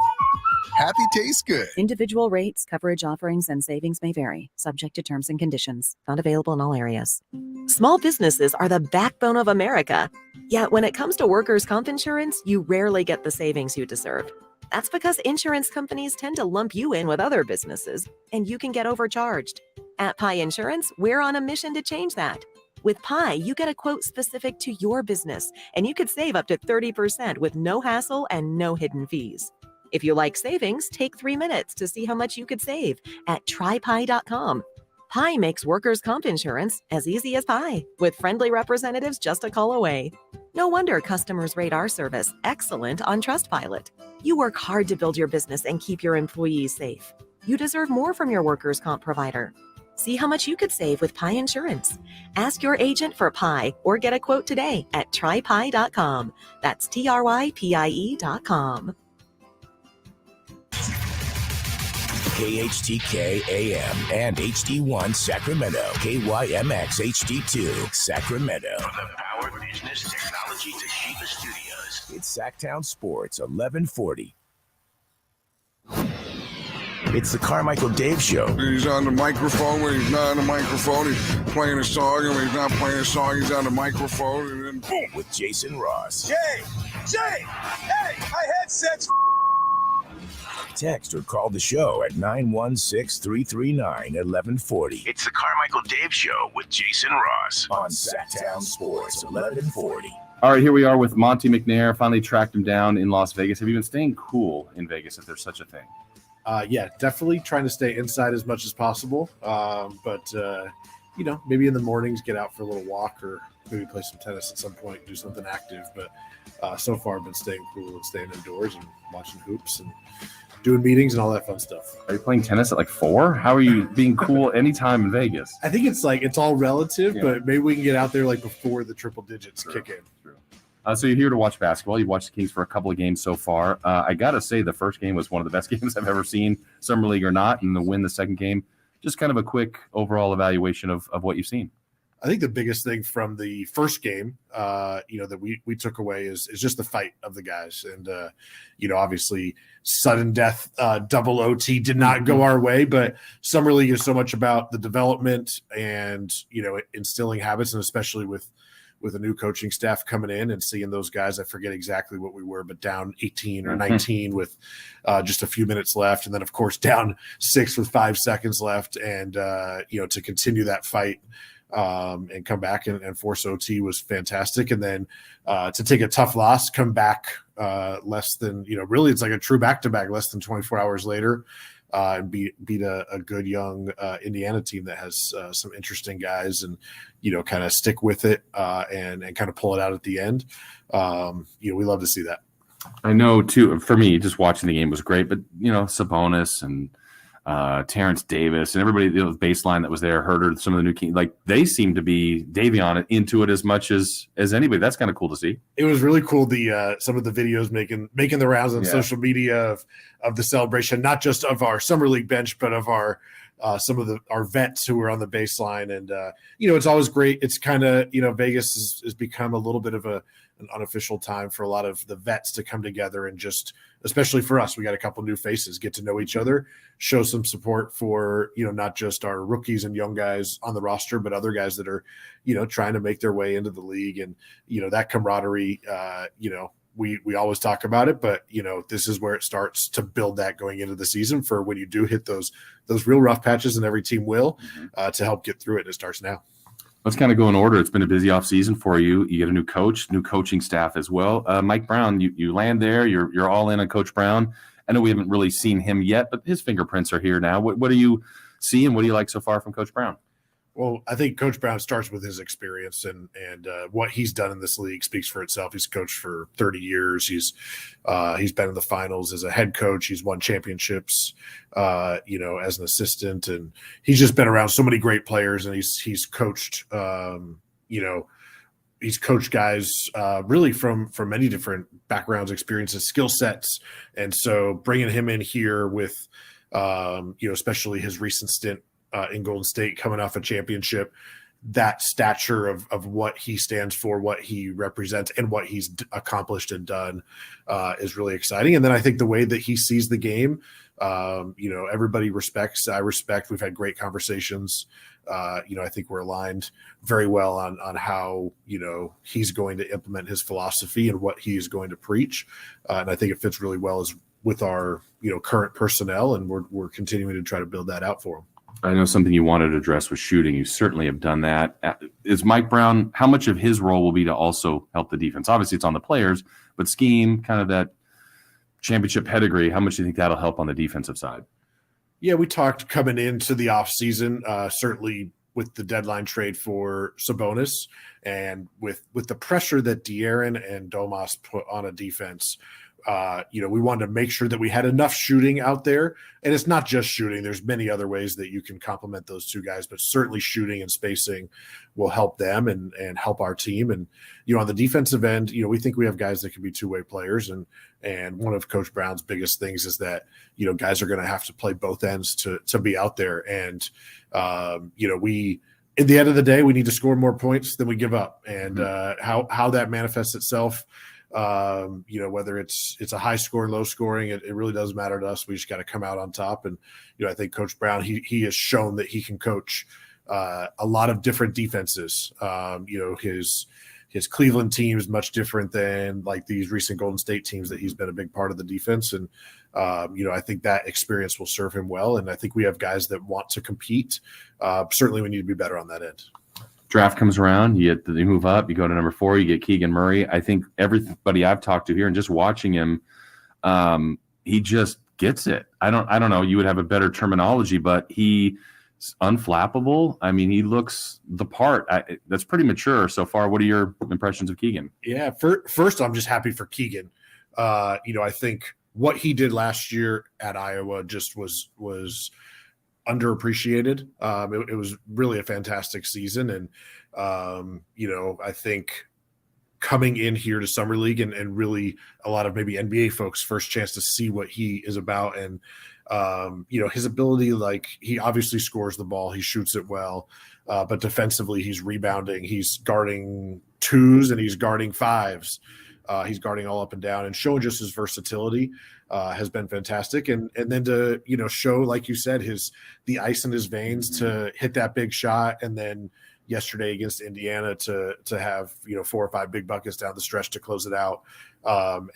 S23: Happy tastes good.
S26: Individual rates, coverage offerings, and savings may vary, subject to terms and conditions. Not available in all areas.
S27: Small businesses are the backbone of America. Yet when it comes to workers' comp insurance, you rarely get the savings you deserve. That's because insurance companies tend to lump you in with other businesses, and you can get overcharged. At Pi Insurance, we're on a mission to change that. With Pi, you get a quote specific to your business, and you could save up to 30% with no hassle and no hidden fees. If you like savings, take 3 minutes to see how much you could save at trypi.com. Pi makes workers' comp insurance as easy as pie, with friendly representatives just a call away. No wonder customers rate our service excellent on Trustpilot. You work hard to build your business and keep your employees safe. You deserve more from your workers' comp provider. See how much you could save with Pi Insurance. Ask your agent for Pi or get a quote today at trypi.com. That's trypie.com.
S2: KHTK AM and HD1 Sacramento, KYMX HD2 Sacramento.
S3: From the Power Business Technology Toshiba Studios.
S2: It's Sacktown Sports 1140. It's the Carmichael Dave Show.
S4: He's on the microphone. When he's not on the microphone, he's playing a song. And when he's not playing a song, he's on the microphone. And then boom.
S2: With Jason Ross.
S4: Jay! Hey! My headset's
S2: Text or call the show at 916-339-1140.
S3: It's the Carmichael Dave Show with Jason Ross
S2: on Sacktown Sports 1140.
S1: All right, here we are with Monte McNair. Finally tracked him down in Las Vegas. Have you been staying cool in Vegas, if there's such a thing?
S5: Yeah, definitely trying to stay inside as much as possible. But maybe in the mornings, get out for a little walk or maybe play some tennis at some point, do something active. But so far, I've been staying cool and staying indoors and watching hoops and doing meetings and all that fun stuff.
S1: Are you playing tennis at like 4? How are you being cool anytime in Vegas?
S5: I think it's all relative, but maybe we can get out there like before the triple digits kick in.
S1: So you're here to watch basketball. You've watched the Kings for a couple of games so far. I got to say the first game was one of the best games I've ever seen, Summer League or not, and the win the second game. Just kind of a quick overall evaluation of what you've seen.
S5: I think the biggest thing from the first game, that we took away is just the fight of the guys. And, obviously sudden death, double OT did not go our way, but Summer League is so much about the development and, instilling habits, and especially with a new coaching staff coming in and seeing those guys. I forget exactly what we were, but down 18 or 19 with just a few minutes left. And then, of course, down 6 with 5 seconds left. And, to continue that fight and come back and force OT was fantastic. And then to take a tough loss, come back less than, really it's like a true back-to-back less than 24 hours later. And beat a good young Indiana team that has some interesting guys, and kind of stick with it and kind of pull it out at the end. We love to see that.
S1: I know too. For me, just watching the game was great, but Sabonis and Terrence Davis and everybody, the baseline that was there, Herter, some of the new Kings, like they seem to be Davion into it as much as anybody. That's kind of cool to see.
S5: It was really cool. The some of the videos making the rounds on social media of the celebration, not just of our Summer League bench, but of our some of our vets who were on the baseline. And it's always great. It's kind of Vegas has become a little bit of an unofficial time for a lot of the vets to come together and just, especially for us, we got a couple new faces, get to know each other, show some support for not just our rookies and young guys on the roster, but other guys that are trying to make their way into the league. And that camaraderie, we always talk about it, but this is where it starts to build that going into the season for when you do hit those real rough patches, and every team will to help get through it. And it starts now.
S1: Let's kind of go in order. It's been a busy offseason for you. You get a new coach, new coaching staff as well. Mike Brown, you land there. You're all in on Coach Brown. I know we haven't really seen him yet, but his fingerprints are here now. What do you see, and what do you like so far from Coach Brown?
S5: Well, I think Coach Brown starts with his experience, and what he's done in this league speaks for itself. He's coached for 30 years. He's been in the finals as a head coach. He's won championships, as an assistant, and he's just been around so many great players. And he's coached, he's coached guys really from many different backgrounds, experiences, skill sets, and so bringing him in here with, especially his recent stint in Golden State, coming off a championship, that stature of what he stands for, what he represents, and what he's accomplished and done is really exciting. And then I think the way that he sees the game, everybody respects. I respect. We've had great conversations. I think we're aligned very well on how, he's going to implement his philosophy and what he is going to preach. And I think it fits really well with our, current personnel, and we're continuing to try to build that out for him.
S1: I know something you wanted to address was shooting. You certainly have done that. Is Mike Brown, how much of his role will be to also help the defense? Obviously, it's on the players, but scheme, kind of that championship pedigree, how much do you think that'll help on the defensive side?
S5: Yeah, we talked coming into the offseason, certainly with the deadline trade for Sabonis and with the pressure that De'Aaron and Domas put on a defense. We wanted to make sure that we had enough shooting out there, and it's not just shooting. There's many other ways that you can complement those two guys, but certainly shooting and spacing will help them and help our team. And, on the defensive end, we think we have guys that can be two-way players. And one of Coach Brown's biggest things is that, guys are going to have to play both ends to be out there. And, we, at the end of the day, we need to score more points than we give up. And how that manifests itself, whether it's a high score, low scoring, it really doesn't matter to us. We just got to come out on top. And, I think Coach Brown, he has shown that he can coach a lot of different defenses. His Cleveland team is much different than like these recent Golden State teams that he's been a big part of the defense. And, I think that experience will serve him well. And I think we have guys that want to compete. Certainly we need to be better on that end.
S1: Draft comes around, you move up, you go to number 4, you get Keegan Murray. I think everybody I've talked to here and just watching him, he just gets it. I don't know, you would have a better terminology, but he's unflappable. I mean, he looks the part. That's pretty mature so far. What are your impressions of Keegan?
S5: Yeah, first, I'm just happy for Keegan. I think what he did last year at Iowa just was underappreciated. It was really a fantastic season. And, I think coming in here to Summer League and really a lot of maybe NBA folks' first chance to see what he is about. And, his ability, like he obviously scores the ball, he shoots it well, but defensively he's rebounding, he's guarding 2s and he's guarding 5s. He's guarding all up and down and showing just his versatility has been fantastic. And then to, show, like you said, the ice in his veins to hit that big shot. And then yesterday against Indiana to have, 4 or 5 big buckets down the stretch to close it out.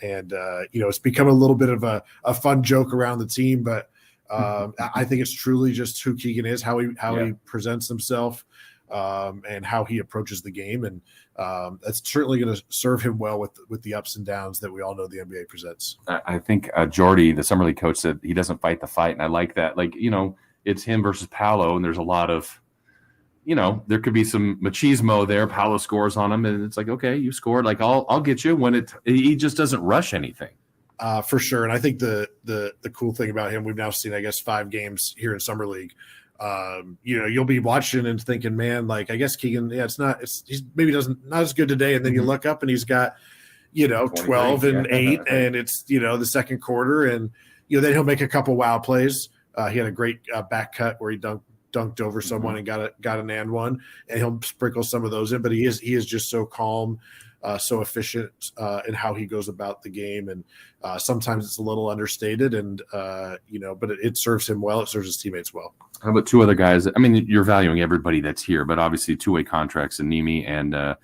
S5: It's become a little bit of a fun joke around the team, but I think it's truly just who Keegan is, how he presents himself, and how he approaches the game. And that's certainly going to serve him well with the ups and downs that we all know the NBA presents.
S1: I think Jordy, the Summer League coach, said he doesn't fight the fight. And I like that. Like, it's him versus Paolo, and there's a lot of, there could be some machismo there. Paolo scores on him, and it's like, okay, you scored. Like, I'll get you when he just doesn't rush anything.
S5: For sure. And I think the cool thing about him, we've now seen, I guess, 5 games here in Summer League. You'll be watching and thinking, man, like, I guess Keegan, he's maybe not as good today. And then you look up and he's got, 12 and 8 and it's, the second quarter, and, then he'll make a couple wow plays. He had a great back cut where he dunked over someone and got an and one, and he'll sprinkle some of those in, but he is just so calm, so efficient in how he goes about the game. And sometimes it's a little understated, and, but it serves him well. It serves his teammates well.
S1: How about 2 other guys? I mean, you're valuing everybody that's here, but obviously 2-way contracts, and Nimi and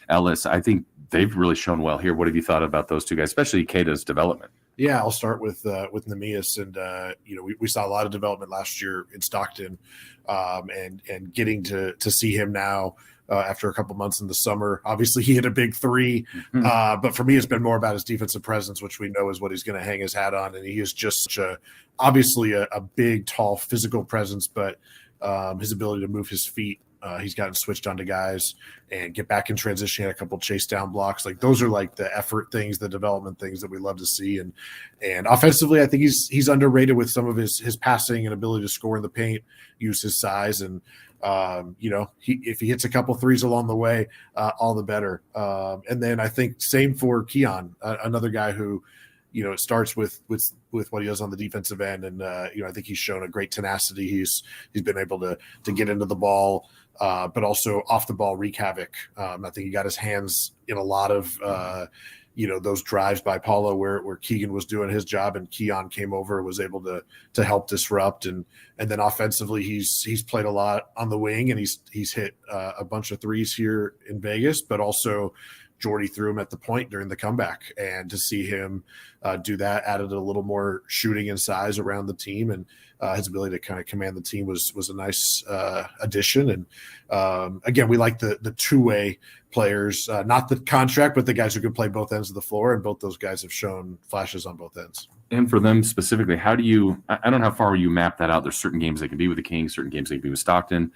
S1: Ellis. I think they've really shown well here. What have you thought about those 2 guys, especially Keita's development?
S5: Yeah, I'll start with Neemias, and we saw a lot of development last year in Stockton, and getting to see him now after a couple months in the summer. Obviously, he hit a big 3, but for me, it's been more about his defensive presence, which we know is what he's going to hang his hat on, and he is just obviously a big, tall, physical presence, but his ability to move his feet. He's gotten switched onto guys and get back in transition, had a couple chase down blocks. Like, those are like the effort things, the development things that we love to see. And offensively, I think he's underrated with some of his passing and ability to score in the paint, use his size. And, if he hits a couple threes along the way, all the better. And then I think same for Keon, another guy who, it starts with what he does on the defensive end. And, I think he's shown a great tenacity. He's been able to get into the ball, but also off the ball wreak havoc. I think he got his hands in a lot of, those drives by Paulo where Keegan was doing his job and Keon came over and was able to help disrupt. And then offensively, he's played a lot on the wing, and he's hit a bunch of threes here in Vegas, but also Jordy threw him at the point during the comeback, and to see him do that added a little more shooting and size around the team. And his ability to kind of command the team was a nice addition. And again, we like the two-way players, not the contract, but the guys who can play both ends of the floor, and both those guys have shown flashes on both ends.
S1: And for them specifically, how do you – I don't know how far you map that out. There's certain games they can be with the Kings, certain games they can be with Stockton.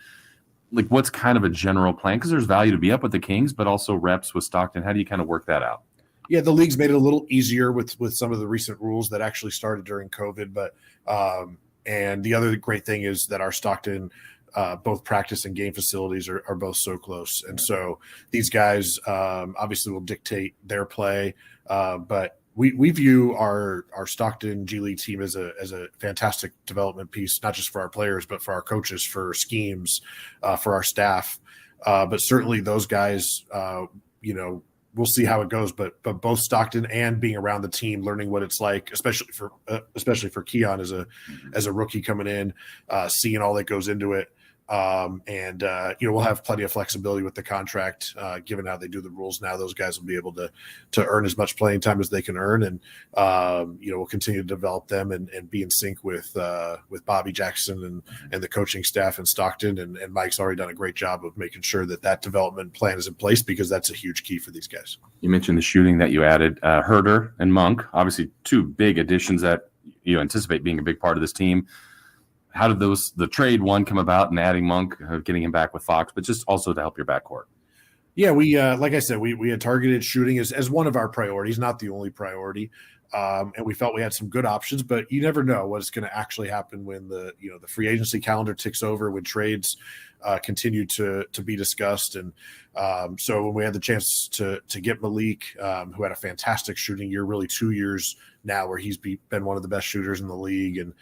S1: Like, what's kind of a general plan? Because there's value to be up with the Kings, but also reps with Stockton. How do you kind of work that out?
S5: Yeah, the league's made it a little easier with some of the recent rules that actually started during COVID. But and the other great thing is that our Stockton both practice and game facilities are both so close. And so these guys obviously will dictate their play. But we view our Stockton G League team as a fantastic development piece, not just for our players, but for our coaches, for schemes, for our staff. But certainly those guys, we'll see how it goes. But both Stockton and being around the team, learning what it's like, especially for Keon as a rookie coming in, seeing all that goes into it. We'll have plenty of flexibility with the contract, given how they do the rules now. Those guys will be able to earn as much playing time as they can earn, and we'll continue to develop them and be in sync with Bobby Jackson and the coaching staff in Stockton. And Mike's already done a great job of making sure that development plan is in place, because that's a huge key for these guys.
S1: You mentioned the shooting that you added, Herder and Monk, obviously two big additions that you anticipate being a big part of this team. How did the trade one come about, and adding Monk, getting him back with Fox, but just also to help your backcourt?
S5: Yeah, we like I said, we had targeted shooting as one of our priorities, not the only priority. And we felt we had some good options, but you never know what's going to actually happen when the free agency calendar ticks over, when trades continue to be discussed. And so when we had the chance to get Malik, who had a fantastic shooting year, really 2 years now where he's been one of the best shooters in the league, and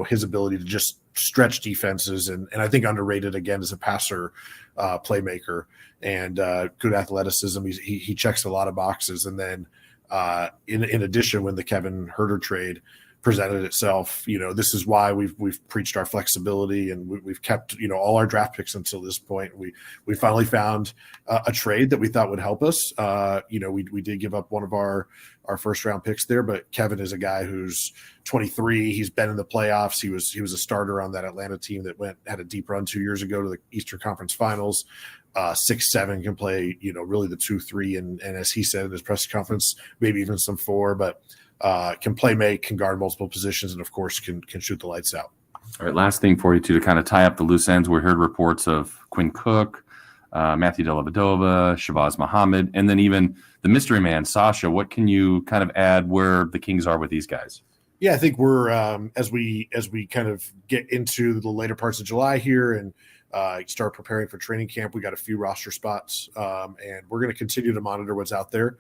S5: his ability to just stretch defenses, and I think underrated again as a passer, playmaker, and good athleticism. He checks a lot of boxes. And then in addition, when the Kevin Herder trade presented itself, this is why we've preached our flexibility, and we've kept all our draft picks until this point. We finally found a trade that we thought would help us. We did give up one of our first round picks there, but Kevin is a guy who's 23. He's been in the playoffs. He was a starter on that Atlanta team that had a deep run 2 years ago to the Eastern Conference Finals. 6'7", can play really the 2-3, and as he said in his press conference, maybe even some 4, but can play make, can guard multiple positions, and of course can shoot the lights out.
S1: All right, last thing for you to kind of tie up the loose ends. We heard reports of Quinn Cook, Matthew Dellavedova, Shabazz Muhammad, and then even the mystery man, Sasha. What can you kind of add where the Kings are with these guys?
S5: Yeah, I think we're as we kind of get into the later parts of July here and start preparing for training camp, we got a few roster spots, and we're going to continue to monitor what's out there.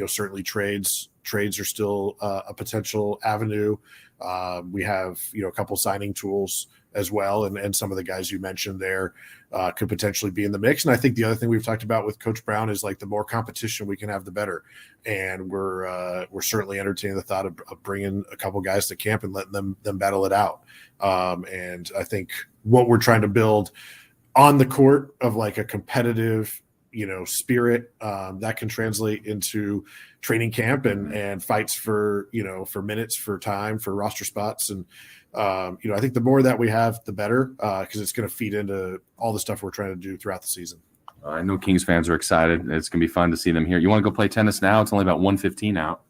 S5: Certainly trades are still a potential avenue. We have a couple signing tools as well, and some of the guys you mentioned there could potentially be in the mix. And I think the other thing we've talked about with Coach Brown is like the more competition we can have, the better. And we're certainly entertaining the thought of bringing a couple guys to camp and letting them battle it out. And I think what we're trying to build on the court of like a competitive spirit that can translate into training camp and fights for minutes, for time, for roster spots. And I think the more that we have, the better, because it's going to feed into all the stuff we're trying to do throughout the season.
S1: I know Kings fans are excited. It's going to be fun to see them here. You want to go play tennis now? It's only about 1:15 out.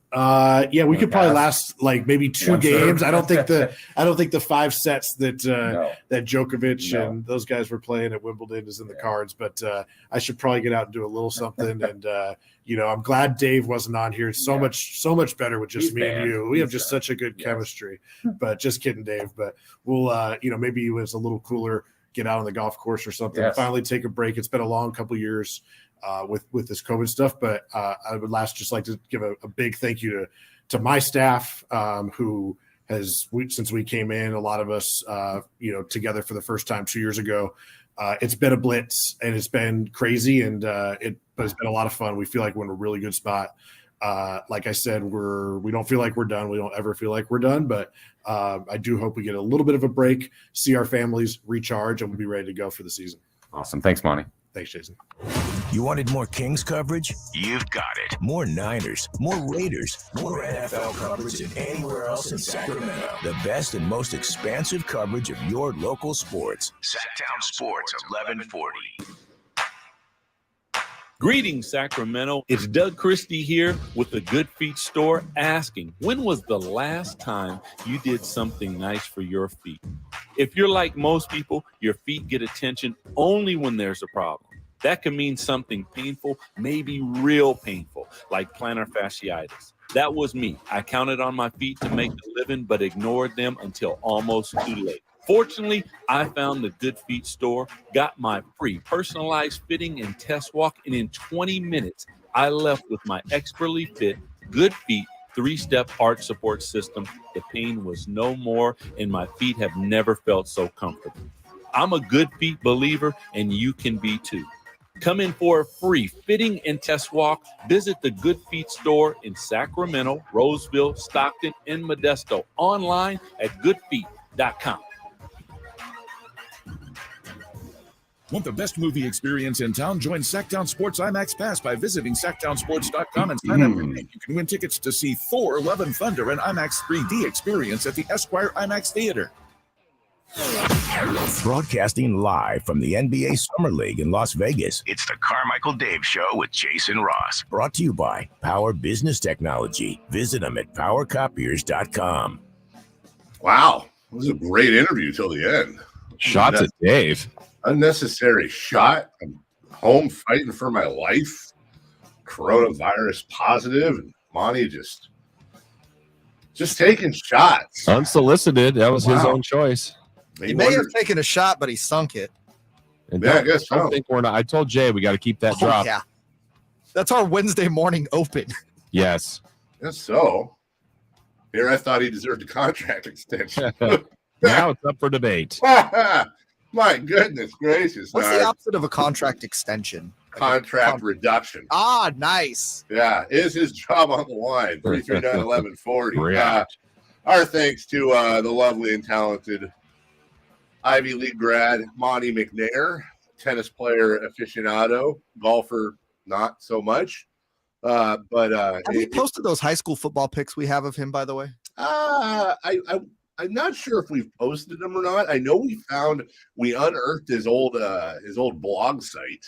S5: Yeah, we could probably last like maybe 2 games.
S1: Sure.
S5: I don't think the 5 sets that Djokovic and those guys were playing at Wimbledon is in the cards. But I should probably get out and do a little something. And I'm glad Dave wasn't on here. It's so much better with just me and you. We have just such a good chemistry. But just kidding, Dave. But we'll maybe when it's a little cooler, get out on the golf course or something.
S1: Yes.
S5: Finally take a break. It's been a long couple years with this COVID stuff, but I would just like to give a big thank you to my staff, who has, since we came in, a lot of us, together for the first time 2 years ago. It's been a blitz and it's been crazy, but it's been a lot of fun. We feel like we're in a really good spot. Like I said, we don't feel like we're done. We don't ever feel like we're done, but I do hope we get a little bit of a break, see our families, recharge, and we'll be ready to go for the season.
S1: Awesome. Thanks, Monty.
S5: Thanks, Jason.
S2: You wanted more Kings coverage?
S3: You've got it.
S2: More Niners, more Raiders, more NFL coverage than anywhere else in Sacramento. The best and most expansive coverage of your local sports.
S3: Sacktown Sports 1140.
S7: Greetings, Sacramento. It's Doug Christie here with the Good Feet store asking, when was the last time you did something nice for your feet? If you're like most people, your feet get attention only when there's a problem. That can mean something painful, maybe real painful, like plantar fasciitis. That was me. I counted on my feet to make a living, but ignored them until almost too late. Fortunately, I found the Good Feet store, got my free personalized fitting and test walk, and in 20 minutes, I left with my expertly fit Good Feet 3-step arch support system. The pain was no more, and my feet have never felt so comfortable. I'm a Good Feet believer, and you can be too. Come in for a free fitting and test walk. Visit the Good Feet store in Sacramento, Roseville, Stockton, and Modesto. Online at goodfeet.com.
S22: Want the best movie experience in town? Join Sacktown Sports IMAX Pass by visiting sacktownsports.com and sign up today. You can win tickets to see Thor: Love and Thunder and IMAX 3D experience at the Esquire IMAX Theater.
S2: Broadcasting live from the NBA Summer League in Las Vegas.
S3: It's the Carmichael Dave Show with Jason Ross.
S2: Brought to you by Power Business Technology. Visit them at powercopiers.com.
S6: Wow. It was a great interview till the end.
S8: Shots at Dave.
S6: Unnecessary shot. I'm home fighting for my life. Coronavirus positive. And Monty just taking shots.
S8: Unsolicited. That was his own choice.
S14: He may have taken a shot, but he sunk it.
S8: And
S6: Yeah, I guess so.
S8: don't think we're not. I told Jay we got to keep that drop.
S14: Yeah. That's our Wednesday morning open.
S8: Yes.
S6: Yes, so. Here I thought he deserved a contract extension.
S8: Now it's up for debate.
S6: My goodness gracious.
S14: What's the opposite of a contract extension?
S6: Contract reduction.
S14: Ah, nice.
S6: Yeah, is his job on the line? 339-1140.
S8: Yeah.
S6: Our thanks to the lovely and talented Ivy League grad Monte McNair, tennis player aficionado, golfer not so much. But
S14: have we posted those high school football pics we have of him, by the way?
S6: I'm not sure if we've posted them or not. I know we unearthed his old blog site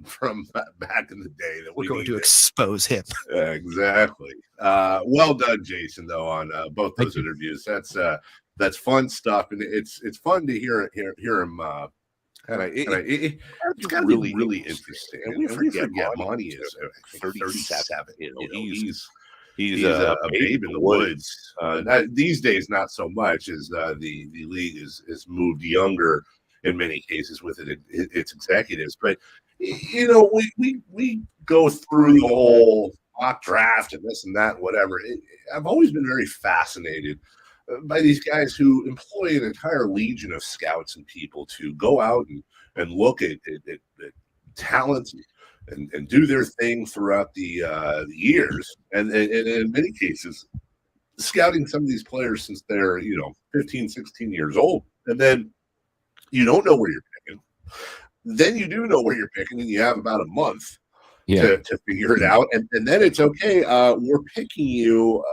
S6: from back in the day that
S14: we're going to expose him.
S6: Exactly. Well done, Jason, though, on both those interviews. That's fun stuff, and it's fun to hear him. It's got to be really interesting. And we forget Monty is 37. He's a babe in the woods. These days, not so much, as the league is moved younger in many cases with its executives. But we go through the whole mock draft and this and that, whatever. I've always been very fascinated by these guys who employ an entire legion of scouts and people to go out and look at talent and do their thing throughout the years, and in many cases, scouting some of these players since they're 15, 16 years old, and then you don't know where you're picking. Then you do know where you're picking, and you have about a month to figure it out, and then it's okay. We're picking you.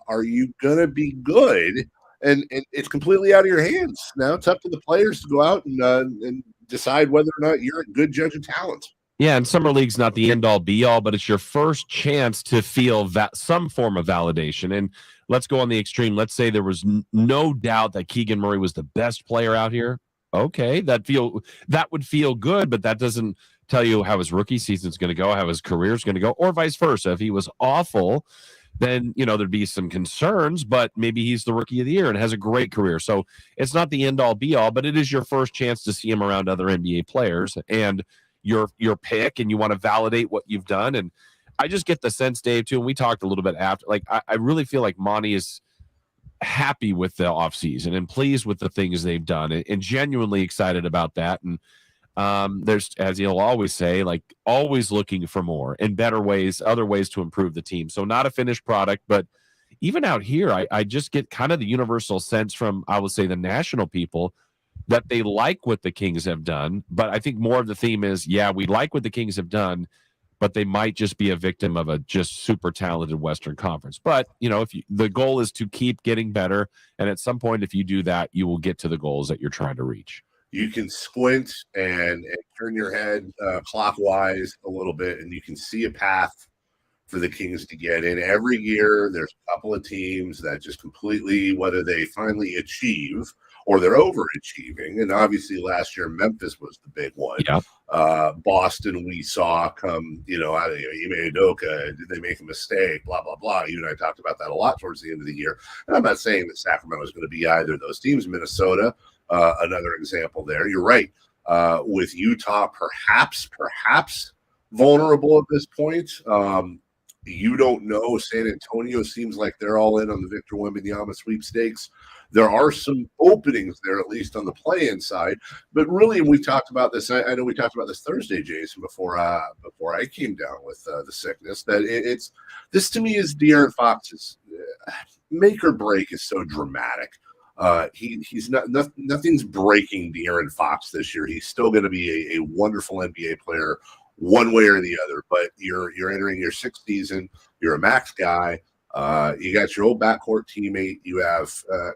S6: Are you gonna be good? And it's completely out of your hands. Now it's up to the players to go out and decide whether or not you're a good judge of talent.
S8: Yeah, and Summer League's not the end-all, be-all, but it's your first chance to feel some form of validation. And let's go on the extreme. Let's say there was no doubt that Keegan Murray was the best player out here. Okay, that would feel good, but that doesn't tell you how his rookie season's going to go, how his career's going to go, or vice versa. If he was awful, then there'd be some concerns, but maybe he's the rookie of the year and has a great career. So it's not the end-all, be-all, but it is your first chance to see him around other NBA players and your pick, and you want to validate what you've done. And I just get the sense, Dave, too, and we talked a little bit after, like, I really feel like Monty is happy with the offseason and pleased with the things they've done and genuinely excited about that. And there's, as he'll always say, like, always looking for more and better ways, other ways to improve the team. So not a finished product, but even out here, I just get kind of the universal sense from, I would say, the national people. that they like what the Kings have done. But I think more of the theme is, yeah, we like what the Kings have done, but they might just be a victim of a just super talented Western Conference. But, if the goal is to keep getting better, and at some point, if you do that, you will get to the goals that you're trying to reach.
S6: You can squint and turn your head clockwise a little bit, and you can see a path for the Kings to get in. Every year, there's a couple of teams that just completely, whether they finally achieve or they're overachieving. And obviously last year, Memphis was the big one.
S8: Yeah.
S6: Boston, we saw come, out of Ime Udoka. Did they make a mistake? Blah, blah, blah. You and I talked about that a lot towards the end of the year. And I'm not saying that Sacramento is going to be either of those teams. Minnesota, another example there. You're right. With Utah, perhaps vulnerable at this point. You don't know. San Antonio seems like they're all in on the Victor Wembanyama sweepstakes. There are some openings there, at least on the play-in side. But really, and we talked about this. I know we talked about this Thursday, Jason, before I came down with the sickness. That it's this to me is De'Aaron Fox's make or break is so dramatic. He's nothing's breaking De'Aaron Fox this year. He's still going to be a wonderful NBA player, one way or the other. But you're entering your sixth season. You're a max guy. You got your old backcourt teammate. You have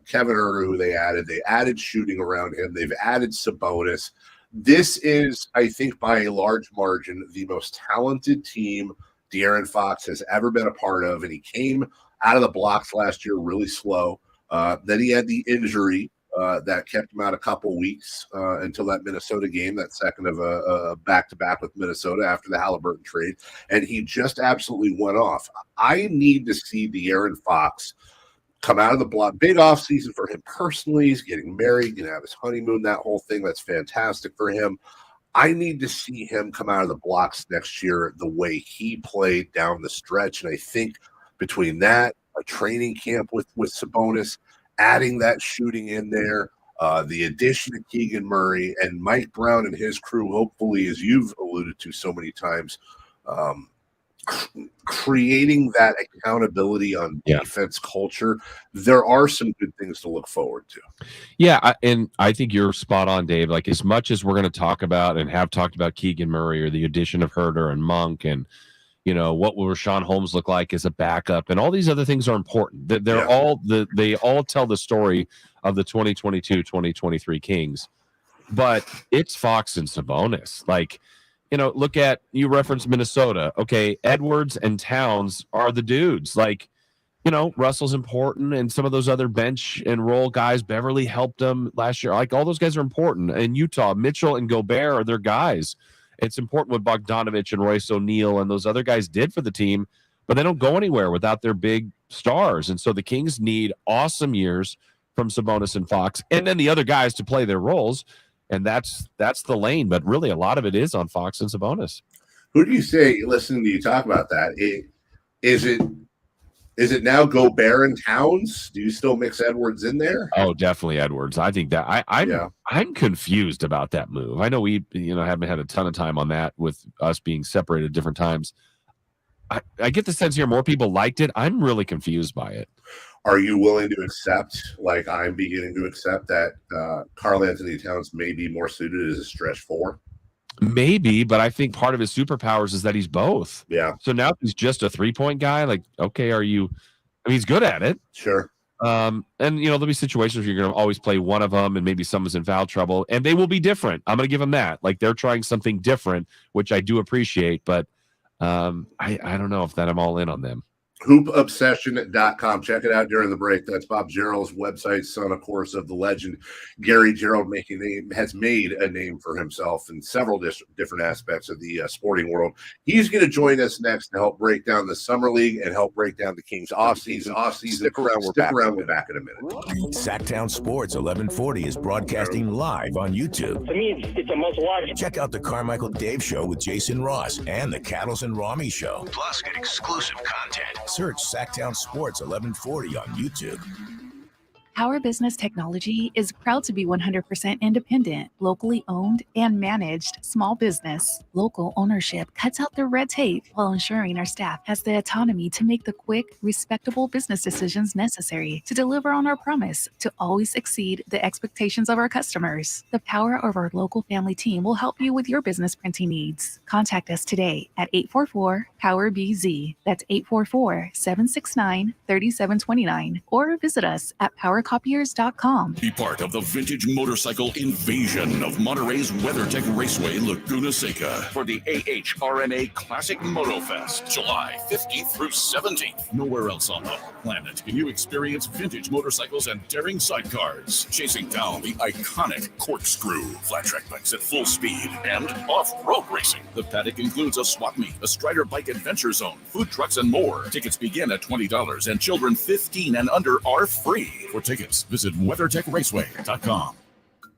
S6: Kevin Huerter, who they added. They added shooting around him. They've added Sabonis. This is, I think, by a large margin, the most talented team De'Aaron Fox has ever been a part of. And he came out of the blocks last year really slow. Then he had the injury that kept him out a couple weeks until that Minnesota game, that second of a back-to-back with Minnesota after the Halliburton trade. And he just absolutely went off. I need to see De'Aaron Fox come out of the block. Big offseason for him personally. He's getting married, going to have his honeymoon, that whole thing. That's fantastic for him. I need to see him come out of the blocks next year the way he played down the stretch. And I think between that, a training camp with Sabonis, adding that shooting in there, the addition of Keegan Murray and Mike Brown and his crew, hopefully, as you've alluded to so many times, creating that accountability on defense culture, there are some good things to look forward to.
S8: Yeah, and I think you're spot on, Dave. Like, as much as we're going to talk about and have talked about Keegan Murray or the addition of Huerter and Monk and what will Rashawn Holmes look like as a backup, and all these other things are important. They're all they all tell the story of the 2022-2023 Kings. But it's Fox and Sabonis. Like, look at, you referenced Minnesota. Okay, Edwards and Towns are the dudes. Like, Russell's important, and some of those other bench and roll guys, Beverly helped them last year. Like, all those guys are important. And Utah, Mitchell and Gobert are their guys. It's important what Bogdanovich and Royce O'Neal and those other guys did for the team, but they don't go anywhere without their big stars. And so the Kings need awesome years from Sabonis and Fox, and then the other guys to play their roles. And that's the lane. But really, a lot of it is on Fox and Sabonis.
S6: Who do you say, listening to you talk about that, is it now Gobert and Towns? Do you still mix Edwards in there?
S8: Oh, definitely Edwards. I think that I'm confused about that move. I know we haven't had a ton of time on that with us being separated at different times. I get the sense here more people liked it. I'm really confused by it.
S6: Are you willing to accept, like I'm beginning to accept, that Karl Anthony Towns may be more suited as a stretch four?
S8: Maybe, but I think part of his superpowers is that he's both.
S6: Yeah.
S8: So now he's just a 3-point guy. Like, okay, he's good at it.
S6: Sure.
S8: And there'll be situations where you're going to always play one of them, and maybe someone's in foul trouble, and they will be different. I'm going to give them that. Like, they're trying something different, which I do appreciate, but I don't know if that I'm all in on them.
S6: HoopObsession.com. Check it out during the break. That's Bob Geroud's website, son, of course, of the legend Gary Gerould, has made a name for himself in several different aspects of the sporting world. He's going to join us next to help break down the Summer League and help break down the Kings offseason. Stick around. We're back in a minute.
S2: Sacktown Sports 1140 is broadcasting live on YouTube.
S16: To me, it's a must-watch.
S2: Check out the Carmichael Dave Show with Jason Ross and the Cattles and Rami Show.
S3: Plus, get exclusive content.
S2: Search Sacktown Sports 1140 on YouTube.
S16: Power Business Technology is proud to be 100% independent, locally owned, and managed small business. Local ownership cuts out the red tape while ensuring our staff has the autonomy to make the quick, respectable business decisions necessary to deliver on our promise to always exceed the expectations of our customers. The power of our local family team will help you with your business printing needs. Contact us today at 844-POWER-BZ. That's 844-769-3729. Or visit us at powercopiers.com.
S22: Be part of the vintage motorcycle invasion of Monterey's WeatherTech Raceway, Laguna Seca for the AHRNA Classic Moto Fest, July 15th through 17th. Nowhere else on the planet can you experience vintage motorcycles and daring sidecars, chasing down the iconic corkscrew, flat track bikes at full speed, and off-road racing. The paddock includes a swap meet, a Strider Bike Adventure Zone, food trucks, and more. Tickets begin at $20, and children 15 and under are free. For tickets, visit WeatherTechRaceway.com.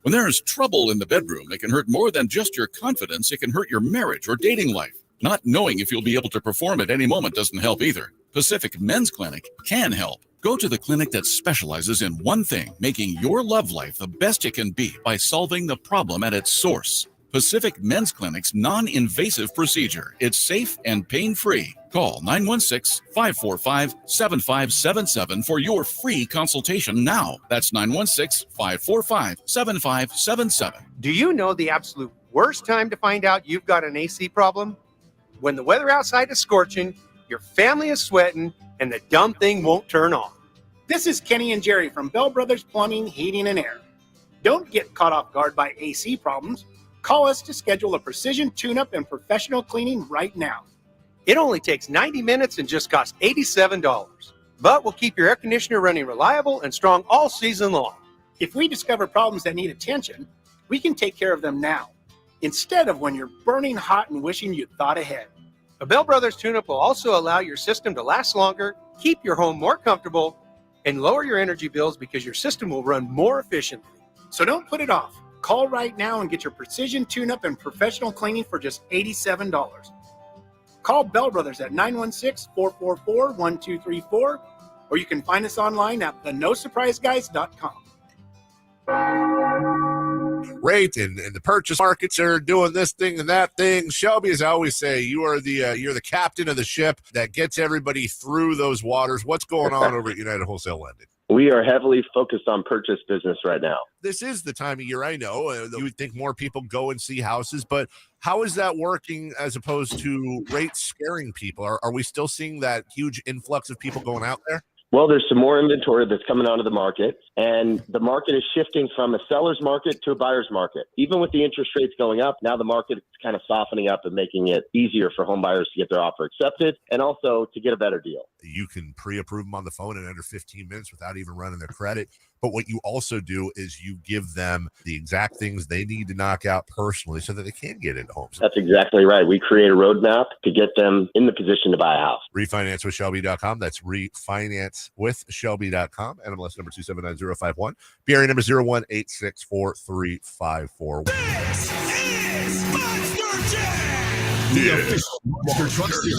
S22: When there's trouble in the bedroom, it can hurt more than just your confidence. It can hurt your marriage or dating life. Not knowing if you'll be able to perform at any moment doesn't help either. Pacific Men's Clinic can help. Go to the clinic that specializes in one thing, making your love life the best it can be by solving the problem at its source. Pacific Men's Clinic's non-invasive procedure. It's safe and pain-free. Call 916-545-7577 for your free consultation now. That's 916-545-7577.
S17: Do you know the absolute worst time to find out you've got an AC problem? When the weather outside is scorching, your family is sweating, and the dumb thing won't turn on.
S18: This is Kenny and Jerry from Bell Brothers Plumbing, Heating, and Air. Don't get caught off guard by AC problems. Call us to schedule a precision tune-up and professional cleaning right now.
S17: It only takes 90 minutes and just costs $87. But we'll keep your air conditioner running reliable and strong all season long.
S18: If we discover problems that need attention, we can take care of them now, instead of when you're burning hot and wishing you'd thought ahead.
S17: A Bell Brothers tune-up will also allow your system to last longer, keep your home more comfortable, and lower your energy bills because your system will run more efficiently.
S18: So don't put it off. Call right now and get your precision tune-up and professional cleaning for just $87. Call Bell Brothers at 916-444-1234, or you can find us online at thenosurpriseguys.com.
S6: Rate and the purchase markets are doing this thing and that thing. Shelby, as I always say, you're the captain of the ship that gets everybody through those waters. What's going on over at United Wholesale Lending?
S19: We are heavily focused on purchase business right now.
S6: This is the time of year, I know. You would think more people go and see houses, but how is that working as opposed to rates scaring people? Are we still seeing that huge influx of people going out there?
S19: Well, there's some more inventory that's coming onto the market, and the market is shifting from a seller's market to a buyer's market. Even with the interest rates going up, now the market is kind of softening up and making it easier for home buyers to get their offer accepted and also to get a better deal.
S6: You can pre-approve them on the phone in under 15 minutes without even running their credit. But what you also do is you give them the exact things they need to knock out personally so that they can get into homes.
S19: That's exactly right. We create a roadmap to get them in the position to buy a house.
S6: RefinanceWithShelby.com. That's RefinanceWithShelby.com. NMLS number 279051. BRA number 01864354.
S2: This is Monster Jam! The official Monster Truck Series.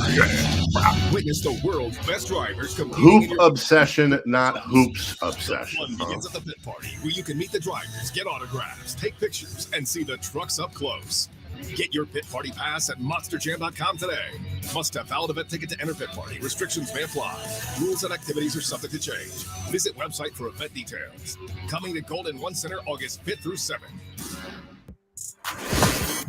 S2: Witness the world's best drivers competing.
S20: Hoop obsession, not hoops obsession.
S2: The fun begins at the pit party, where you can meet the drivers, get autographs, take pictures, and see the trucks up close. Get your pit party pass at monsterjam.com today. Must have valid event ticket to enter pit party. Restrictions may apply. Rules and activities are subject to change. Visit website for event details. Coming to Golden One Center August 5th through 7th.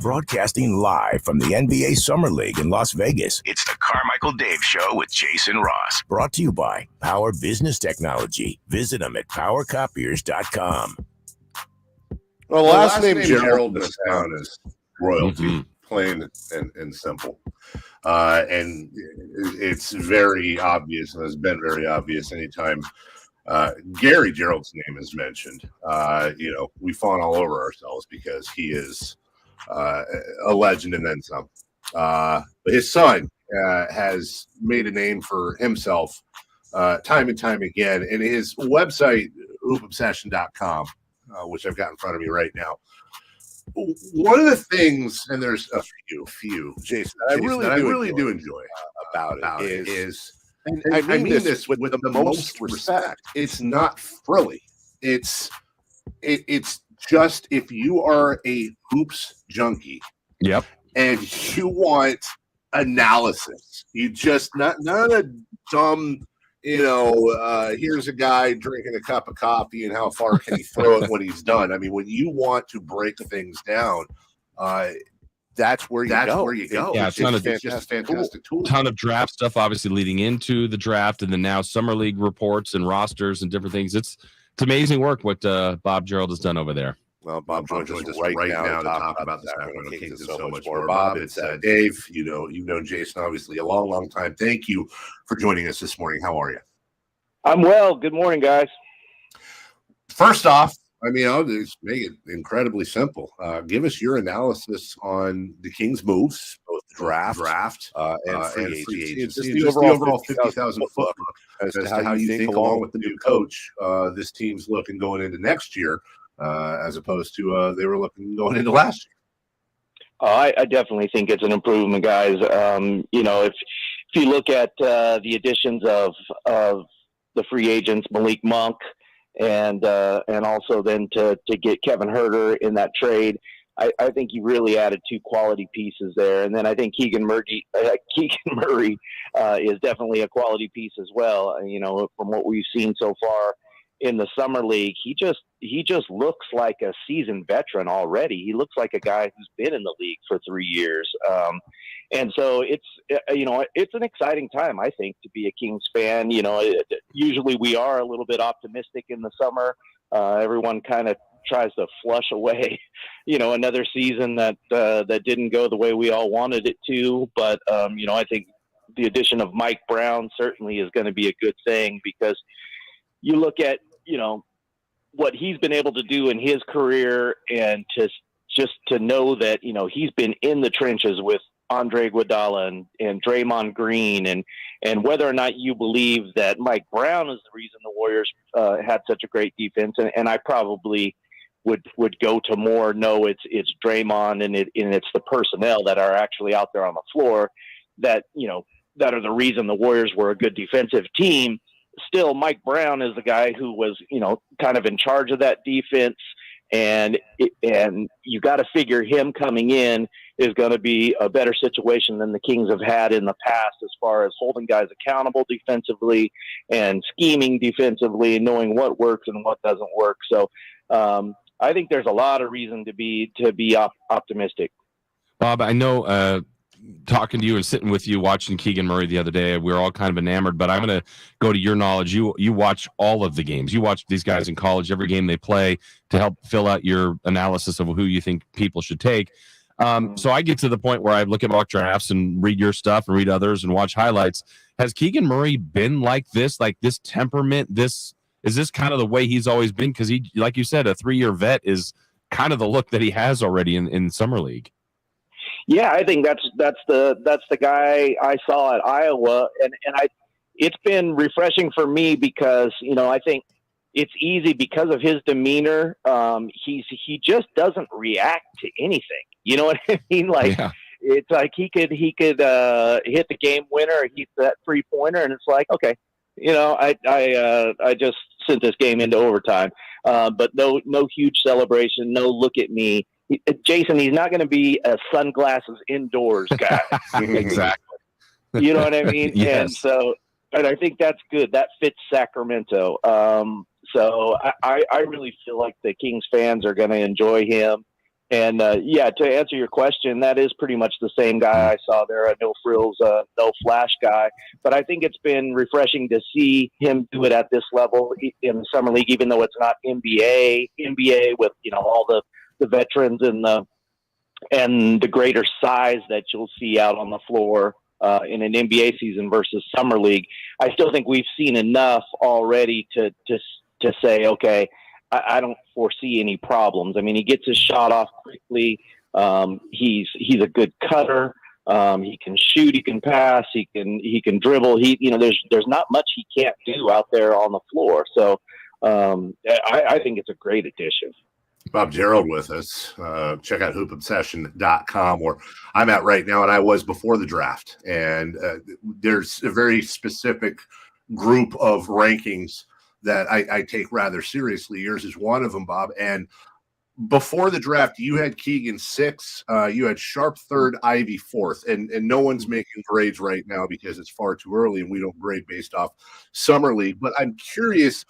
S2: Broadcasting live from the NBA Summer League in Las Vegas.
S3: It's the Carmichael Dave Show with Jason Ross.
S2: Brought to you by Power Business Technology. Visit them at powercopiers.com.
S20: Well, the last name Gerould in this town is royalty, plain and simple. And it's very obvious, and has been very obvious anytime Gary Gerould's name is mentioned. We fawn all over ourselves because he is a legend and then some. His son has made a name for himself time and time again. And his website, hoopobsession.com, which I've got in front of me right now. One of the things, and there's a few, Jason, I really do enjoy about it is, and I mean this with the most respect, it's not frilly. it's just if you are a hoops junkie,
S8: yep,
S20: and you want analysis, you just not a dumb, here's a guy drinking a cup of coffee and how far can he throw it when he's done. I mean, when you want to break things down, that's where you go.
S8: Yeah,
S20: it's just a fantastic tool.
S8: Ton of draft stuff, obviously leading into the draft, and then now summer league reports and rosters and different things. It's amazing work what Bob Gerould has done over there.
S20: Well, Bob joins us right now to talk about the Sacramento Kings and so much more. Bob, it's Dave. You've known Jason obviously a long, long time. Thank you for joining us this morning. How are you?
S9: I'm well. Good morning, guys.
S20: First off, I mean, I'll just make it incredibly simple. Give us your analysis on the Kings' moves, both draft and free agency. Just the overall 50,000 foot look as to how you think, along with the new coach, this team's looking going into next year, as opposed to they were looking going into last year.
S9: I definitely think it's an improvement, guys. If you look at the additions of the free agents, Malik Monk, and also then to get Kevin Huerter in that trade, I think you really added two quality pieces there. And then I think Keegan Murray is definitely a quality piece as well. From what we've seen so far in the summer league, he just looks like a seasoned veteran already. He looks like a guy who's been in the league for 3 years. And so it's an exciting time, I think, to be a Kings fan. Usually we are a little bit optimistic in the summer. Everyone kind of tries to flush away, another season that didn't go the way we all wanted it to. But, I think the addition of Mike Brown certainly is going to be a good thing, because you look at, what he's been able to do in his career, and to know that, he's been in the trenches with Andre Iguodala and Draymond Green, and whether or not you believe that Mike Brown is the reason the Warriors had such a great defense, and I probably would go to more, no, it's Draymond and it's the personnel that are actually out there on the floor that are the reason the Warriors were a good defensive team. Still, Mike Brown is the guy who was kind of in charge of that defense, and you got to figure him coming in is going to be a better situation than the Kings have had in the past, as far as holding guys accountable defensively and scheming defensively and knowing what works and what doesn't work. So I think there's a lot of reason to be optimistic.
S8: Bob, I know talking to you and sitting with you watching Keegan Murray the other day, we were all kind of enamored, but I'm going to go to your knowledge. You watch all of the games. You watch these guys in college, every game they play, to help fill out your analysis of who you think people should take. So I get to the point where I look at mock drafts and read your stuff and read others and watch highlights. Has Keegan Murray been like this temperament? Is this kind of the way he's always been? Because he, like you said, a 3-year vet is kind of the look that he has already in summer league.
S9: Yeah, I think that's the guy I saw at Iowa, and it's been refreshing for me because I think it's easy because of his demeanor. He just doesn't react to anything. You know what I mean? It's like he could hit the game winner, or hit that 3-pointer, and it's like, okay, I just sent this game into overtime. But no huge celebration, no look at me. Jason, he's not going to be a sunglasses indoors guy.
S8: Exactly.
S9: You know what I mean?
S8: Yes.
S9: And I think that's good. That fits Sacramento. So I really feel like the Kings fans are going to enjoy him. And to answer your question, that is pretty much the same guy I saw there, a no frills, no flash guy. But I think it's been refreshing to see him do it at this level in the summer league, even though it's not NBA with all the veterans and the greater size that you'll see out on the floor in an NBA season versus summer league. I still think we've seen enough already to say, okay, I don't foresee any problems. I mean, he gets his shot off quickly. He's a good cutter. He can shoot. He can pass. He can dribble. There's not much he can't do out there on the floor. So I think it's a great addition.
S20: Bob Gerould with us. Check out hoopobsession.com, where I'm at right now, and I was before the draft. And there's a very specific group of rankings that I take rather seriously. Yours is one of them, Bob. And before the draft, you had Keegan 6, you had Sharp 3rd, Ivy 4th, and no one's making grades right now because it's far too early and we don't grade based off summer league. But I'm curious,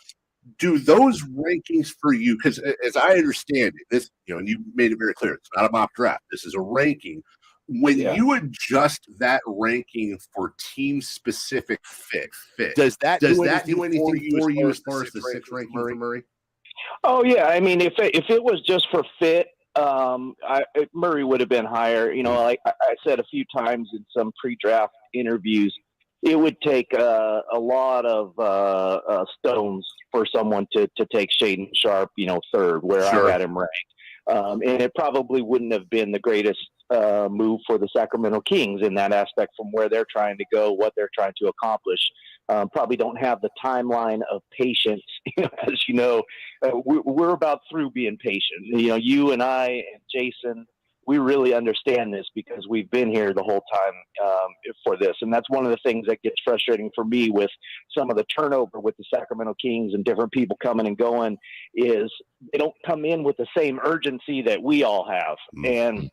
S20: do those rankings for you, because as I understand it, this, and you made it very clear, it's not a mock draft, this is a ranking. When you adjust that ranking for team specific fit, does that do anything for you as far as the 6th ranking for Murray?
S9: Oh yeah, I mean, if it was just for fit, Murray would have been higher. Like I said a few times in some pre-draft interviews, it would take a lot of stones for someone to take Shaedon Sharpe, 3rd, where I had him ranked. And it probably wouldn't have been the greatest move for the Sacramento Kings in that aspect from where they're trying to go, what they're trying to accomplish. Probably don't have the timeline of patience. As you know, we're about through being patient. You and I and Jason, we really understand this because we've been here the whole time for this. And that's one of the things that gets frustrating for me with some of the turnover with the Sacramento Kings and different people coming and going is they don't come in with the same urgency that we all have. And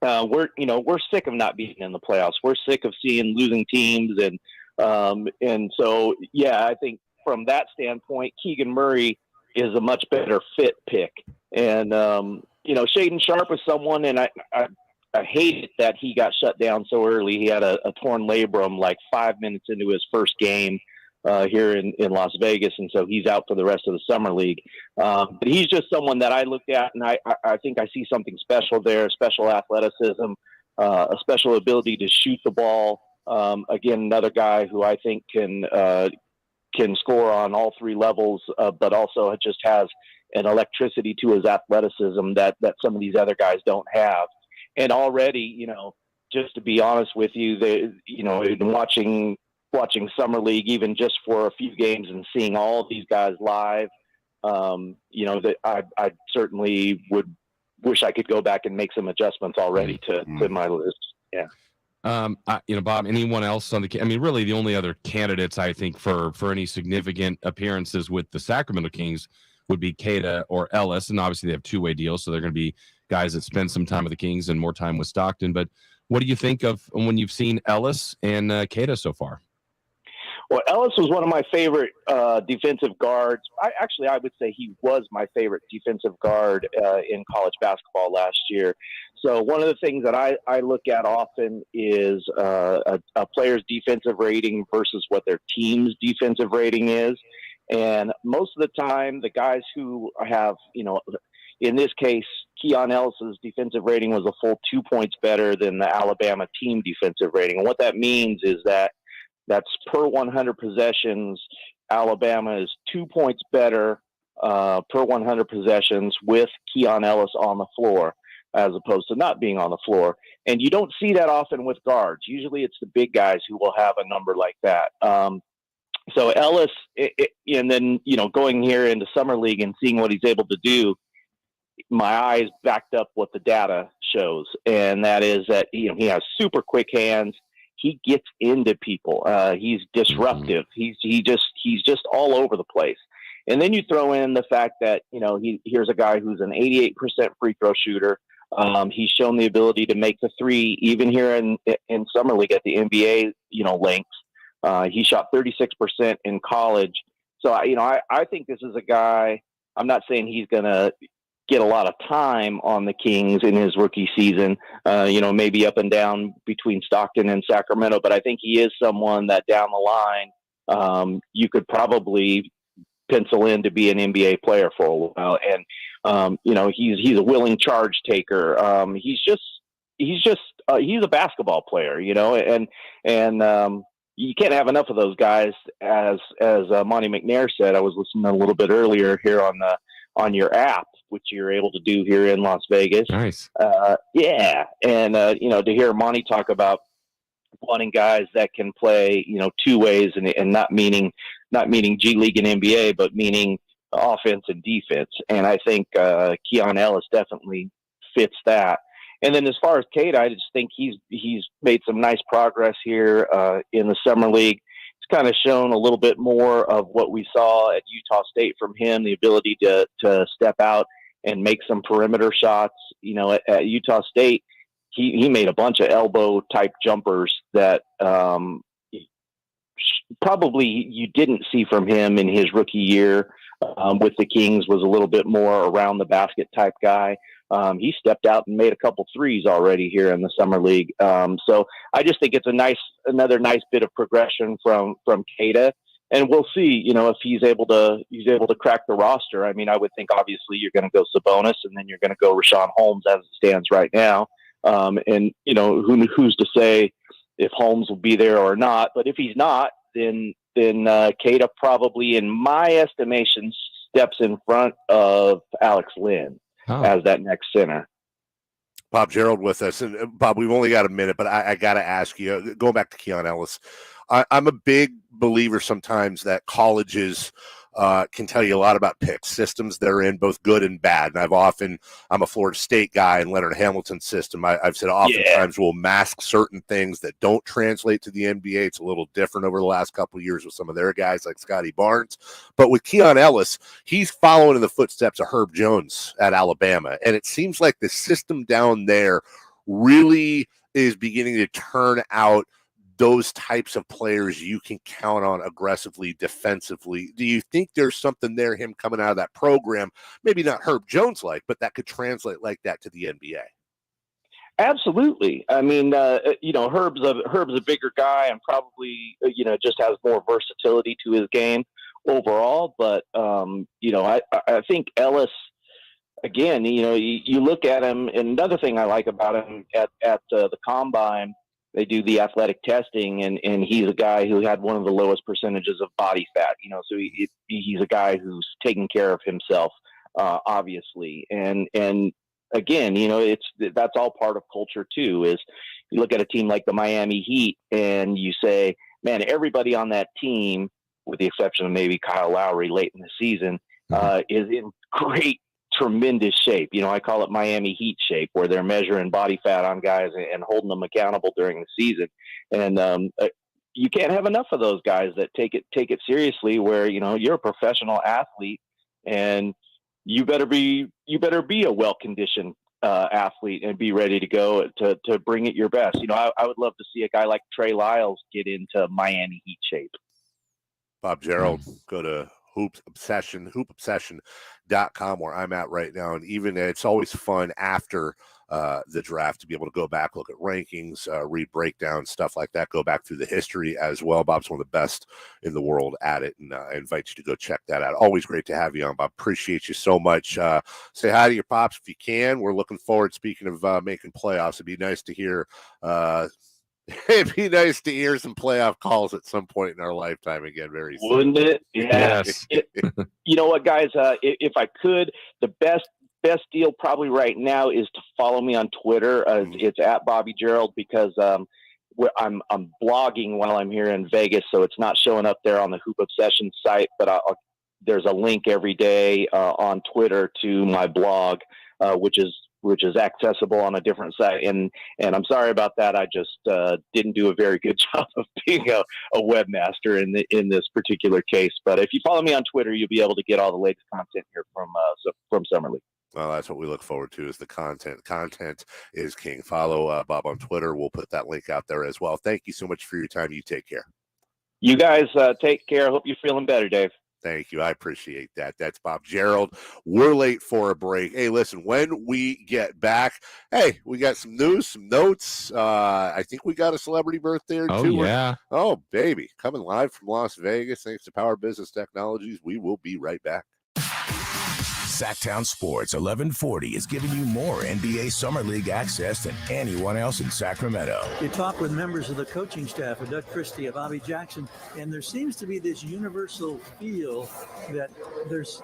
S9: we're sick of not being in the playoffs. We're sick of seeing losing teams. And so, yeah, I think from that standpoint, Keegan Murray is a much better fit pick. And, Shaedon Sharpe is someone, and I hated that he got shut down so early. He had a torn labrum like 5 minutes into his first game here in Las Vegas, and so he's out for the rest of the summer league. But he's just someone that I looked at, and I think I see something special there, special athleticism, a special ability to shoot the ball. Again, another guy who I think can score on all 3 levels, but also just has an electricity to his athleticism that some of these other guys don't have. And already, just to be honest with you, watching summer league, even just for a few games and seeing all these guys live, that I certainly would wish I could go back and make some adjustments already to my list. Yeah.
S8: Bob, anyone else on really the only other candidates I think for any significant appearances with the Sacramento Kings would be Keita or Ellis. And obviously they have 2-way deals. So they're going to be guys that spend some time with the Kings and more time with Stockton. But what do you think of when you've seen Ellis and Keita so far?
S9: Well, Ellis was one of my favorite defensive guards. I would say he was my favorite defensive guard in college basketball last year. So one of the things that I look at often is a player's defensive rating versus what their team's defensive rating is. And most of the time, the guys who have, in this case, Keon Ellis's defensive rating was a full 2 points better than the Alabama team defensive rating. And what that means is that's per 100 possessions. Alabama is 2 points better per 100 possessions with Keon Ellis on the floor as opposed to not being on the floor. And you don't see that often with guards. Usually it's the big guys who will have a number like that. So Ellis, and then, going here into summer league and seeing what he's able to do, my eyes backed up what the data shows. And that is that, he has super quick hands. He gets into people. He's disruptive. He's just all over the place. And then you throw in the fact that, here's a guy who's an 88% free throw shooter. He's shown the ability to make the 3, even here in summer league at the NBA, lengths. He shot 36% in college. So, I think this is a guy, I'm not saying he's going to get a lot of time on the Kings in his rookie season, maybe up and down between Stockton and Sacramento, but I think he is someone that down the line, you could probably pencil in to be an NBA player for a while. And, he's a willing charge taker. He's a basketball player, and you can't have enough of those guys. As Monte McNair said, I was listening a little bit earlier here on your app, which you're able to do here in Las Vegas.
S8: Nice.
S9: Yeah. And, to hear Monte talk about wanting guys that can play, 2 ways and not meaning G League and NBA, but meaning offense and defense. And I think Keon Ellis definitely fits that. And then as far as Keita, I just think he's made some nice progress here in the summer league. He's kind of shown a little bit more of what we saw at Utah State from him, the ability to step out and make some perimeter shots. You know, at Utah State, he made a bunch of elbow type jumpers that probably you didn't see from him in his rookie year with the Kings. Was a little bit more around the basket type guy. He stepped out and made a couple threes already here in the summer league. So I just think it's another nice bit of progression from Keita, and we'll see, you know, if he's able to crack the roster. I mean, I would think obviously you're going to go Sabonis and then you're going to go Rashawn Holmes as it stands right now. And you know, who's to say if Holmes will be there or not, but if he's not, then Keita probably, in my estimation, steps in front of Alex Lynn as that next center.
S6: Bob Gerould with us. And Bob, we've only got a minute, but I got to ask you, going back to Keon Ellis, I'm a big believer sometimes that colleges can tell you a lot about pick systems they're in, both good and bad. And I'm a Florida State guy, and Leonard Hamilton's system, I've said oftentimes will mask certain things that don't translate to the NBA. It's a little different over the last couple of years with some of their guys like Scotty Barnes. But with Keon Ellis, he's following in the footsteps of Herb Jones at Alabama. And it seems like the system down there really is beginning to turn out those types of players you can count on aggressively defensively. Do you think there's something there, him coming out of that program, maybe not Herb Jones like, but that could translate like that to the NBA?
S9: Absolutely. I mean, you know, Herb's a bigger guy and probably, you know, just has more versatility to his game overall. But, you know, I think Ellis, again, you know, you look at him, and another thing I like about him at the Combine, they do the athletic testing, and he's a guy who had one of the lowest percentages of body fat, you know, so he's a guy who's taking care of himself, obviously. And again, you know, that's all part of culture too, is you look at a team like the Miami Heat and you say, man, everybody on that team, with the exception of maybe Kyle Lowry late in the season, is in great, tremendous shape. You know, I call it Miami Heat shape, where they're measuring body fat on guys and holding them accountable during the season. And you can't have enough of those guys that take it seriously, where, you know, you're a professional athlete and you better be a well-conditioned athlete and be ready to go to bring it your best. You know, I would love to see a guy like Trey Lyles get into Miami Heat shape.
S6: Bob Gerould, go to hoopobsession.com, where I'm at right now. And even it's always fun after the draft to be able to go back, look at rankings, read breakdowns, stuff like that, go back through the history as well. Bob's one of the best in the world at it, and I invite you to go check that out. Always great to have you on, Bob. Appreciate you so much. Say hi to your pops if you can. We're looking forward, speaking of making playoffs, it'd be nice to hear it'd be nice to hear some playoff calls at some point in our lifetime again, very soon.
S9: Wouldn't it? Yeah.
S8: Yes.
S9: You know what, guys? If I could, the best deal probably right now is to follow me on Twitter. It's at Bobby Gerould, because I'm blogging while I'm here in Vegas, so it's not showing up there on the Hoop Obsession site. But there's a link every day on Twitter to my blog, which is accessible on a different site. And I'm sorry about that. I just didn't do a very good job of being a webmaster in this particular case. But if you follow me on Twitter, you'll be able to get all the latest content here from Summer League.
S6: Well, that's what we look forward to, is the content. Content is king. Follow Bob on Twitter. We'll put that link out there as well. Thank you so much for your time. You take care.
S9: You guys take care. I hope you're feeling better, Dave.
S6: Thank you. I appreciate that. That's Bob Gerould. We're late for a break. Hey, listen, when we get back, hey, we got some news, some notes. I think we got a celebrity birthday or two.
S8: Yeah.
S6: Oh, baby. Coming live from Las Vegas, thanks to Power Business Technologies. We will be right back.
S2: Sacktown Sports 1140 is giving you more NBA Summer League access than anyone else in Sacramento.
S10: You talk with members of the coaching staff of Doug Christie, of Bobby Jackson, and there seems to be this universal feel that there's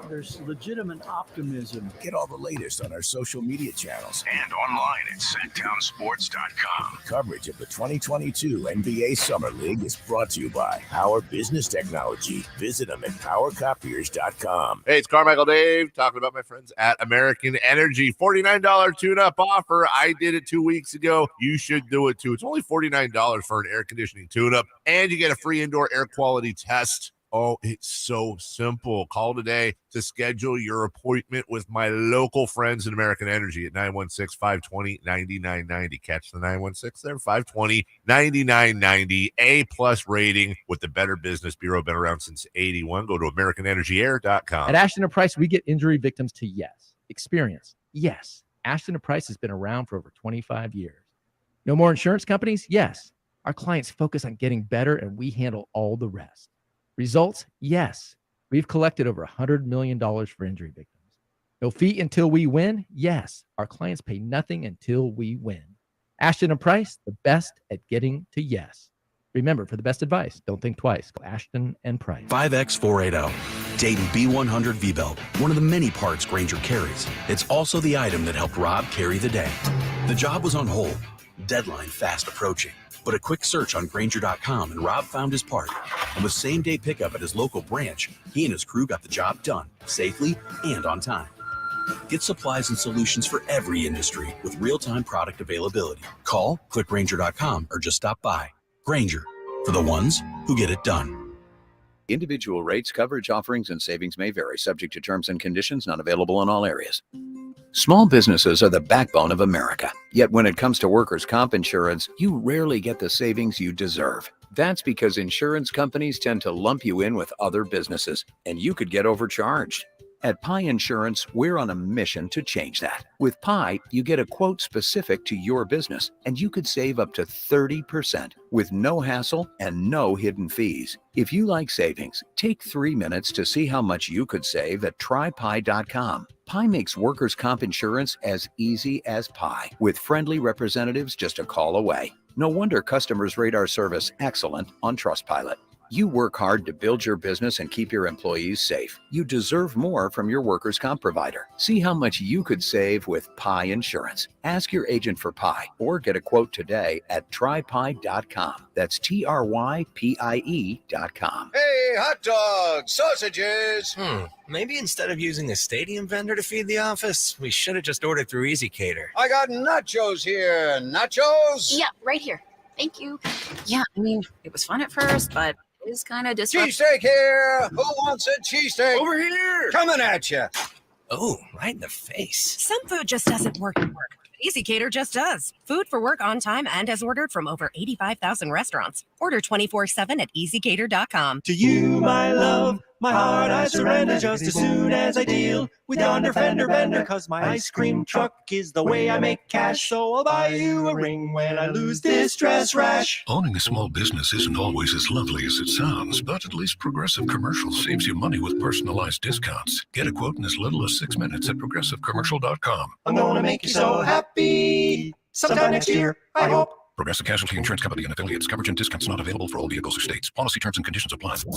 S10: legitimate optimism.
S2: Get all the latest on our social media channels
S3: and online at sacktownsports.com.
S2: Coverage of the 2022 NBA Summer League is brought to you by Power Business Technology. Visit them at powercopiers.com.
S6: Hey, it's Carmichael Dave talking about about my friends at American Energy. $49 tune-up offer. I did it 2 weeks ago. You should do it too. It's only $49 for an air conditioning tune-up, and you get a free indoor air quality test. Oh, it's so simple. Call today to schedule your appointment with my local friends at American Energy at 916-520-9990. Catch the 916 there, 520-9990. A-plus rating with the Better Business Bureau. Been around since 81. Go to AmericanEnergyAir.com.
S11: At Ashton & Price, we get injury victims to yes. Experience, yes. Ashton & Price has been around for over 25 years. No more insurance companies? Yes. Our clients focus on getting better, and we handle all the rest. Results? Yes. We've collected over $100 million for injury victims. No fee until we win? Yes. Our clients pay nothing until we win. Ashton & Price, the best at getting to yes. Remember, for the best advice, don't think twice. Call Ashton & Price.
S12: 5X480. Dayton B100 V-Belt, one of the many parts Grainger carries. It's also the item that helped Rob carry the day. The job was on hold. Deadline fast approaching. But a quick search on Grainger.com and Rob found his part. And with same-day pickup at his local branch, he and his crew got the job done, safely and on time. Get supplies and solutions for every industry with real-time product availability. Call, click Grainger.com, or just stop by. Grainger, for the ones who get it done.
S13: Individual rates, coverage offerings, and savings may vary, subject to terms and conditions, not available in all areas. Small businesses are the backbone of America. Yet when it comes to workers' comp insurance, you rarely get the savings you deserve. That's because insurance companies tend to lump you in with other businesses, and you could get overcharged. At Pi Insurance, we're on a mission to change that. With Pi, you get a quote specific to your business, and you could save up to 30% with no hassle and no hidden fees. If you like savings, take 3 minutes to see how much you could save at trypi.com. Pi makes workers' comp insurance as easy as pie, with friendly representatives just a call away. No wonder customers rate our service excellent on Trustpilot. You work hard to build your business and keep your employees safe. You deserve more from your workers' comp provider. See how much you could save with Pi Insurance. Ask your agent for Pi or get a quote today at trypi.com. That's TRYPIE.com.
S15: Hey, hot dogs, sausages. Maybe instead of using a stadium vendor to feed the office, we should have just ordered through Easy Cater. I got nachos here. Nachos?
S21: Yeah, right here. Thank you. Yeah, I mean, it was fun at first, but it is kind of disruptive.
S15: Cheesesteak here. Who wants a cheesesteak? Over here. Coming at you. Oh, right in the face.
S24: Some food just doesn't work at work. Easy Cater just does. Food for work on time and as ordered from over 85,000 restaurants. Order 24/7 at easycater.com.
S25: To you, my love, my heart I surrender just as soon as I deal with yonder fender bender. Cause my ice cream truck is the way I make cash. So I'll buy you a ring when I lose this dress rash.
S28: Owning a small business isn't always as lovely as it sounds, but at least Progressive Commercial saves you money with personalized discounts. Get a quote in as little as 6 minutes at progressivecommercial.com.
S25: I'm gonna make you so happy sometime next year, I hope.
S28: Progressive Casualty Insurance Company and affiliates. Coverage and discounts not available for all vehicles or states. Policy terms and conditions apply.
S29: Stand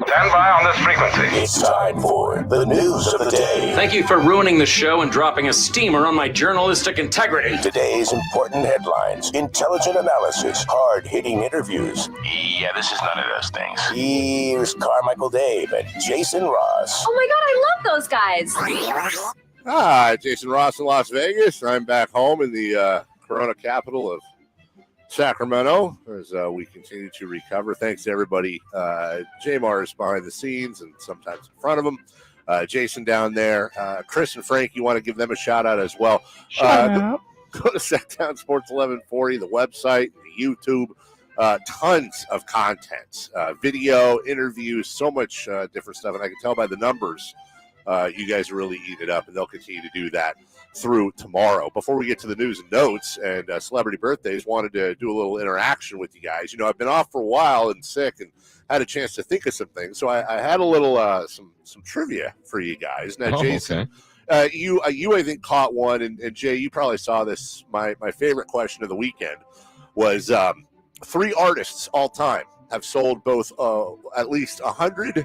S29: by on this frequency.
S2: It's time for the news of the day.
S30: Thank you for ruining the show and dropping a steamer on my journalistic integrity.
S2: Today's important headlines, intelligent analysis, hard-hitting interviews.
S3: Yeah, this is none of those things.
S2: Here's Carmichael Dave and Jason Ross.
S21: Oh my God, I love those guys.
S6: Hi, Jason Ross in Las Vegas. I'm back home in the Corona capital of Sacramento as we continue to recover. Thanks to everybody. Jamar is behind the scenes and sometimes in front of him. Jason down there. Chris and Frank, you want to give them a shout out as well. Go to Sacktown Sports 1140, the website, the YouTube. Tons of content, video, interviews, so much different stuff. And I can tell by the numbers, you guys really eat it up, and they'll continue to do that through tomorrow. Before we get to the news and notes and celebrity birthdays, wanted to do a little interaction with you guys. You know, I've been off for a while and sick and had a chance to think of some things. So I had a little some trivia for you guys. Now, Jason, you I think caught one, and Jay, you probably saw this. My favorite question of the weekend was 3 artists all time have sold both at least 100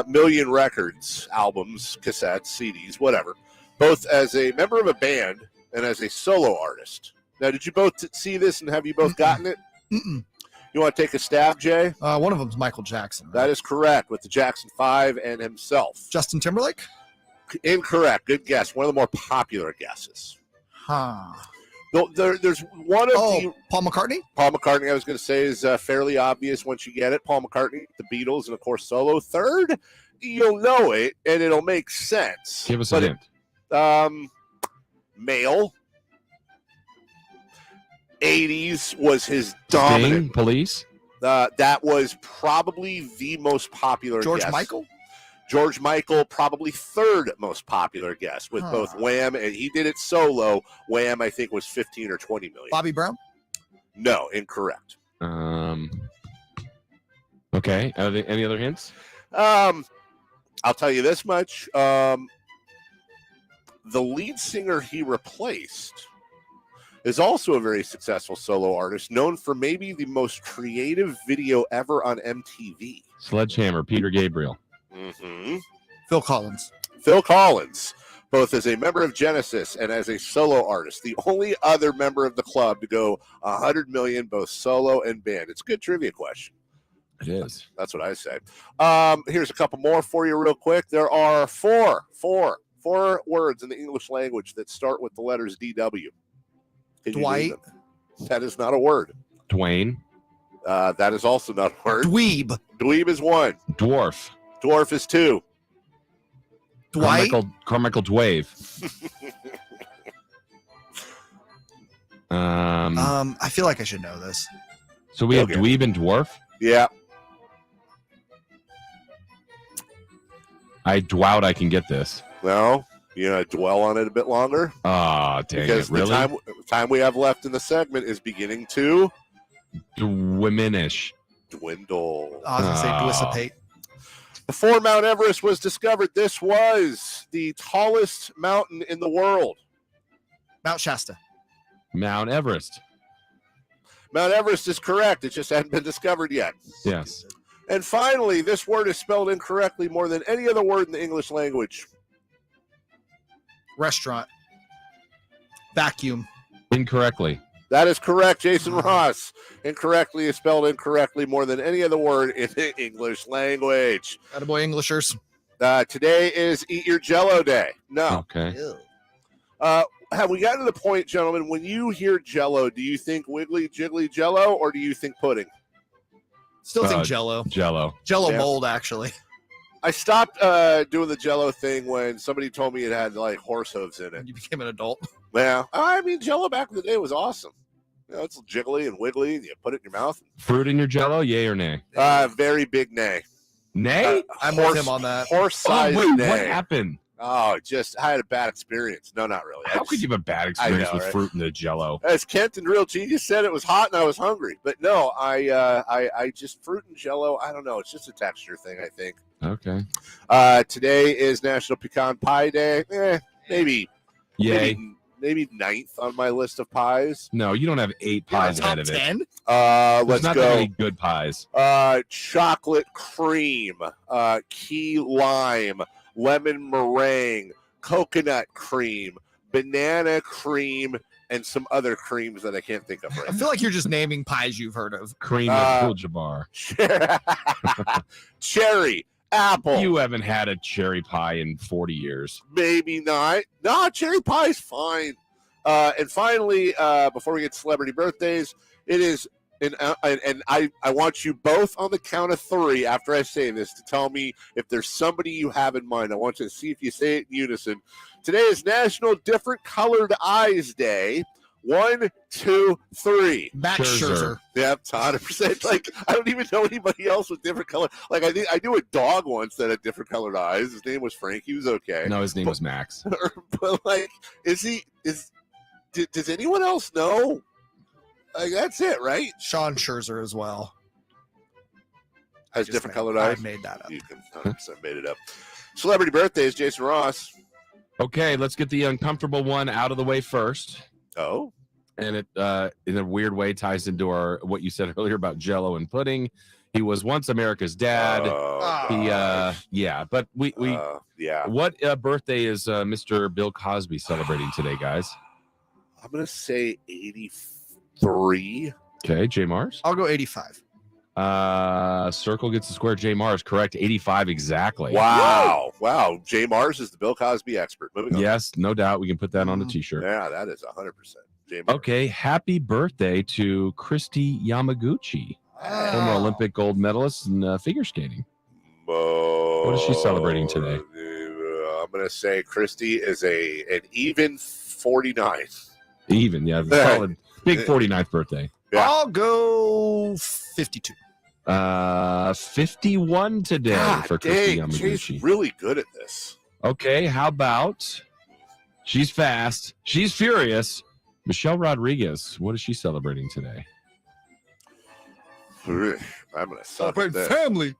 S6: million records, albums, cassettes, CDs, whatever, both as a member of a band and as a solo artist. Now, did you both see this, and have you both gotten it?
S14: Mm-mm.
S6: You want to take a stab, Jay?
S14: One of them's Michael Jackson.
S6: That is correct, with the Jackson 5 and himself.
S14: Justin Timberlake?
S6: Incorrect. Good guess. One of the more popular guesses.
S14: Huh.
S6: There's one of
S14: Paul McCartney?
S6: Paul McCartney, I was going to say, is fairly obvious once you get it. Paul McCartney, the Beatles, and of course solo. Third, you'll know it, and it'll make sense.
S8: Give us a hint.
S6: Male. 80s was his dominant.
S8: Sting, Police?
S6: That was probably the most popular
S14: George
S6: guess.
S14: Michael?
S6: George Michael, probably third most popular guess with both Wham, and he did it solo. Wham, I think, was 15 or 20 million.
S14: Bobby Brown?
S6: No, incorrect.
S8: Okay. Are there any other hints?
S6: I'll tell you this much. The lead singer he replaced is also a very successful solo artist, known for maybe the most creative video ever on MTV.
S8: Sledgehammer, Peter Gabriel.
S6: Mm-hmm.
S14: Phil Collins.
S6: Phil Collins, both as a member of Genesis and as a solo artist, the only other member of the club to go 100 million, both solo and band. It's a good trivia question.
S8: It is.
S6: That's what I say. Here's a couple more for you real quick. There are four words in the English language that start with the letters DW.
S14: Dwight.
S6: That is not a word.
S8: Dwayne.
S6: That is also not a word.
S14: Dweeb.
S6: Dweeb is one.
S8: Dwarf.
S6: Dwarf is two.
S14: Dwight.
S8: Carmichael Dave.
S14: I feel like I should know this.
S8: So we have dweeb and dwarf?
S6: Yeah.
S8: I doubt I can get this.
S6: Well, you know, dwell on it a bit longer.
S8: Ah, dang
S6: because
S8: it, really?
S6: The time we have left in the segment is beginning to
S8: diminish.
S6: Dwindle.
S14: I was going to say dissipate.
S6: Before Mount Everest was discovered, this was the tallest mountain in the world.
S14: Mount Shasta.
S8: Mount Everest.
S6: Mount Everest is correct. It just hadn't been discovered yet.
S8: Yes.
S6: And finally, this word is spelled incorrectly more than any other word in the English language.
S14: Restaurant. Vacuum.
S8: Incorrectly.
S6: That is correct, Jason Ross. Incorrectly is spelled incorrectly more than any other word in the English language.
S14: Attaboy Englishers.
S6: Today is Eat Your Jello Day. No.
S8: Okay.
S6: Have we gotten to the point, gentlemen, when you hear Jello, do you think wiggly, jiggly Jello, or do you think pudding?
S14: Still think Jello.
S8: Jello.
S14: Jello mold, actually.
S6: I stopped doing the Jello thing when somebody told me it had like horse hooves in it.
S14: You became an adult.
S6: Yeah. I mean, Jello back in the day was awesome. You know, it's jiggly and wiggly, and you put it in your mouth.
S8: Fruit in your Jello, yay or nay?
S6: Very big nay.
S8: Nay?
S14: I'm with him on that.
S6: Horse-sized
S8: wait,
S6: nay.
S8: what happened?
S6: Oh, I had a bad experience. No, not really.
S8: How could you have a bad experience with fruit in the Jello?
S6: As Kent and Real Genius said, it was hot and I was hungry. But no, I just fruit and Jello. I don't know. It's just a texture thing, I think.
S8: Okay.
S6: Today is National Pecan Pie Day. Maybe.
S8: Yay.
S6: Maybe 9th on my list of pies.
S8: No, you don't have 8 pies ahead of it.
S14: 10?
S6: Let's
S8: not
S6: go.
S8: that many good pies.
S6: Chocolate cream, key lime, lemon meringue, coconut cream, banana cream, and some other creams that I can't think of right
S14: I feel like you're just naming pies you've heard of.
S8: Cream Abdul-Jabbar.
S6: Cherry, apple.
S8: You haven't had a cherry pie in 40 years.
S6: Maybe not. No, cherry pie is fine. And finally, before we get to celebrity birthdays, it is, and I want you both on the count of 3 after I say this to tell me if there's somebody you have in mind. I want you to see if you say it in unison. Today is National Different Colored Eyes Day. 1, 2, 3.
S14: Max Scherzer.
S6: Yep, 100%. Like, I don't even know anybody else with different color. Like, I knew a dog once that had different colored eyes. His name was Frank. He was okay.
S8: No, his name was Max.
S6: But like, does anyone else know? Like, that's it, right?
S14: Sean Scherzer as well.
S6: Has different colored eyes?
S14: I made that up.
S6: You can 100% made it up. Celebrity birthdays, Jason Ross.
S8: Okay, let's get the uncomfortable one out of the way first.
S6: Oh.
S8: And it, in a weird way, ties into what you said earlier about Jello and pudding. He was once America's dad. But What birthday is Mr. Bill Cosby celebrating today, guys?
S6: I'm gonna say 83.
S8: Okay, Jay Mars.
S14: I'll go 85.
S8: Circle gets the square. Jay Mars, correct. 85 exactly.
S6: Wow. Wow. Jay Mars is the Bill Cosby expert. Moving on.
S8: Yes, no doubt. We can put that on a t-shirt.
S6: Yeah, that is 100%. Jay Mars.
S8: Okay. Happy birthday to Christy Yamaguchi, former Olympic gold medalist in figure skating. What is she celebrating today?
S6: I'm going to say Christy is an even 49.
S8: Even, yeah. Solid. Big 49th birthday.
S6: Yeah.
S14: I'll go 52.
S8: 51 today for Christy Yamaguchi.
S6: She's really good at this.
S8: Okay, how about she's fast, she's furious. Michelle Rodriguez, what is she celebrating today?
S6: I'm going to celebrate this.
S14: Family.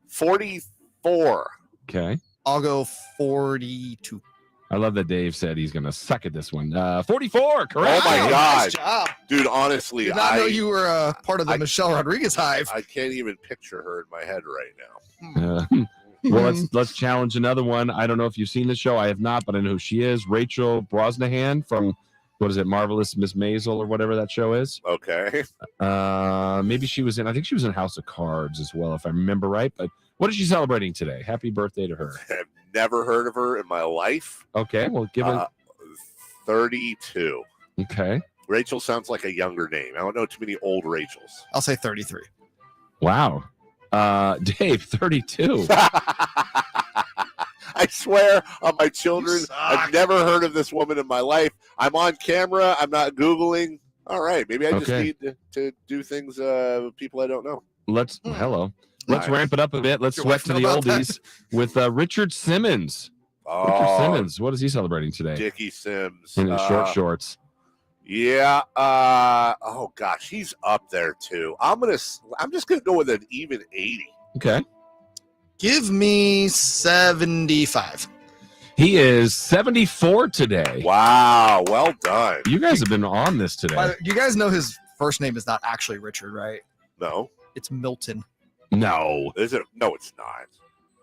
S6: 44.
S8: Okay.
S14: I'll go 42.
S8: I love that Dave said he's going to suck at this one. 44, correct.
S6: Oh, my God.
S14: Nice job.
S6: Dude, honestly,
S14: Did not know you were part of the Michelle Rodriguez hive.
S6: I can't even picture her in my head right now.
S8: Well, let's challenge another one. I don't know if you've seen the show. I have not, but I know who she is. Rachel Brosnahan from, what is it, Marvelous Miss Maisel or whatever that show is.
S6: Okay.
S8: Maybe I think she was in House of Cards as well, if I remember right. But what is she celebrating today? Happy birthday to her.
S6: I've never heard of her in my life.
S8: Okay, well, give it
S6: 32.
S8: Okay.
S6: Rachel sounds like a younger name. I don't know too many old Rachels.
S14: I'll say 33.
S8: Wow. Dave, 32.
S6: I swear on my children, I've never heard of this woman in my life. I'm on camera. I'm not Googling. All right. Maybe I just need to do things with people I don't know.
S8: Let's
S6: Nice.
S8: ramp it up a bit. Let's
S14: Your
S8: sweat
S14: wife
S8: to
S14: know
S8: the
S14: about
S8: oldies with Richard Simmons.
S6: Oh,
S8: Richard Simmons, what is he celebrating today?
S6: Dickie Sims.
S8: In his short shorts.
S6: Yeah. Oh gosh, he's up there too. I'm just gonna go with an even 80.
S8: Okay.
S14: Give me 75.
S8: He is 74 today.
S6: Wow, well done.
S8: You guys have been on this today.
S14: You guys know his first name is not actually Richard, right?
S6: No.
S14: It's Milton.
S8: No.
S6: Is it? No, it's not.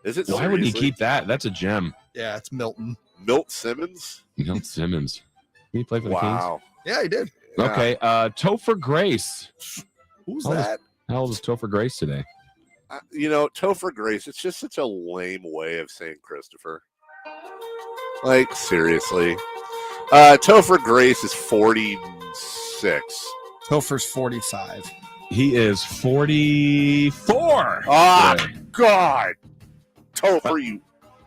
S6: Is it?
S8: Why would he
S6: seriously?
S8: keep that? That's a gem.
S14: Yeah, it's Milton.
S6: Milt Simmons?
S8: Milt Simmons. Did he play for the
S6: Wow.
S14: Yeah, he did.
S6: Yeah.
S8: Okay. Topher Grace.
S6: Who's
S8: How old is-
S6: that?
S8: How old is Topher Grace today?
S6: Topher Grace, it's just such a lame way of saying Christopher. Like, seriously. Topher Grace is 46.
S14: Topher's 45.
S8: He is 44.
S6: Ah,
S8: today.
S6: God. Topher, you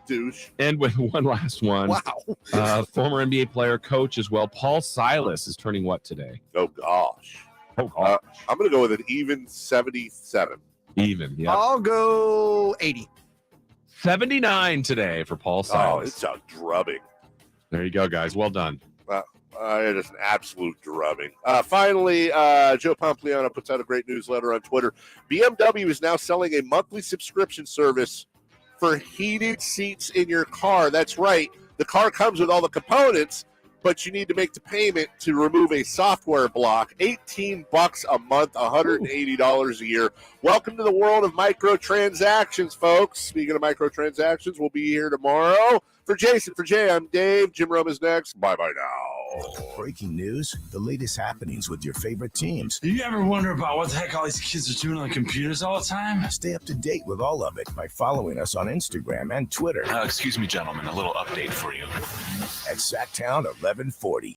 S6: douche.
S8: And with one last one.
S14: Wow.
S8: Former NBA player, coach as well. Paul Silas is turning what today?
S6: Oh, gosh. I'm going to go with an even 77.
S8: Even, yeah.
S14: I'll go 80.
S8: 79 today for Paul Silas.
S6: Oh, it's a drubbing.
S8: There you go, guys. Well done.
S6: It is an absolute drubbing. Finally, Joe Pompliano puts out a great newsletter on Twitter. BMW is now selling a monthly subscription service for heated seats in your car. That's right. The car comes with all the components, but you need to make the payment to remove a software block. $18 a month, $180 a year. Welcome to the world of microtransactions, folks. Speaking of microtransactions, we'll be here tomorrow. For Jason, for Jay, I'm Dave. Jim Rome is next. Bye-bye now.
S2: Breaking news, the latest happenings with your favorite teams.
S1: Do you ever wonder about what the heck all these kids are doing on the computers all the time?
S2: Stay up to date with all of it by following us on Instagram and Twitter.
S28: Excuse me, gentlemen, a little update for you.
S2: At Sacktown 1140.